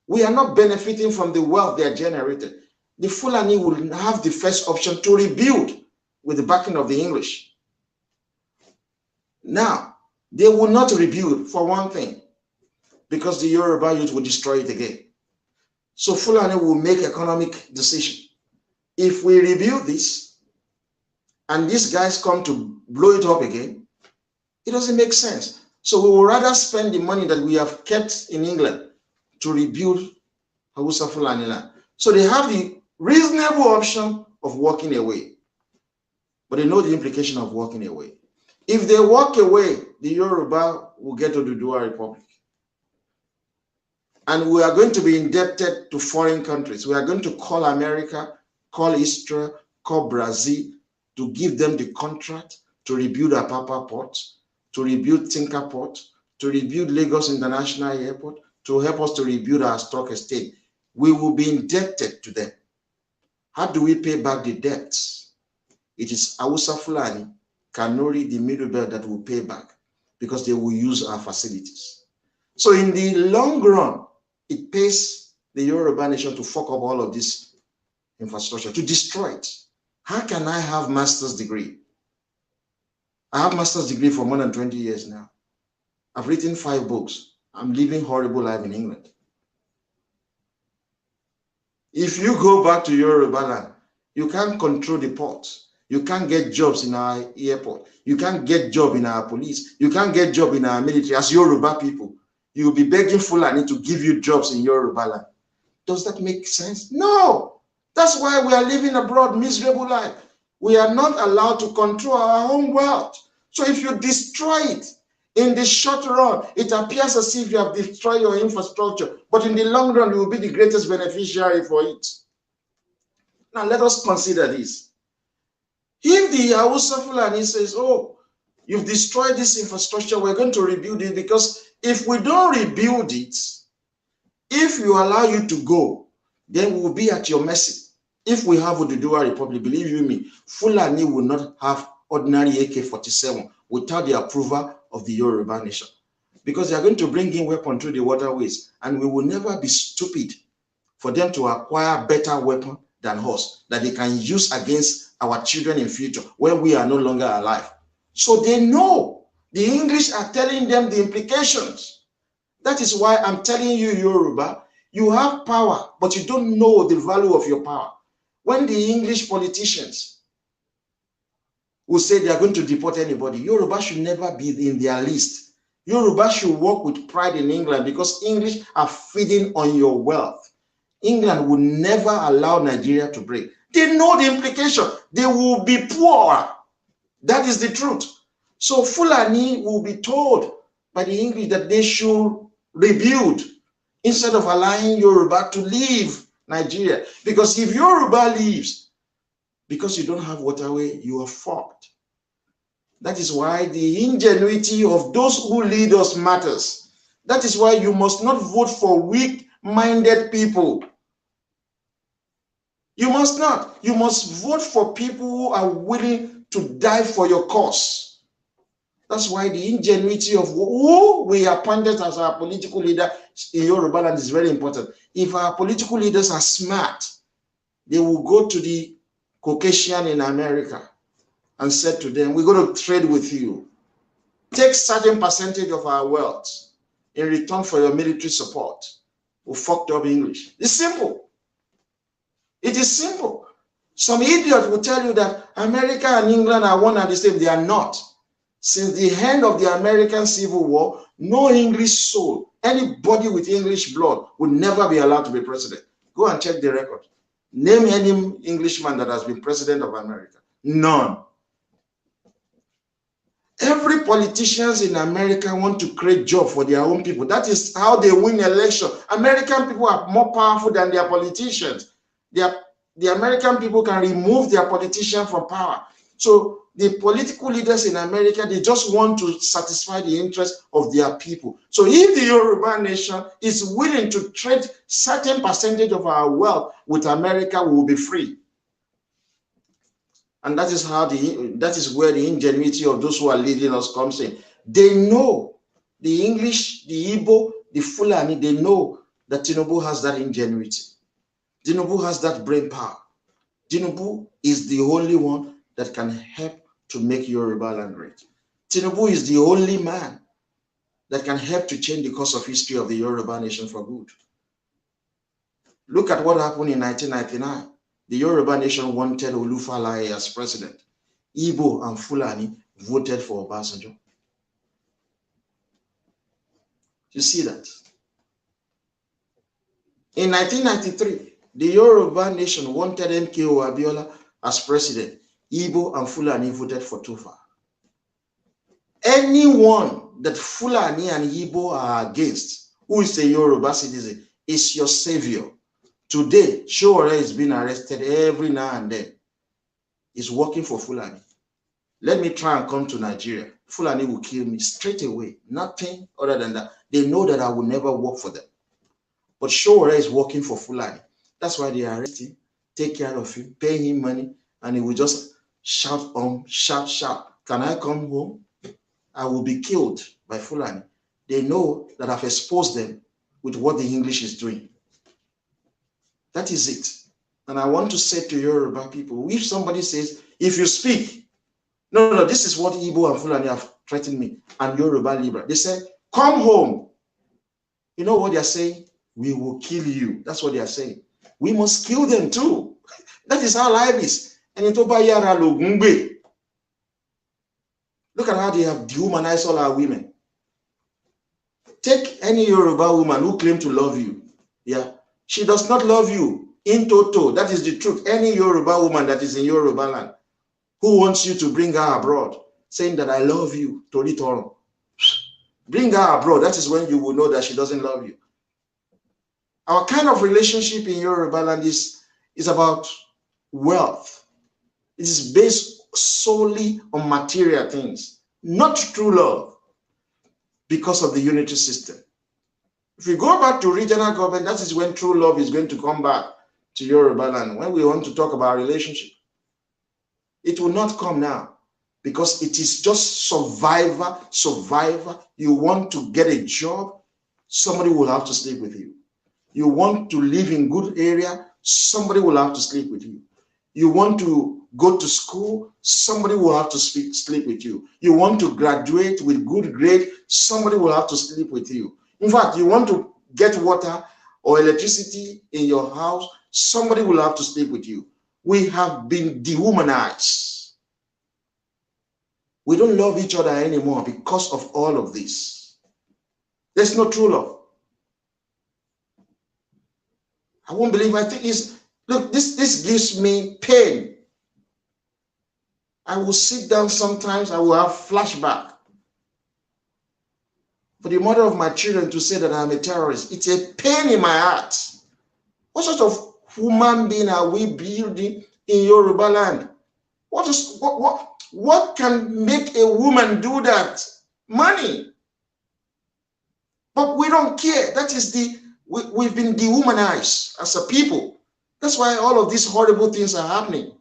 We are not benefiting from the wealth they are generated. The Fulani will have the first option to rebuild with the backing of the English. Now, they will not rebuild for one thing, because the Yoruba youth will destroy it again. So Fulani will make economic decision. If we rebuild this, and these guys come to blow it up again, it doesn't make sense. So we would rather spend the money that we have kept in England to rebuild Hausa Fulani land. So they have the reasonable option of walking away, but they know the implication of walking away. If they walk away, the Yoruba will get to the Dua Republic. And we are going to be indebted to foreign countries. We are going to call America, call Israel, call Brazil to give them the contract to rebuild Apapa Port, to rebuild Tinker Port, to rebuild Lagos International Airport, to help us to rebuild our stock estate. We will be indebted to them. How do we pay back the debts? It is Hausa Fulani, Kanuri, the Middle Belt that will pay back because they will use our facilities. So in the long run, it pays the Yoruba nation to fuck up all of this infrastructure, to destroy it. How can I have master's degree? I have master's degree for more than 20 years now. I've written 5 books. I'm living horrible life in England. If you go back to Yorubaland, you can't control the ports. You can't get jobs in our airport. You can't get job in our police. You can't get job in our military. As Yoruba people, you'll be begging Fulani to give you jobs in Yorubaland. Does that make sense? No. That's why we are living abroad, miserable life. We are not allowed to control our own wealth. So if you destroy it, in the short run, it appears as if you have destroyed your infrastructure, but in the long run, you will be the greatest beneficiary for it. Now, let us consider this. If the Hausa Fulani says, oh, you've destroyed this infrastructure, we're going to rebuild it, because if we don't rebuild it, if we allow you to go, then we will be at your mercy. If we have Oduduwa Republic, believe you me, Fulani will not have ordinary AK-47 without the approval of the Yoruba nation, because they are going to bring in weapons through the waterways, and we will never be stupid for them to acquire better weapon than us that they can use against our children in future when we are no longer alive. So they know. The English are telling them the implications. That is why I'm telling you, Yoruba, you have power, but you don't know the value of your power. When the English politicians will say they are going to deport anybody, Yoruba should never be in their list. Yoruba should work with pride in England, because English are feeding on your wealth. England will never allow Nigeria to break. They know the implication. They will be poor. That is the truth. So Fulani will be told by the English that they should rebuild instead of allowing Yoruba to leave Nigeria. Because if Yoruba leaves, because you don't have waterway, you are fucked. That is why the ingenuity of those who lead us matters. That is why you must not vote for weak-minded people. You must not. You must vote for people who are willing to die for your cause. That's why the ingenuity of who we appointed as our political leader in Yorubaland is very important. If our political leaders are smart, they will go to the Caucasian in America and said to them, we're going to trade with you. Take certain percentage of our wealth in return for your military support. We fucked up English. It's simple. It is simple. Some idiot will tell you that America and England are one and the same. They are not. Since the end of the American Civil War, no English soul, anybody with English blood, would never be allowed to be president. Go and check the record. Name any Englishman that has been president of America. None. Every politician in America want to create jobs for their own people. That is how they win election. American people are more powerful than their politicians. The American people can remove their politician from power. So the political leaders in America, they just want to satisfy the interests of their people. So if the Yoruba nation is willing to trade certain percentage of our wealth with America, we will be free. And that is where the ingenuity of those who are leading us comes in. They know, the English, the Igbo, the Fulani, they know that Tinubu has that ingenuity. Tinubu has that brain power. Tinubu is the only one that can help to make Yorubaland great. Tinubu is the only man that can help to change the course of history of the Yoruba nation for good. Look at what happened in 1999. The Yoruba nation wanted Olufalaye as president. Igbo and Fulani voted for Obasanjo. You see that? In 1993, the Yoruba nation wanted MKO Abiola as president. Igbo and Fulani voted for Tufa. Anyone that Fulani and Igbo are against, who is a Yoruba citizen, is your savior. Today, Showore is being arrested every now and then. He's working for Fulani. Let me try and come to Nigeria. Fulani will kill me straight away. Nothing other than that. They know that I will never work for them. But Showore is working for Fulani. That's why they arrest him, take care of him, pay him money, and he will just shout, shout. Can I come home? I will be killed by Fulani. They know that I've exposed them with what the English is doing. That is it. And I want to say to Yoruba people, if somebody says, if you speak, no, this is what Igbo and Fulani have threatened me, and Yoruba Libra. They say, come home. You know what they are saying? We will kill you. That's what they are saying. We must kill them too. That is how life is. And in Tobayara Logungbe, look at how they have dehumanized all our women. Take any Yoruba woman who claims to love you. Yeah. She does not love you in toto. That is the truth. Any Yoruba woman that is in Yorubaland who wants you to bring her abroad, saying that I love you, Tori Toro. Bring her abroad. That is when you will know that she doesn't love you. Our kind of relationship in Yorubaland is about wealth. It is based solely on material things, not true love, because of the unity system. If we go back to regional government, that is when true love is going to come back to Yorubaland. When we want to talk about relationship, it will not come now because it is just survivor. You want to get a job, somebody will have to sleep with you. You want to live in good area, somebody will have to sleep with you. You want to go to school, somebody will have to sleep with you. You want to graduate with good grade, somebody will have to sleep with you. In fact, you want to get water or electricity in your house, somebody will have to sleep with you. We have been dehumanized. We don't love each other anymore because of all of this. There's no true love. I won't believe. I think look, this gives me pain. I will sit down sometimes, I will have flashback. For the mother of my children to say that I'm a terrorist, it's a pain in my heart. What sort of human being are we building in Yorubaland? What can make a woman do that? Money. But we don't care. That is we've been dehumanized as a people. That's why all of these horrible things are happening.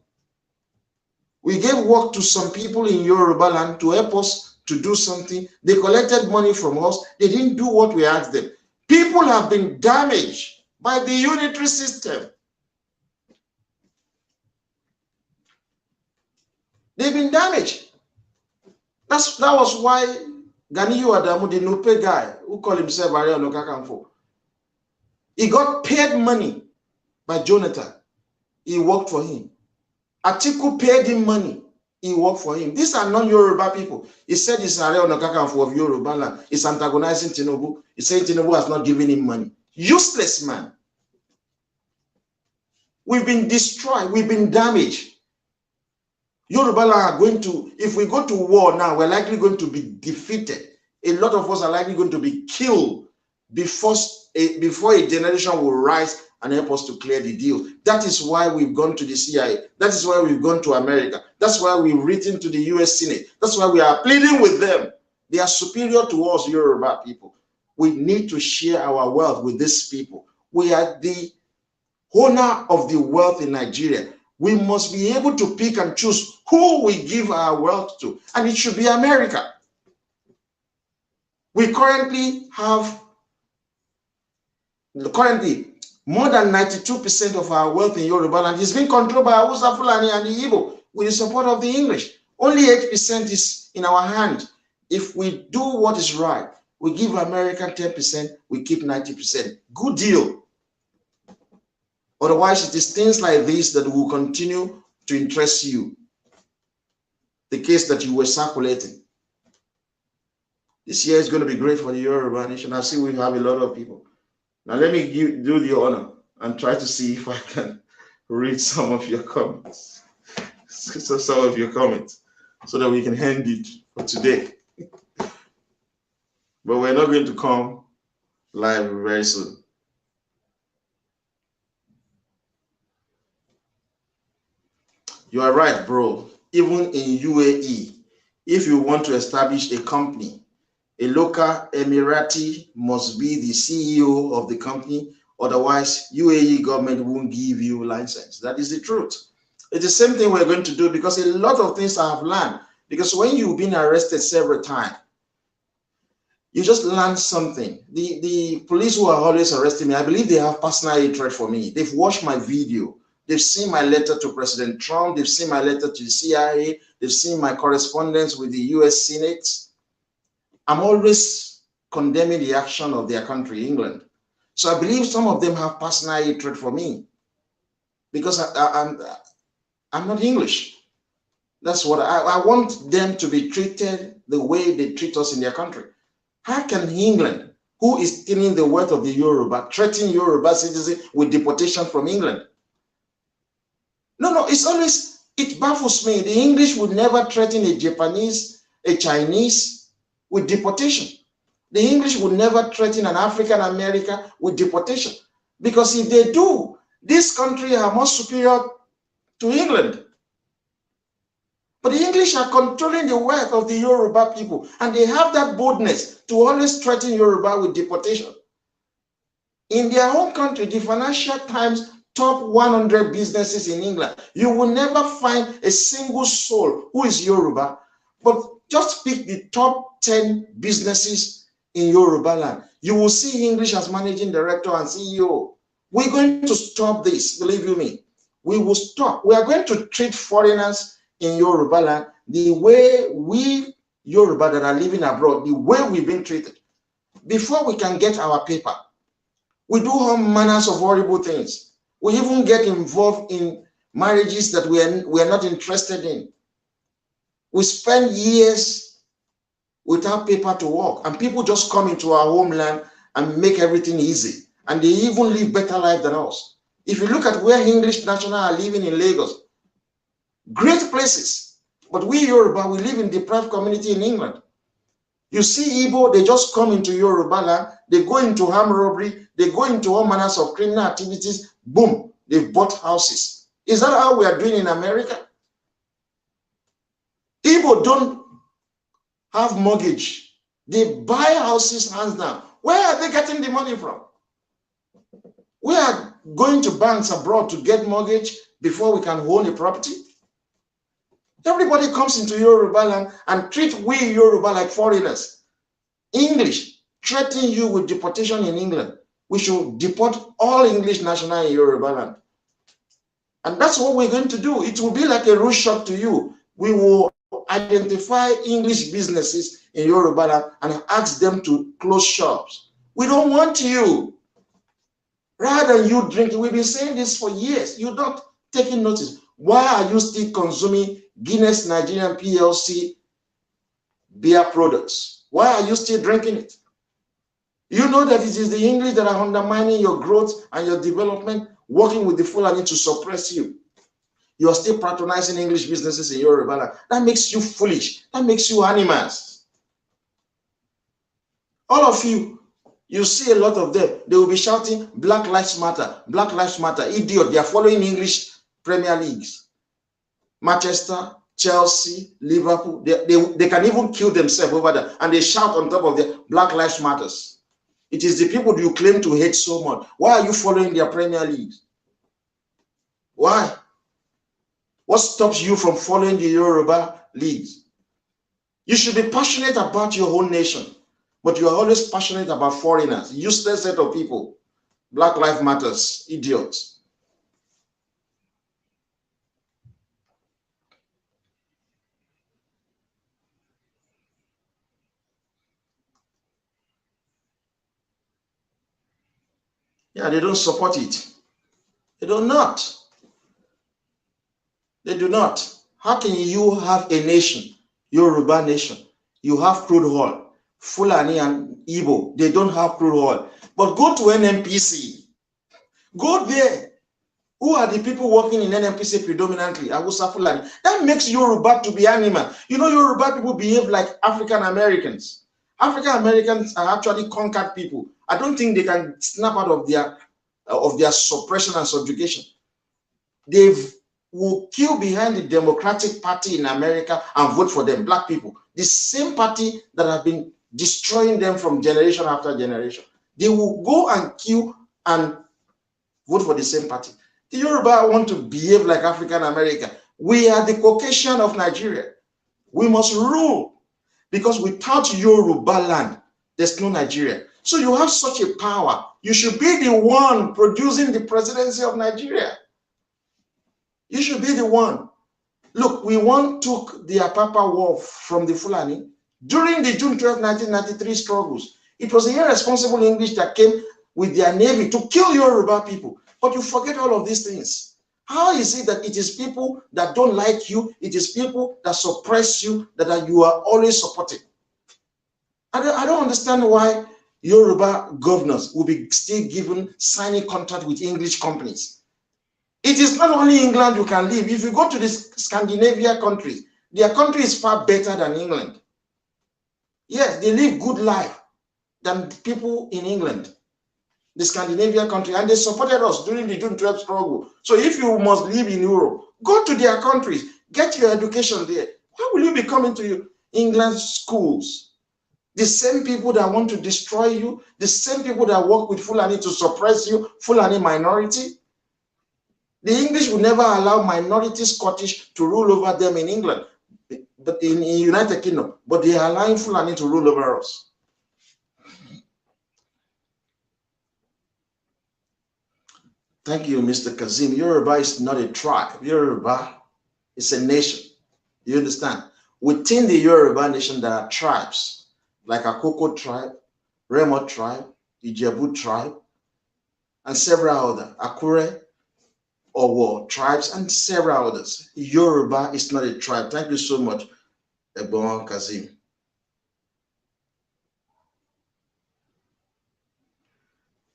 We gave work to some people in Yorubaland to help us to do something. They collected money from us. They didn't do what we asked them. People have been damaged by the unitary system. They've been damaged. That was why Ganiyu Adamu, the Nupe guy who called himself Ariel Okakamfo, he got paid money by Jonathan. He worked for him. Atiku paid him money. He worked for him. These are non-Yoruba people. He said he's Ariel Okakamfo of Yorubaland. He's antagonizing Tinubu. He said Tinubu has not given him money. Useless man. We've been destroyed. We've been damaged. Yorubaland are going to, if we go to war now, we're likely going to be defeated. A lot of us are likely going to be killed before a generation will rise and help us to clear the deal. That is why we've gone to the CIA. That is why we've gone to America. That's why we've written to the US Senate. That's why we are pleading with them. They are superior to us, Yoruba people. We need to share our wealth with these people. We are the owner of the wealth in Nigeria. We must be able to pick and choose who we give our wealth to, and it should be America. We currently have more than 92% of our wealth in Yorubaland is being controlled by Hausa, Fulani, and the Igbo with the support of the English. Only 8% is in our hand. If we do what is right, we give America 10%, we keep 90%. Good deal. Otherwise, it is things like this that will continue to interest you. the case that you were circulating. This year is going to be great for the Yoruba nation. I see we have a lot of people. Now let me do the honor and try to see if I can read some of your comments. So some of your comments, so that we can end it for today. But we're not going to come live very soon. You are right, bro. Even in UAE, if you want to establish a company, a local Emirati must be the CEO of the company. Otherwise, UAE government won't give you license. That is the truth. It's the same thing we're going to do, because a lot of things I have learned. Because when you've been arrested several times, you just learn something. The police who are always arresting me, I believe they have personal hatred for me. They've watched my video. They've seen my letter to President Trump. They've seen my letter to the CIA. They've seen my correspondence with the US Senate. I'm always condemning the action of their country, England. So I believe some of them have personal hatred for me, because I'm not English. That's what I want them to be treated the way they treat us in their country. How can England, who is stealing the wealth of the Yoruba, threaten Yoruba citizens with deportation from England? No, it baffles me. The English would never threaten a Japanese, a Chinese with deportation. The English would never threaten an African American with deportation, because if they do, this country are more superior to England. But the English are controlling the wealth of the Yoruba people, and they have that boldness to always threaten Yoruba with deportation. In their own country, the Financial Times top 100 businesses in England, you will never find a single soul who is Yoruba, but just pick the top 10 businesses in Yorubaland. You will see English as managing director and CEO. We're going to stop this, believe you me. We will stop. We are going to treat foreigners in Yorubaland the way we Yoruba that are living abroad, the way we've been treated. Before we can get our paper, we do all manners of horrible things. We even get involved in marriages that we are not interested in. We spend years without paper to work, and people just come into our homeland and make everything easy, and they even live better life than us. If you look at where English nationals are living in Lagos, great places, but we Yoruba, we live in deprived community in England. You see Igbo, they just come into Yorubaland, they go into armed robbery, they go into all manners of criminal activities, boom, they've bought houses. Is that how we are doing in America? Igbo don't have mortgage. They buy houses hands down. Where are they getting the money from? We are going to banks abroad to get mortgage before we can own a property. Everybody comes into Yorubaland and treat we Yoruba like foreigners. English threaten you with deportation in England. We should deport all English nationals in Yorubaland. And that's what we're going to do. It will be like a rude shock to you. We will identify English businesses in Yorubaland and ask them to close shops. We don't want you. Rather than you drinking, we've been saying this for years. You're not taking notice. Why are you still consuming Guinness Nigerian PLC beer products? Why are you still drinking it? You know that it is the English that are undermining your growth and your development, working with the Fulani to suppress you. You are still patronizing English businesses in Yoruba. That makes you foolish. That makes you animals. All of you, you see a lot of them. They will be shouting, Black Lives Matter, Black Lives Matter. Idiot, they are following English Premier Leagues. Manchester, Chelsea, Liverpool, they can even kill themselves over there. And they shout on top of the Black Lives Matters. It is the people you claim to hate so much. Why are you following their Premier Leagues? Why? What stops you from following the Yoruba leagues? You should be passionate about your own nation, but you are always passionate about foreigners, useless set of people. Black Lives Matters, idiots. Yeah, they don't support it. They do not. They do not. How can you have a nation, Yoruba nation? You have crude oil. Fulani and Igbo, they don't have crude oil. But go to NNPC. Go there. Who are the people working in NNPC predominantly? Hausa Fulani. That makes Yoruba to be animal. You know, Yoruba people behave like African Americans. African Americans are actually conquered people. I don't think they can snap out of their suppression and subjugation. They will queue behind the Democratic Party in America and vote for them, black people. The same party that have been destroying them from generation after generation. They will go and queue and vote for the same party. The Yoruba want to behave like African American. We are the Caucasian of Nigeria. We must rule, because without Yoruba land, there's no Nigeria. So you have such a power. You should be the one producing the presidency of Nigeria. You should be the one. Look, we took the Apapa War from the Fulani during the June 12, 1993 struggles. It was the irresponsible English that came with their navy to kill Yoruba people. But you forget all of these things. How is it that it is people that don't like you, it is people that suppress you, that you are always supporting? I don't understand why Yoruba governors will be still given signing contract with English companies. It is not only England you can live. If you go to the Scandinavia countries, their country is far better than England. Yes, they live good life than people in England, the Scandinavian country, and they supported us during the June 12 struggle. So if you must live in Europe, go to their countries, get your education there. Why will you be coming to England schools? The same people that want to destroy you, the same people that work with Fulani to suppress you, Fulani minority. The English will never allow minority Scottish to rule over them in England, but in United Kingdom, but they are allowing Fulani to rule over us. Thank you, Mr. Kazim. Yoruba is not a tribe. Yoruba is a nation. You understand? Within the Yoruba nation, there are tribes, like Akoko tribe, Remo tribe, Ijebu tribe, and several other, Akure, Owo tribes, and several others. Yoruba is not a tribe. Thank you so much, Ebon Kazim.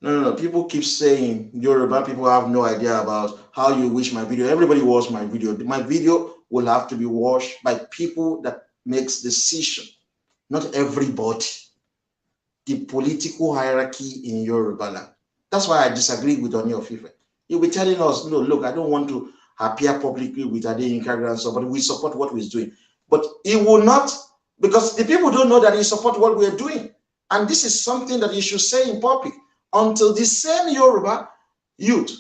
No. People keep saying Yoruba people have no idea about how you wish my video. Everybody watch my video. My video will have to be watched by people that makes decision, not everybody. The political hierarchy in Yorubaland. That's why I disagree with Oni of Ife. You'll be telling us, no, look, I don't want to appear publicly with Adeyinka grandson, but we support what we're doing. But he will not, because the people don't know that he support what we're doing. And this is something that he should say in public. Until the same Yoruba youth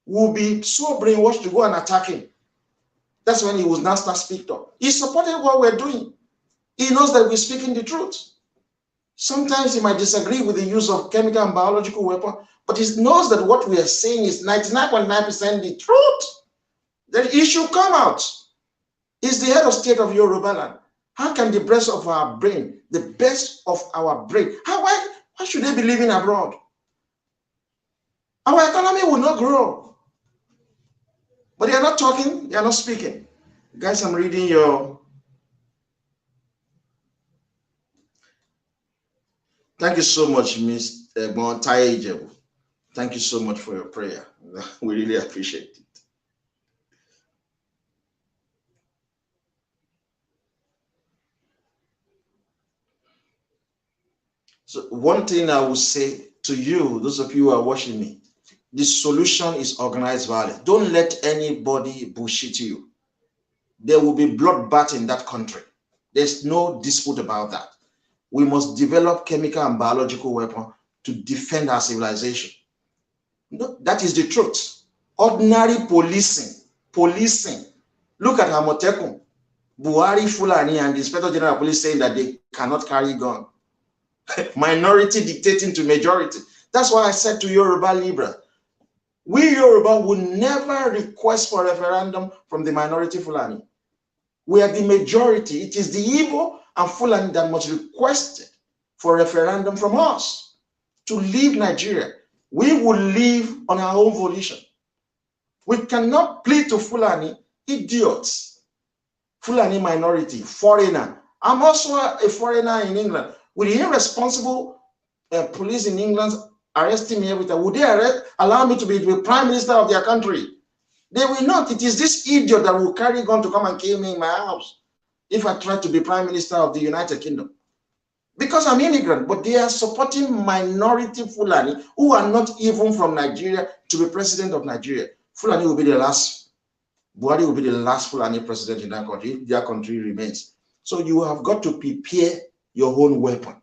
will be so brainwashed to go and attack him. That's when he will now start speaking up. He supported what we're doing. He knows that we're speaking the truth. Sometimes he might disagree with the use of chemical and biological weapons, but he knows that what we are saying is 99.9% the truth. That he should come out. He's the head of state of Yorubaland. How can the best of our brain, the best of our brain, why should they be living abroad? Our economy will not grow. But they are not talking, they are not speaking. Guys, I'm reading your... Thank you so much, Ms. Taye. Thank you so much for your prayer. We really appreciate it. So one thing I will say to you, those of you who are watching me, the solution is organized violence. Don't let anybody bullshit you. There will be bloodbath in that country. There's no dispute about that. We must develop chemical and biological weapons to defend our civilization. No, that is the truth. Ordinary policing. Look at Hamotekun, Buhari, Fulani, and the Inspector General of Police saying that they cannot carry gun. Minority dictating to majority. That's why I said to Yoruba Libra, we Yoruba will never request for a referendum from the minority Fulani. We are the majority. It is the Igbo and Fulani that must request for a referendum from us to leave Nigeria. We will leave on our own volition. We cannot plead to Fulani, idiots. Fulani minority, foreigner. I'm also a foreigner in England. With the irresponsible police in England arresting me every time, would they allow me to be the prime minister of their country? They will not. It is this idiot that will carry gun to come and kill me in my house if I try to be prime minister of the United Kingdom. Because I'm immigrant, but they are supporting minority Fulani who are not even from Nigeria to be president of Nigeria. Fulani will be the last, Buhari will be the last Fulani president in that country if their country remains. So you have got to prepare your own weapon.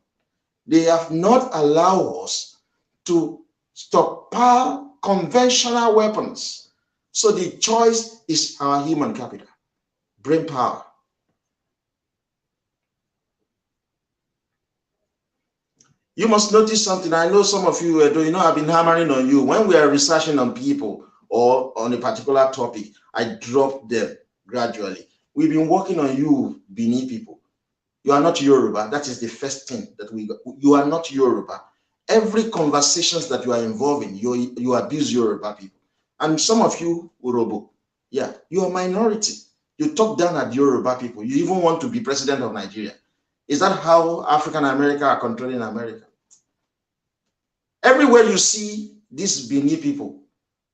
They have not allowed us to stockpile conventional weapons. So the choice is our human capital, brain power. You must notice something. I know some of you do. I've been hammering on you. When we are researching on people or on a particular topic, I drop them gradually. We've been working on you, Bini people. You are not Yoruba. That is the first thing that we got. You are not Yoruba. Every conversations that you are involved in, you abuse Yoruba people. And some of you, Urobo, yeah, you are minority. You talk down at Yoruba people. You even want to be president of Nigeria. Is that how African America are controlling America? Everywhere you see these Bini people,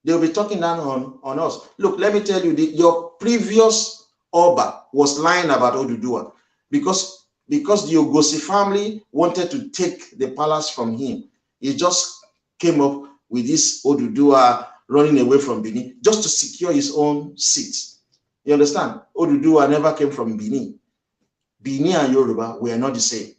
they'll be talking down on us. Look, let me tell you, your previous Oba was lying about Oduduwa because the Ogosi family wanted to take the palace from him. He just came up with this Oduduwa running away from Benin just to secure his own seat. You understand? Oduduwa never came from Benin. Benin and Yoruba were not the same,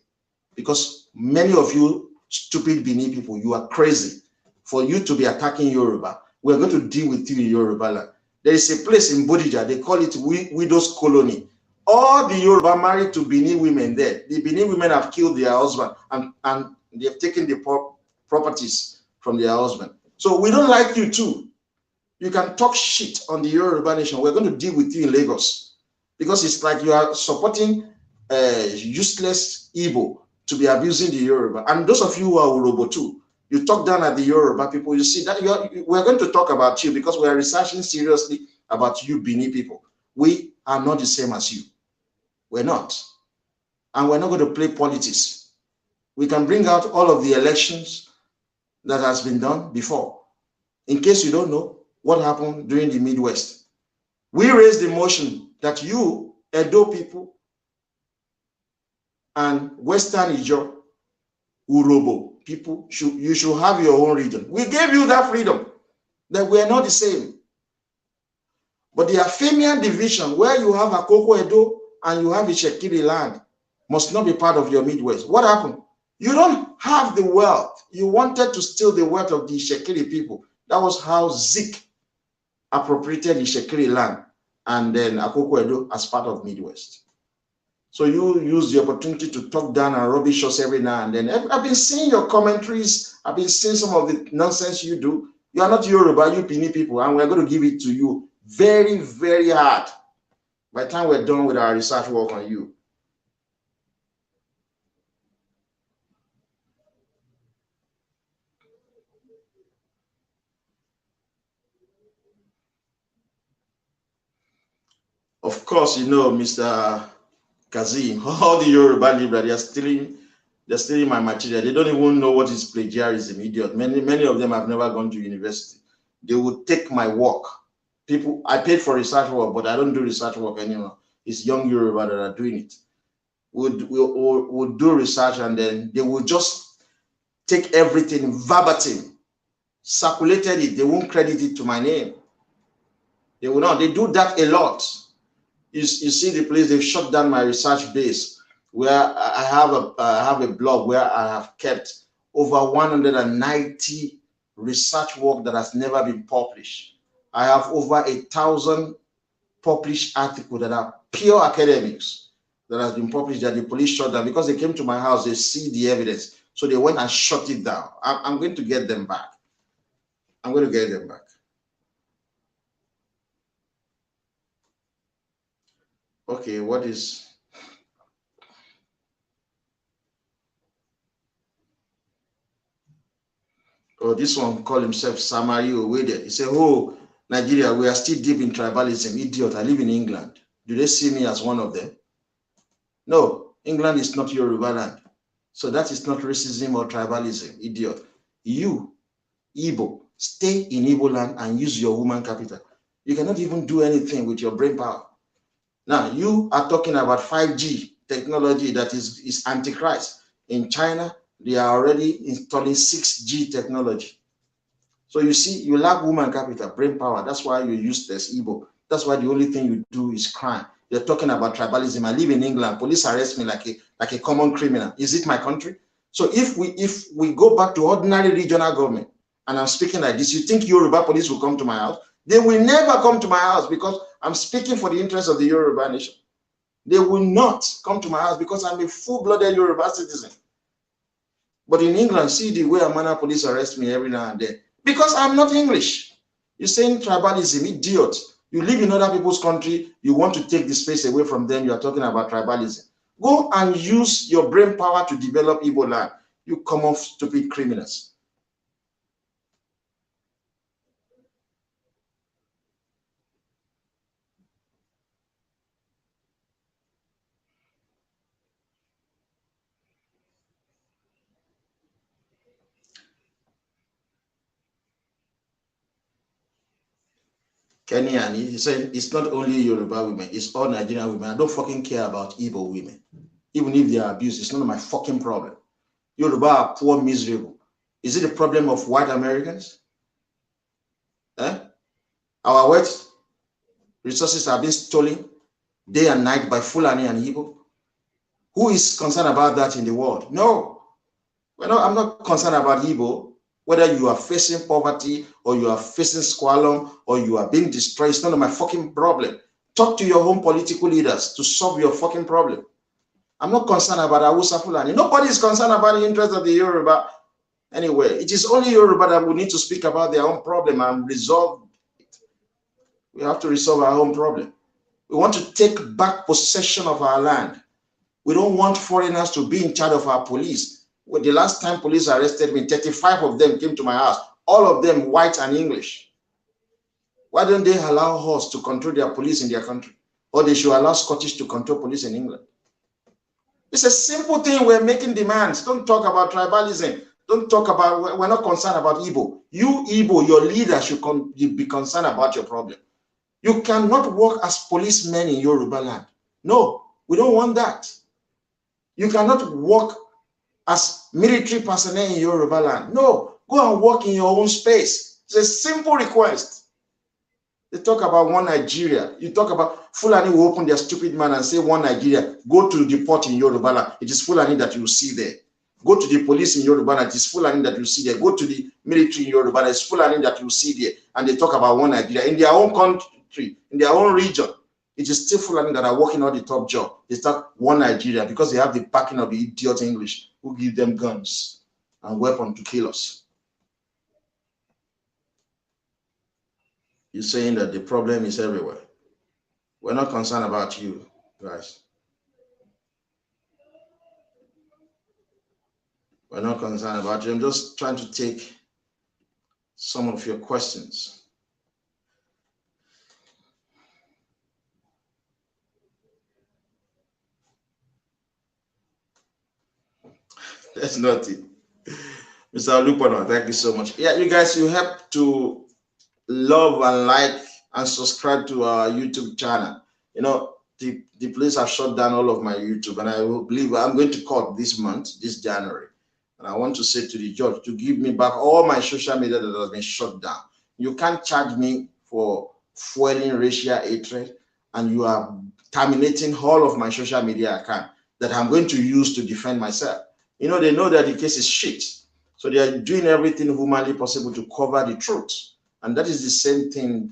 because many of you stupid Benin people, you are crazy for you to be attacking Yoruba. We're going to deal with you in Yorubaland. There is a place in Bodija, they call it Widows Colony. All the Yoruba married to Benin women there. The Benin women have killed their husband and they have taken the properties from their husband. So we don't like you too. You can talk shit on the Yoruba nation. We're going to deal with you in Lagos, because it's like you are supporting useless Igbo to be abusing the Yoruba. And those of you who are Urobo too, you talk down at the Yoruba people, you see that we're going to talk about you because we are researching seriously about you Bini people. We are not the same as you. We're not. And we're not going to play politics. We can bring out all of the elections that has been done before. In case you don't know what happened during the Midwest, we raised the motion that you, Edo people, and Western Ijo, Urobo people, you should have your own region. We gave you that freedom, that we are not the same. But the Afemian division, where you have Akoko Edo and you have Ishekiri land, must not be part of your Midwest. What happened? You don't have the wealth. You wanted to steal the wealth of the Ishekiri people. That was how Zik appropriated Ishekiri land and then Akoko Edo as part of Midwest. So you use the opportunity to talk down and rubbish us every now and then. I've been seeing your commentaries. I've been seeing some of the nonsense you do. You are not Yoruba, you Bini people, and we're going to give it to you very, very hard by the time we're done with our research work on you. Of course, you know, Mr. Kazim, all the Yoruba Libra, they're stealing my material. They don't even know what is plagiarism, idiot. Many of them have never gone to university. They would take my work. People, I paid for research work, but I don't do research work anymore. It's young Yoruba that are doing it. We'll do research and then they will just take everything verbatim, circulated it. They won't credit it to my name. They will not. They do that a lot. You see the place, they've shut down my research base where I have a blog where I have kept over 190 research work that has never been published. I have over 1,000 published articles that are pure academics that has been published that the police shut down because they came to my house, they see the evidence. So they went and shut it down. I'm going to get them back. I'm going to get them back. Okay, what is... Oh, this one called himself Samari Owede. He said, oh, Nigeria, we are still deep in tribalism. Idiot, I live in England. Do they see me as one of them? No, England is not Yorubaland. So that is not racism or tribalism, idiot. You, Igbo, stay in Igbo land and use your woman capital. You cannot even do anything with your brain power. Now, you are talking about 5G technology that is antichrist. In China, they are already installing 6G technology. So you see, you lack woman capital, brain power. That's why you use this Igbo. That's why the only thing you do is crime. You're talking about tribalism. I live in England. Police arrest me like a common criminal. Is it my country? So if we go back to ordinary regional government, and I'm speaking like this, you think Yoruba police will come to my house? They will never come to my house because I'm speaking for the interest of the Yoruba nation. They will not come to my house because I'm a full-blooded Yoruba citizen. But in England, see the way Amana police arrest me every now and then. Because I'm not English. You're saying tribalism, idiot. You live in other people's country, you want to take the space away from them, you're talking about tribalism. Go and use your brain power to develop Igbo land. You common stupid criminals. Kenyan, he said it's not only Yoruba women, it's all Nigerian women. I don't fucking care about Igbo women. Even if they are abused, it's none of my fucking problem. Yoruba are poor, miserable. Is it a problem of white Americans? Eh? Our wealth resources are being stolen day and night by Fulani and Igbo. Who is concerned about that in the world? No. I'm not concerned about Igbo. Whether you are facing poverty or you are facing squalor or you are being destroyed, it's none of my fucking problem. Talk to your home political leaders to solve your fucking problem. I'm not concerned about Hausa Fulani. Nobody is concerned about the interests of the Yoruba. Anyway, it is only Yoruba that will need to speak about their own problem and resolve it. We have to resolve our own problem. We want to take back possession of our land. We don't want foreigners to be in charge of our police. When the last time police arrested me, 35 of them came to my house, all of them white and English. Why don't they allow us to control their police in their country? Or they should allow Scottish to control police in England. It's a simple thing. We're making demands. Don't talk about tribalism. Don't talk about, we're not concerned about Igbo. You, Igbo, your leader should be concerned about your problem. You cannot work as policemen in Yoruba land. No, we don't want that. You cannot work as military personnel in Yoruba land. No, go and work in your own space. It's a simple request. They talk about one Nigeria. You talk about Fulani will open their stupid mouth and say one Nigeria. Go to the port in Yoruba land. It is Fulani that you see there. Go to the police in Yoruba land. It is Fulani that you see there. Go to the military in Yoruba land. It's Fulani that you see there. And they talk about one Nigeria. In their own country, in their own region, it is still Fulani that are working on the top job. They start one Nigeria because they have the backing of the idiot English who give them guns and weapons to kill us. You're saying that the problem is everywhere. We're not concerned about you, guys. We're not concerned about you. I'm just trying to take some of your questions. That's nothing. Mr. Lupano, thank you so much. Yeah, you guys, you have to love and like and subscribe to our YouTube channel. You know, the police have shut down all of my YouTube, and I will believe I'm going to court this month, this January. And I want to say to the judge to give me back all my social media that has been shut down. You can't charge me for fueling racial hatred, and you are terminating all of my social media account that I'm going to use to defend myself. You know, they know that the case is shit. So they are doing everything humanly possible to cover the truth. And that is the same thing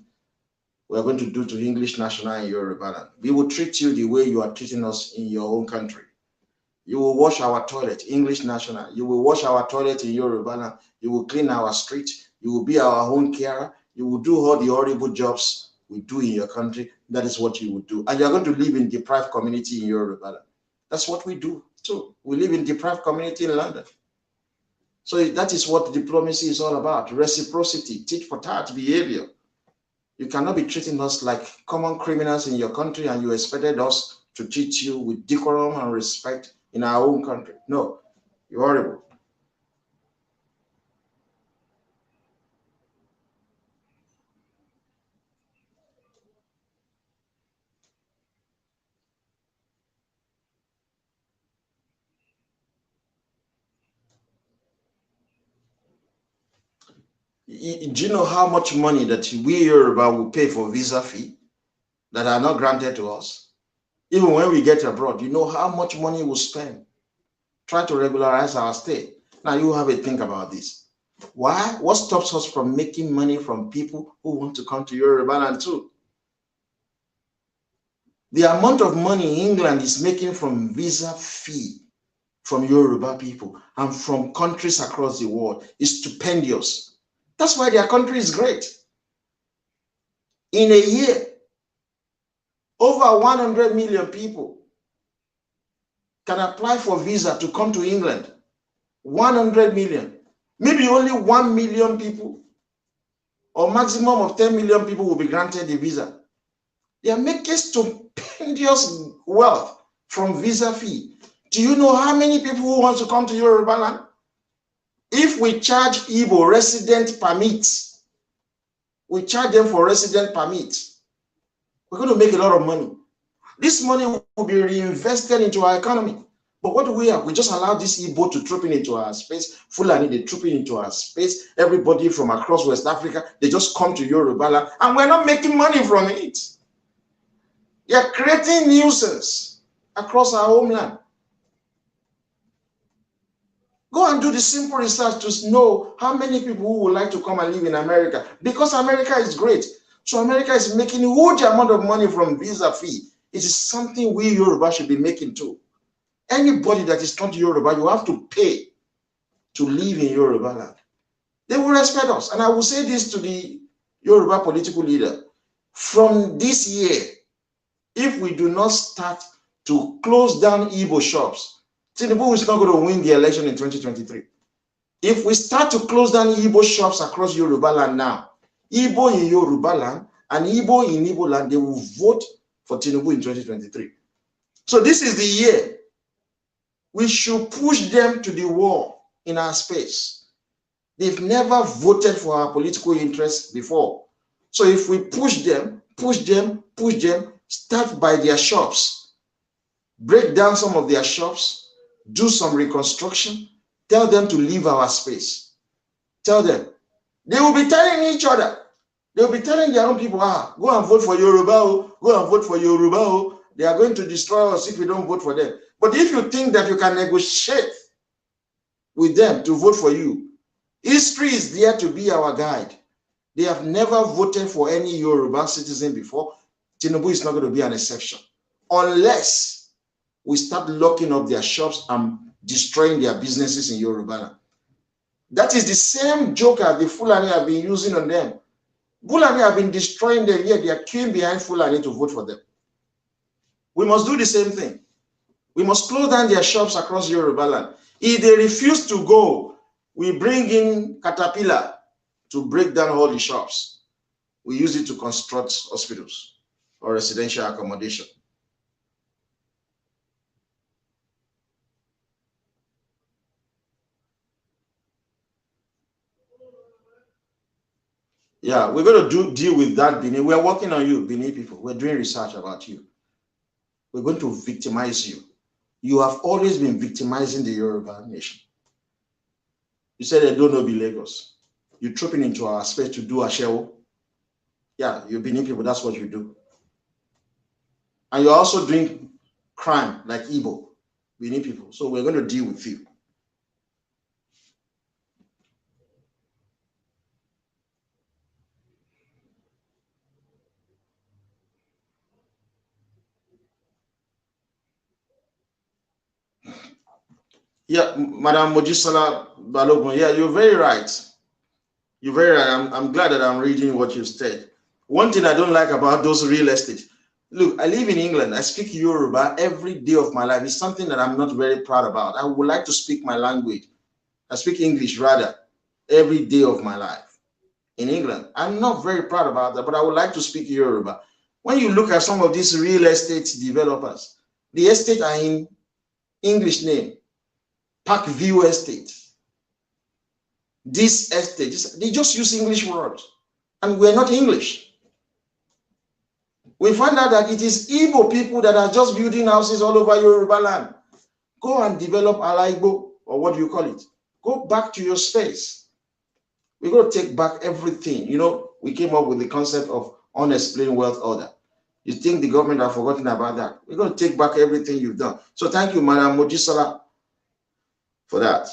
we're going to do to English National in Yorubaland. We will treat you the way you are treating us in your own country. You will wash our toilet, English National. You will wash our toilet in Yorubaland. You will clean our street. You will be our own carer. You will do all the horrible jobs we do in your country. That is what you will do. And you're going to live in deprived community in Yorubaland. That's what we do too. We live in deprived community in London. So that is what diplomacy is all about. Reciprocity, tit for tat behavior. You cannot be treating us like common criminals in your country and you expected us to treat you with decorum and respect in our own country. No, you're horrible. Do you know how much money that we Yoruba will pay for visa fee that are not granted to us? Even when we get abroad, you know how much money we'll spend. Try to regularize our stay. Now you have a think about this. Why? What stops us from making money from people who want to come to Yorubaland too? The amount of money England is making from visa fee from Yoruba people and from countries across the world is stupendous. That's why their country is great. In a year, over 100 million people can apply for visa to come to England. 100 million. Maybe only 1 million people or maximum of 10 million people will be granted a visa. They are making stupendous wealth from visa fee. Do you know how many people who want to come to Yorubaland? If we charge Igbo resident permits, we charge them for resident permits, we're going to make a lot of money. This money will be reinvested into our economy. But what do we have? We just allow this Igbo to troop into our space. Fulani, they troop into our space. Everybody from across West Africa, they just come to Yorubaland, and we're not making money from it. You're creating nuisance across our homeland. Go and do the simple research to know how many people who would like to come and live in America, because America is great. So America is making a huge amount of money from visa fee. It is something we Yoruba should be making too. Anybody that is not Yoruba, you have to pay to live in Yorubaland. They will respect us. And I will say this to the Yoruba political leader. From this year, if we do not start to close down Igbo shops, Tinubu is not going to win the election in 2023. If we start to close down Igbo shops across Yorubaland now, Igbo in Yorubaland and Igbo in Igbo land, they will vote for Tinubu in 2023. So this is the year we should push them to the wall in our space. They've never voted for our political interests before. So if we push them, start by their shops, break down some of their shops, do some reconstruction, tell them to leave our space. Tell them. They will be telling each other. They will be telling their own people, go and vote for Yoruba, go and vote for Yoruba. They are going to destroy us if we don't vote for them. But if you think that you can negotiate with them to vote for you, history is there to be our guide. They have never voted for any Yoruba citizen before. Tinubu is not going to be an exception. Unless we start locking up their shops and destroying their businesses in Yoruba. That is the same joker the Fulani have been using on them. Fulani have been destroying them, yet they are queuing behind Fulani to vote for them. We must do the same thing. We must close down their shops across Yorubaland. If they refuse to go, we bring in Caterpillar to break down all the shops. We use it to construct hospitals or residential accommodation. Yeah, we're going to deal with that, Bini. We're working on you, Bini people. We're doing research about you. We're going to victimize you. You have always been victimizing the Yoruba nation. You said they don't know be Lagos. You're trooping into our space to do a show. Yeah, you're Bini people, that's what you do. And you're also doing crime like Igbo, Bini people. So we're going to deal with you. Yeah, Madam Mojisala Balogun, yeah, you're very right. You're very right. I'm glad that I'm reading what you said. One thing I don't like about those real estate. Look, I live in England. I speak Yoruba every day of my life. It's something that I'm not very proud about. I would like to speak my language. I speak English rather every day of my life. in England. I'm not very proud about that, but I would like to speak Yoruba. When you look at some of these real estate developers, the estate are in English name, Parkview Estate. This estate, they just use English words, and we're not English. We find out that it is Igbo people that are just building houses all over Yorubaland. Go and develop Alaigbo, or what do you call it? Go back to your space. We're going to take back everything. You know, we came up with the concept of unexplained wealth order. You think the government have forgotten about that? We're going to take back everything you've done. So thank you, Madam Mojisola, for that.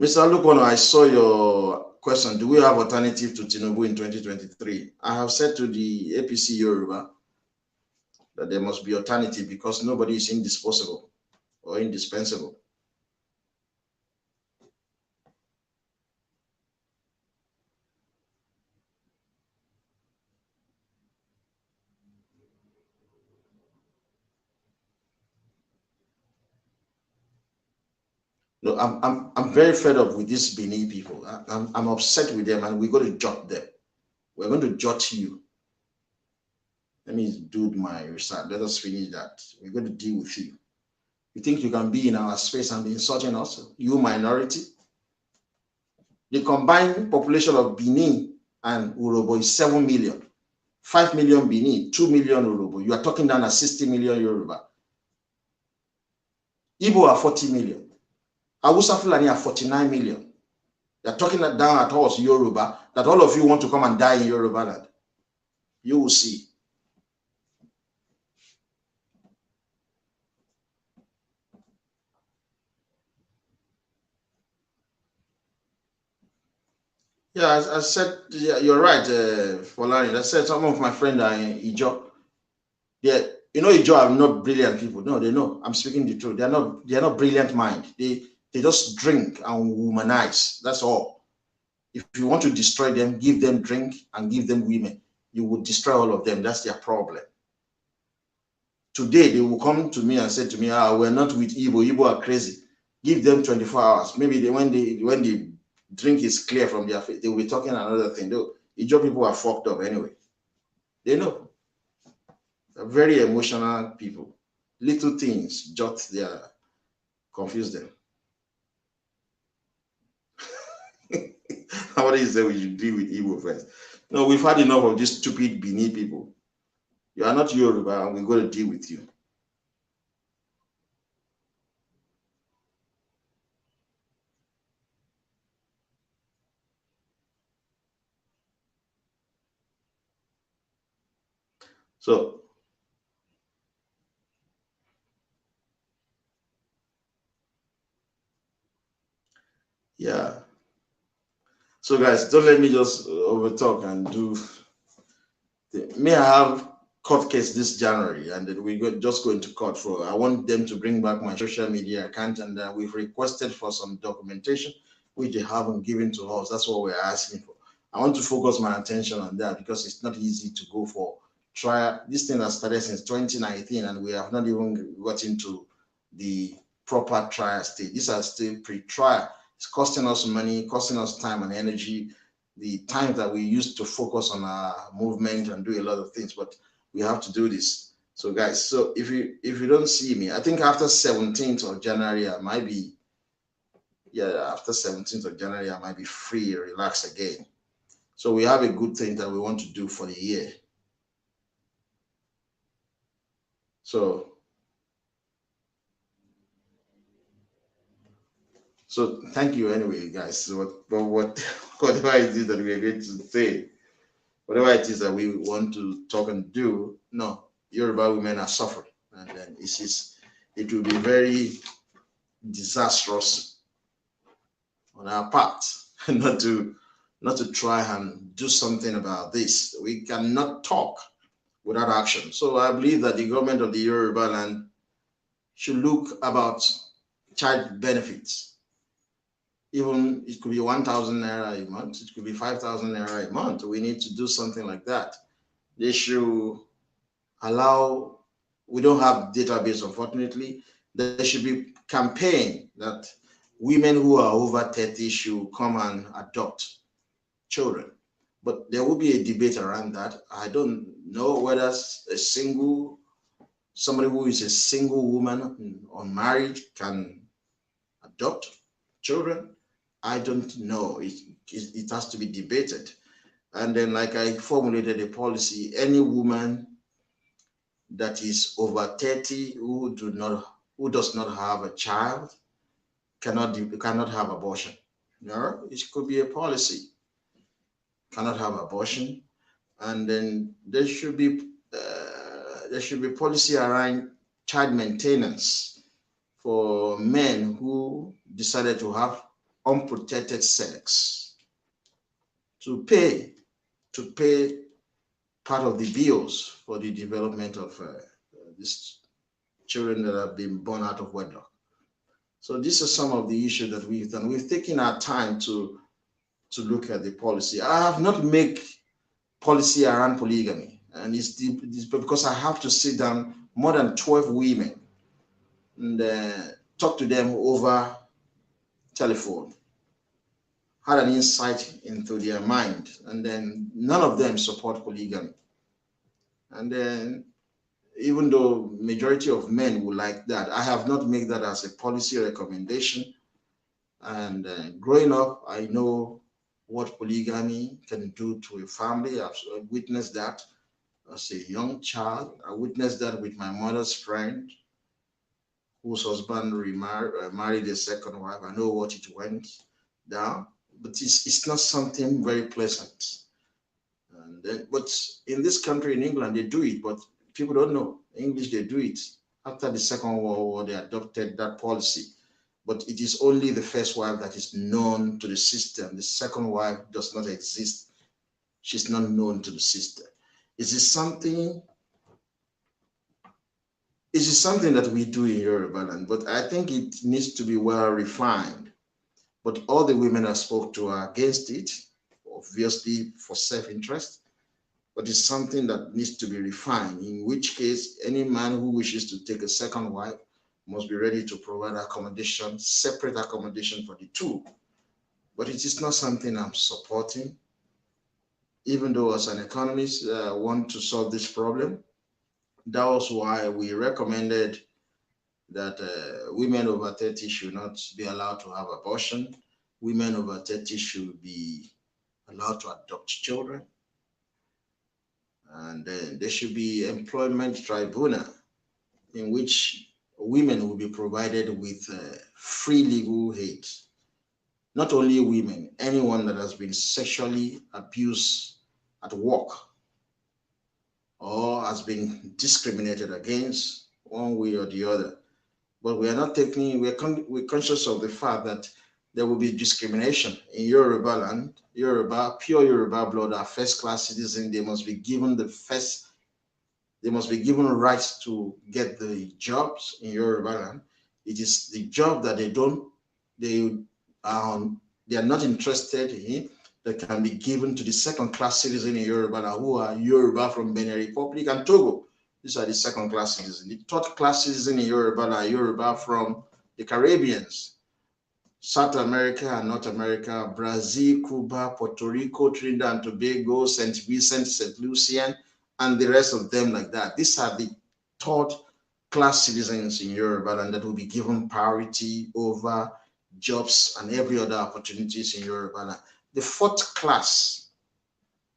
Mr. Lukono, I saw your question. Do we have alternative to Tinubu in 2023? I have said to the APC Yoruba that there must be alternative because nobody is indisposable or indispensable. No, I'm very fed up with these Bini people. I'm upset with them, and we're going to jot them. We're going to jot you. Let me do my research. Let us finish that. We're going to deal with you. You think you can be in our space and be insulting us? You minority? The combined population of Benin and Urobo is 7 million. 5 million Benin, 2 million Urobo. You are talking down at 60 million Yoruba. Igbo are 40 million. Hausa Fulani are 49 million. They are talking down at us, Yoruba, that all of you want to come and die in Yorubaland. You will see. Yeah, as I said, yeah, you're right, Folani. I said some of my friends are in Ijo. Yeah, you know, Ijo are not brilliant people. No, they know. I'm speaking the truth. They are not brilliant mind. They just drink and womanize. That's all. If you want to destroy them, give them drink and give them women. You will destroy all of them. That's their problem. Today, they will come to me and say to me, we're not with Igbo. Igbo are crazy. Give them 24 hours. Maybe when the drink is clear from their face, they will be talking another thing. Though, Ijo people are fucked up anyway. They know. They're very emotional people. Little things jot their, confuse them. What is that we should deal with Igbo first? No, we've had enough of these stupid Bini people. You are not Yoruba, and we're going to deal with you. So, yeah. So, guys, don't let me just overtalk and do. May I have court case this January, and then we just go into court for. I want them to bring back my social media account, and we've requested for some documentation, which they haven't given to us. That's what we're asking for. I want to focus my attention on that because it's not easy to go for trial. This thing has started since 2019, and we have not even got into the proper trial stage. These are still pre-trial. It's costing us money, costing us time and energy. The time that we used to focus on our movement and do a lot of things, but we have to do this. So guys, so if you don't see me, I think after 17th of January, I might be, yeah, after 17th of January, I might be free, relax again. So we have a good thing that we want to do for the year. So thank you anyway, guys. So whatever it is that we are going to say, whatever it is that we want to talk and do, no, Yoruba women are suffering, and then it will be very disastrous on our part not to try and do something about this. We cannot talk without action. So I believe that the government of the Yorubaland should look about child benefits. Even it could be 1,000 naira a month, it could be 5,000 naira a month. We need to do something like that. They should allow, we don't have database, unfortunately. There should be campaign that women who are over 30 should come and adopt children. But there will be a debate around that. I don't know whether somebody who is a single woman, unmarried, can adopt children. I don't know. It has to be debated. And then, like I formulated a policy, any woman that is over 30 who does not have a child cannot have abortion. No, it could be a policy. Cannot have abortion, and then there should be policy around child maintenance for men who decided to have unprotected sex to pay part of the bills for the development of these children that have been born out of wedlock. So these are some of the issues that we've done. We've taken our time to look at the policy. I have not made policy around polygamy, and it's because I have to sit down more than 12 women and talk to them over telephone, had an insight into their mind, and then none of them support polygamy. And then even though majority of men would like that, I have not made that as a policy recommendation. And growing up, I know what polygamy can do to a family. I've witnessed that as a young child. I witnessed that with my mother's friend whose husband married a second wife. I know what it went down, but it's not something very pleasant. And then, but in this country, in England, they do it, but people don't know. English, they do it. After the Second World War, they adopted that policy. But it is only the first wife that is known to the system. The second wife does not exist. She's not known to the system. Is it something that we do in Yorubaland? But I think it needs to be well refined. But all the women I spoke to are against it, obviously for self-interest. But it's something that needs to be refined, in which case any man who wishes to take a second wife must be ready to provide accommodation, separate accommodation for the two. But it is not something I'm supporting, even though as an economist, I want to solve this problem. That was why we recommended that women over 30 should not be allowed to have abortion. Women over 30 should be allowed to adopt children. And there should be employment tribunal in which women will be provided with free legal aid. Not only women, anyone that has been sexually abused at work or has been discriminated against one way or the other. But we are not taking, we're conscious of the fact that there will be discrimination in Yorubaland. Yoruba, pure Yoruba blood are first-class citizens. They must be given rights to get the jobs in Yorubaland. It is the job that they are not interested in that can be given to the second-class citizen in Yorubaland who are Yoruba from Benin Republic and Togo. These are the second-class citizens. The third-class citizen in Yorubaland are Yoruba from the Caribbeans, South America and North America, Brazil, Cuba, Puerto Rico, Trinidad and Tobago, St. Vincent, St. Lucian, and the rest of them like that. These are the third-class citizens in Yorubaland that will be given priority over jobs and every other opportunities in Yorubaland. The fourth class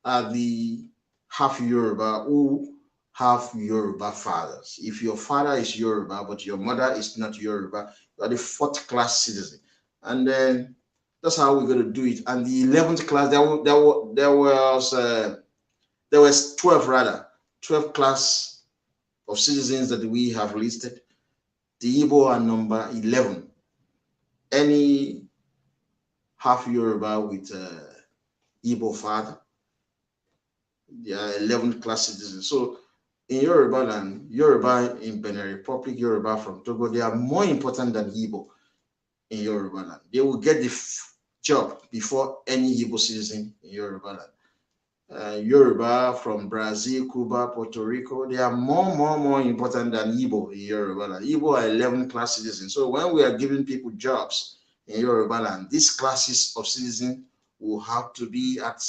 are the half Yoruba who have Yoruba fathers. If your father is Yoruba, but your mother is not Yoruba, you are the fourth class citizen. And then that's how we're going to do it. And the 11th class, there was 12 class of citizens that we have listed. The Igbo are number 11. Any half Yoruba with Igbo father, they are 11th class citizens. So in Yorubaland, Yoruba in Benin Republic, Yoruba from Togo, they are more important than Igbo in Yorubaland. They will get the job before any Igbo citizen in Yorubaland. Yoruba from Brazil, Cuba, Puerto Rico, they are more important than Igbo in Yorubaland. Igbo are 11th class citizens. So when we are giving people jobs, in Yorubaland. These classes of citizens will have to be at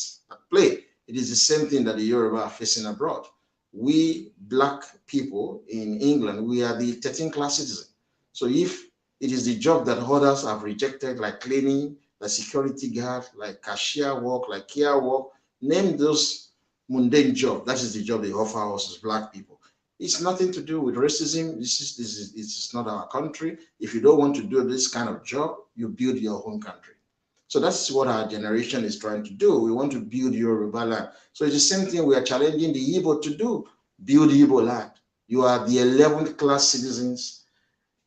play. It is the same thing that the Yoruba are facing abroad. We black people in England, we are the 13th class citizen. So if it is the job that others have rejected, like cleaning, like security guard, like cashier work, like care work, name those mundane jobs. That is the job they offer us as black people. It's nothing to do with racism. This is not our country. If you don't want to do this kind of job, you build your own country. So that's what our generation is trying to do. We want to build Yorubaland. So it's the same thing we are challenging the Igbo to do. Build Igbo land. You are the 11th class citizens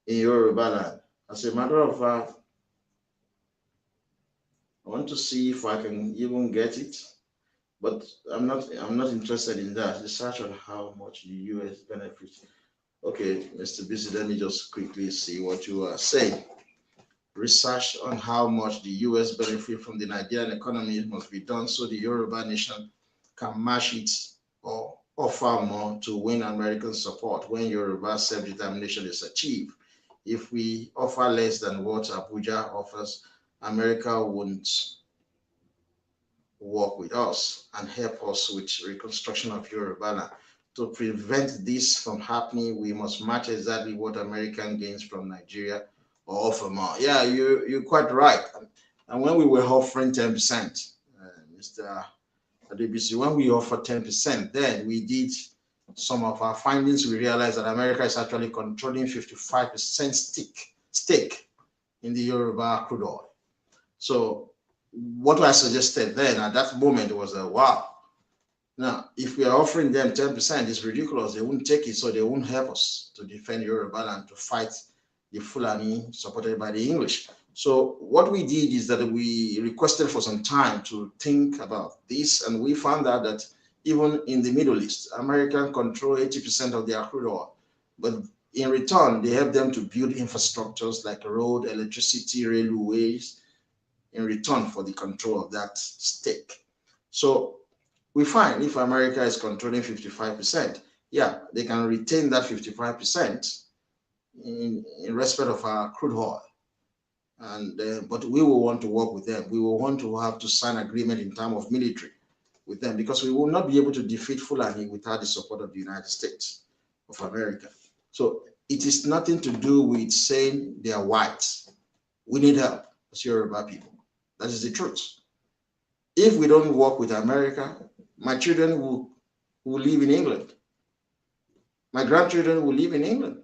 in Yorubaland. As a matter of fact, I want to see if I can even get it, but I'm not interested in that. Research on how much the US benefits. Okay, Mr. BC, let me just quickly see what you are saying. Research on how much the US benefit from the Nigerian economy must be done so the Yoruba nation can match it or offer more to win American support when Yoruba self-determination is achieved. If we offer less than what Abuja offers, America won't work with us and help us with reconstruction of Yorubaland. To prevent this from happening, we must match exactly what American gains from Nigeria or offer more. Yeah, you're quite right. And when we were offering 10%, Mr. Adebisi, when we offered 10%, then we did some of our findings. We realized that America is actually controlling 55% stake in the Yoruba crude oil. So what I suggested then at that moment was that, wow, now if we are offering them 10%, it's ridiculous. They won't take it, so they won't help us to defend Yorubaland, to fight the Fulani supported by the English. So what we did is that we requested for some time to think about this, and we found out that even in the Middle East, Americans control 80% of their crude oil, but in return, they help them to build infrastructures like road, electricity, railways, in return for the control of that stake. So we find if America is controlling 55%, yeah, they can retain that 55% in respect of our crude oil. And but we will want to work with them. We will want to have to sign agreement in terms of military with them, because we will not be able to defeat Fulani without the support of the United States of America. So it is nothing to do with saying they are whites. We need help as Yoruba people. That is the truth. If we don't work with America, my children will live in England. My grandchildren will live in England.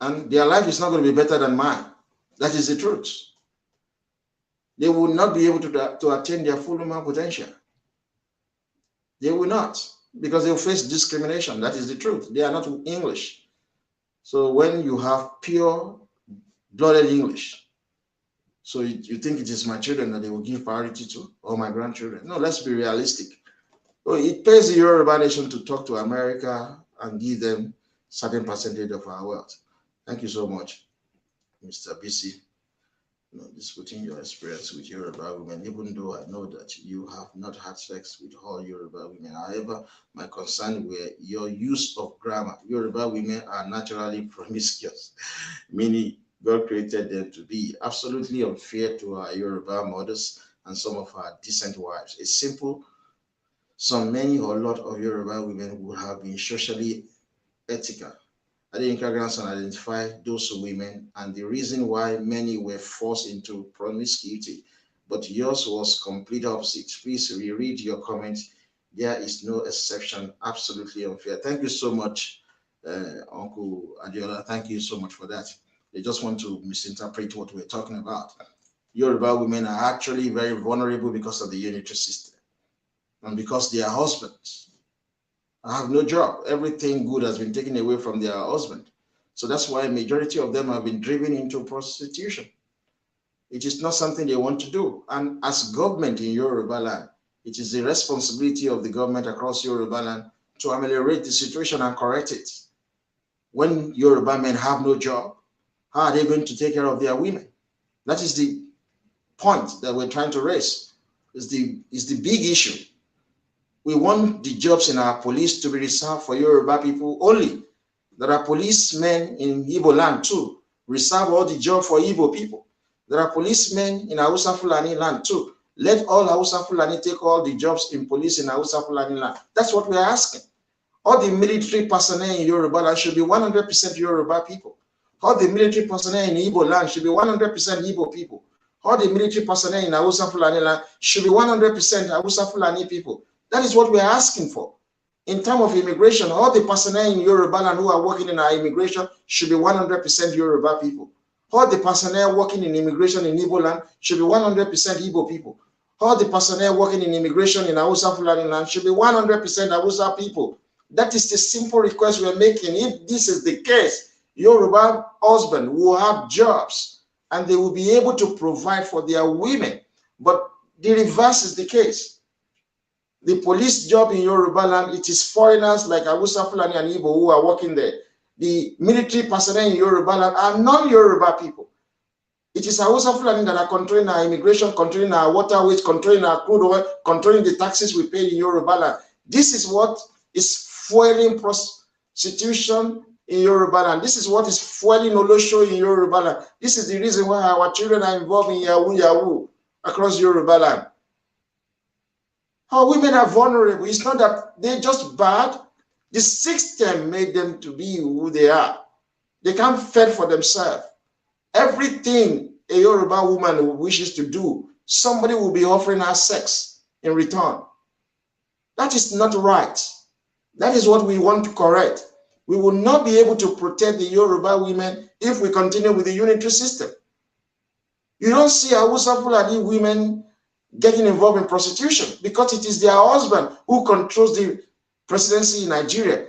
And their life is not going to be better than mine. That is the truth. They will not be able to attain their full human potential. They will not, because they will face discrimination. That is the truth. They are not English. So when you have pure-blooded English, so you think it is my children that they will give priority to, or my grandchildren? No, let's be realistic. So it pays the Yoruba nation to talk to America and give them certain percentage of our wealth. Thank you so much, Mr. BC. Disputing your experience with Yoruba women, even though I know that you have not had sex with all Yoruba women. However, my concern were your use of grammar. Yoruba women are naturally promiscuous, meaning God created them to be absolutely unfair to our Yoruba mothers and some of our decent wives. It's simple. Many or a lot of Yoruba women would have been socially ethical. Adenka grandson identified those women and the reason why many were forced into promiscuity, but yours was complete opposite. Please reread your comments. There is no exception. Absolutely unfair. Thank you so much, Uncle Adiola. Thank you so much for that. They just want to misinterpret what we're talking about. Yoruba women are actually very vulnerable because of the unitary system and because their husbands have no job. Everything good has been taken away from their husband. So that's why a majority of them have been driven into prostitution. It is not something they want to do. And as government in Yorubaland, it is the responsibility of the government across Yorubaland to ameliorate the situation and correct it. When Yoruba men have no job, how are they going to take care of their women? That is the point that we're trying to raise. It's the big issue. We want the jobs in our police to be reserved for Yoruba people only. There are policemen in Igbo land too. Reserve all the jobs for Igbo people. There are policemen in Hausa Fulani land too. Let all Hausa Fulani take all the jobs in police in Hausa Fulani land. That's what we are asking. All the military personnel in Yoruba land should be 100% Yoruba people. All the military personnel in Igbo land should be 100% Igbo people. All the military personnel in Hausa Fulani land should be 100% Hausa Fulani people. That is what we are asking for. In terms of immigration, all the personnel in Yoruba land who are working in our immigration should be 100% Yoruba people. All the personnel working in immigration in Igbo land should be 100% Igbo people. All the personnel working in immigration in Hausa Fulani land should be 100% Hausa people. That is the simple request we're making. If this is the case, Yoruba husbands will have jobs and they will be able to provide for their women. But the reverse is the case. The police job in Yoruba land, it is foreigners like Hausa Fulani and Igbo who are working there. The military personnel in Yoruba land are non-Yoruba people. It is Hausa Fulani that are controlling our immigration, controlling our waterways, controlling our crude oil, controlling the taxes we pay in Yoruba land. This is what is fueling prostitution in Yoruba land. This is what is fueling Olosho in Yoruba land. This is the reason why our children are involved in Yahoo across Yoruba land. Our women are vulnerable. It's not that they're just bad. The system made them to be who they are. They can't fend for themselves. Everything a Yoruba woman wishes to do, somebody will be offering her sex in return. That is not right. That is what we want to correct. We will not be able to protect the Yoruba women if we continue with the unitary system. You don't see Hausa Fulani women getting involved in prostitution because it is their husband who controls the presidency in Nigeria.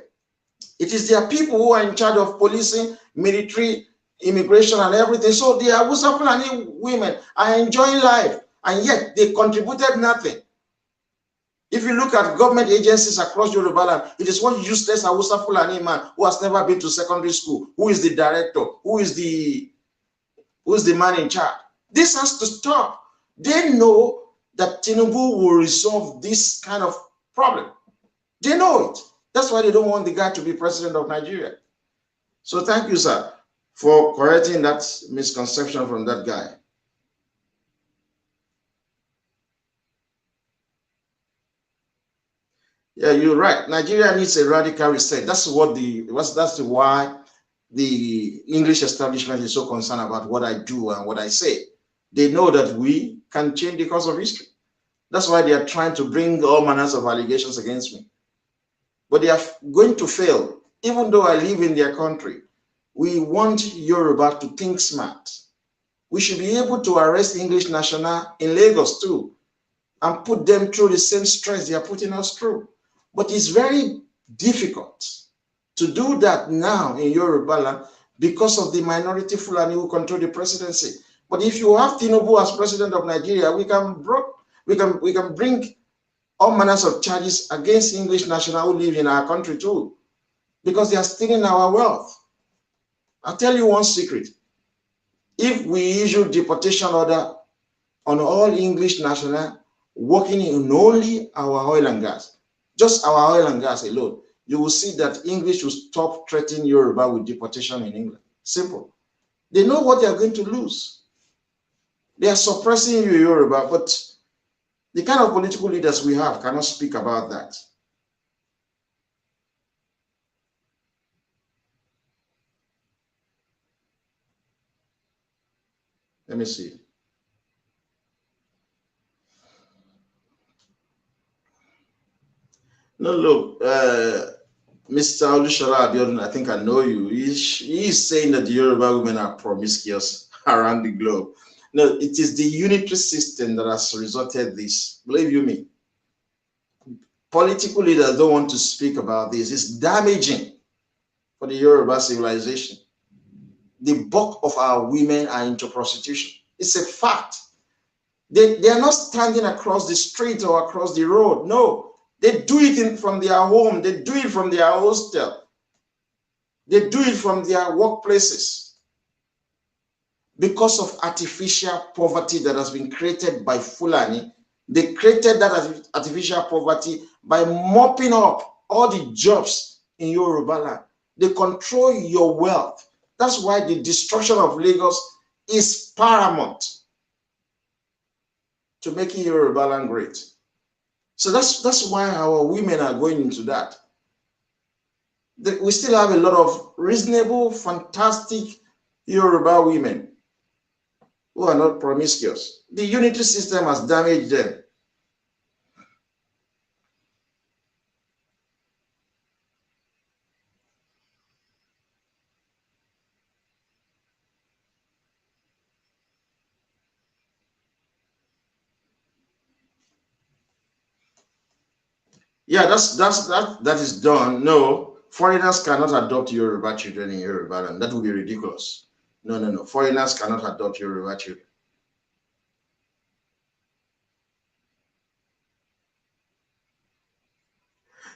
It is their people who are in charge of policing, military, immigration, and everything. So the Hausa Fulani women are enjoying life, and yet they contributed nothing. If you look at government agencies across Yoruba land, it is one useless Hausa Fulani man who has never been to secondary school, who is the director, who is the man in charge. This has to stop. They know that Tinubu will resolve this kind of problem. They know it. That's why they don't want the guy to be president of Nigeria. So thank you, sir, for correcting that misconception from that guy. Yeah, you're right. Nigeria needs a radical reset. That's why the English establishment is so concerned about what I do and what I say. They know that we can change the course of history. That's why they are trying to bring all manners of allegations against me. But they are going to fail. Even though I live in their country, we want Yoruba to think smart. We should be able to arrest English national in Lagos too and put them through the same stress they are putting us through. But it's very difficult to do that now in Yoruba land because of the minority Fulani who control the presidency. But if you have Tinubu as president of Nigeria, we can bring all manners of charges against English nationals who live in our country too, because they are stealing our wealth. I'll tell you one secret. If we issue deportation order on all English nationals working in only our oil and gas, just our oil and gas alone, you will see that English will stop threatening Yoruba with deportation in England. Simple. They know what they are going to lose. They are suppressing you, Yoruba, but the kind of political leaders we have cannot speak about that. Let me see. No, look, Mr. Olusola Abiodun, I think I know you. He is saying that the Yoruba women are promiscuous around the globe. No, it is the unitary system that has resulted this. Believe you me. Political leaders don't want to speak about this. It's damaging for the Yoruba civilization. The bulk of our women are into prostitution. It's a fact. They are not standing across the street or across the road. No, they do it from their home. They do it from their hostel. They do it from their workplaces. Because of artificial poverty that has been created by Fulani, they created that artificial poverty by mopping up all the jobs in Yoruba land. They control your wealth. That's why the destruction of Lagos is paramount to making Yorubaland great. So that's why our women are going into that. We still have a lot of reasonable, fantastic Yoruba women who are not promiscuous. The unity system has damaged them. Yeah, that is done. No, foreigners cannot adopt Yoruba children in Yoruba, and that would be ridiculous. No, no, no. Foreigners cannot adopt Yoruba children.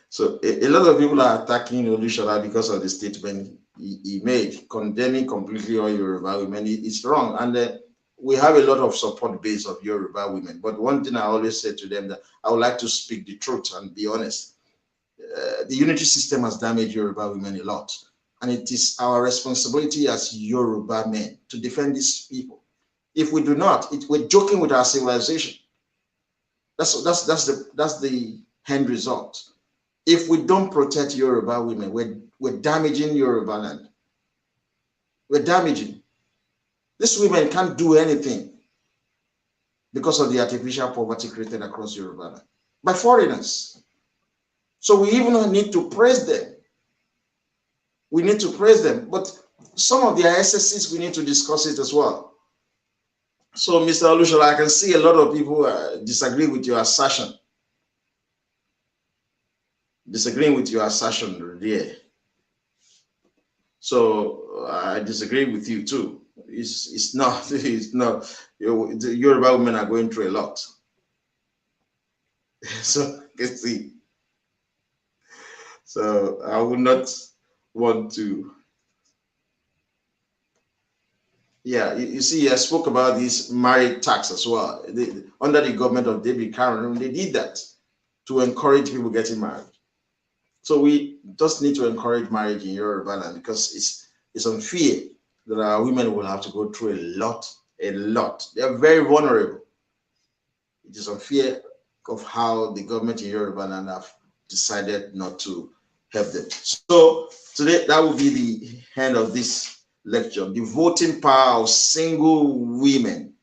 So a lot of people are attacking Olushola because of the statement he made, condemning completely all Yoruba women. It's wrong, and we have a lot of support base of Yoruba women. But one thing I always say to them that I would like to speak the truth and be honest. The unity system has damaged Yoruba women a lot, and it is our responsibility as Yoruba men to defend these people. If we do not, we're joking with our civilization. That's the end result. If we don't protect Yoruba women, we're damaging Yoruba land. We're damaging. These women can't do anything because of the artificial poverty created across Yoruba land by foreigners. So we even need to praise them. We need to praise them. But some of their excesses, we need to discuss it as well. So, Mr. Olushola, I can see a lot of people disagree with your assertion. Disagreeing with your assertion there. So I disagree with you too. It's not. It's not. The Yoruba women are going through a lot. So you can see. So I would not want to. Yeah, you see, I spoke about this marriage tax as well. Under the government of David Cameron, they did that to encourage people getting married. So we just need to encourage marriage in Yoruba land because it's unfair that our women will have to go through a lot, a lot. They are very vulnerable. It is unfair of how the government in Yoruba land have decided not to help them. So today that will be the end of this lecture. The voting power of single women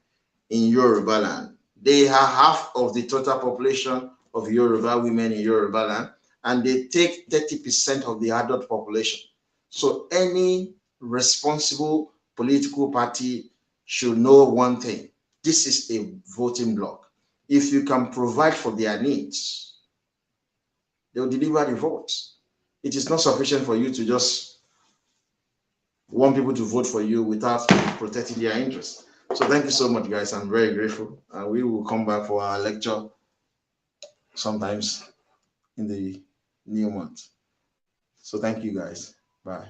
in Yoruba land. They are half of the total population of Yoruba women in Yoruba land, and they take 30% of the adult population. So any responsible political party should know one thing. This is a voting bloc. If you can provide for their needs, they will deliver the votes. It is not sufficient for you to just want people to vote for you without protecting their interests. So thank you so much, guys. I'm very grateful. We will come back for our lecture sometimes in the new month. So thank you, guys. Bye.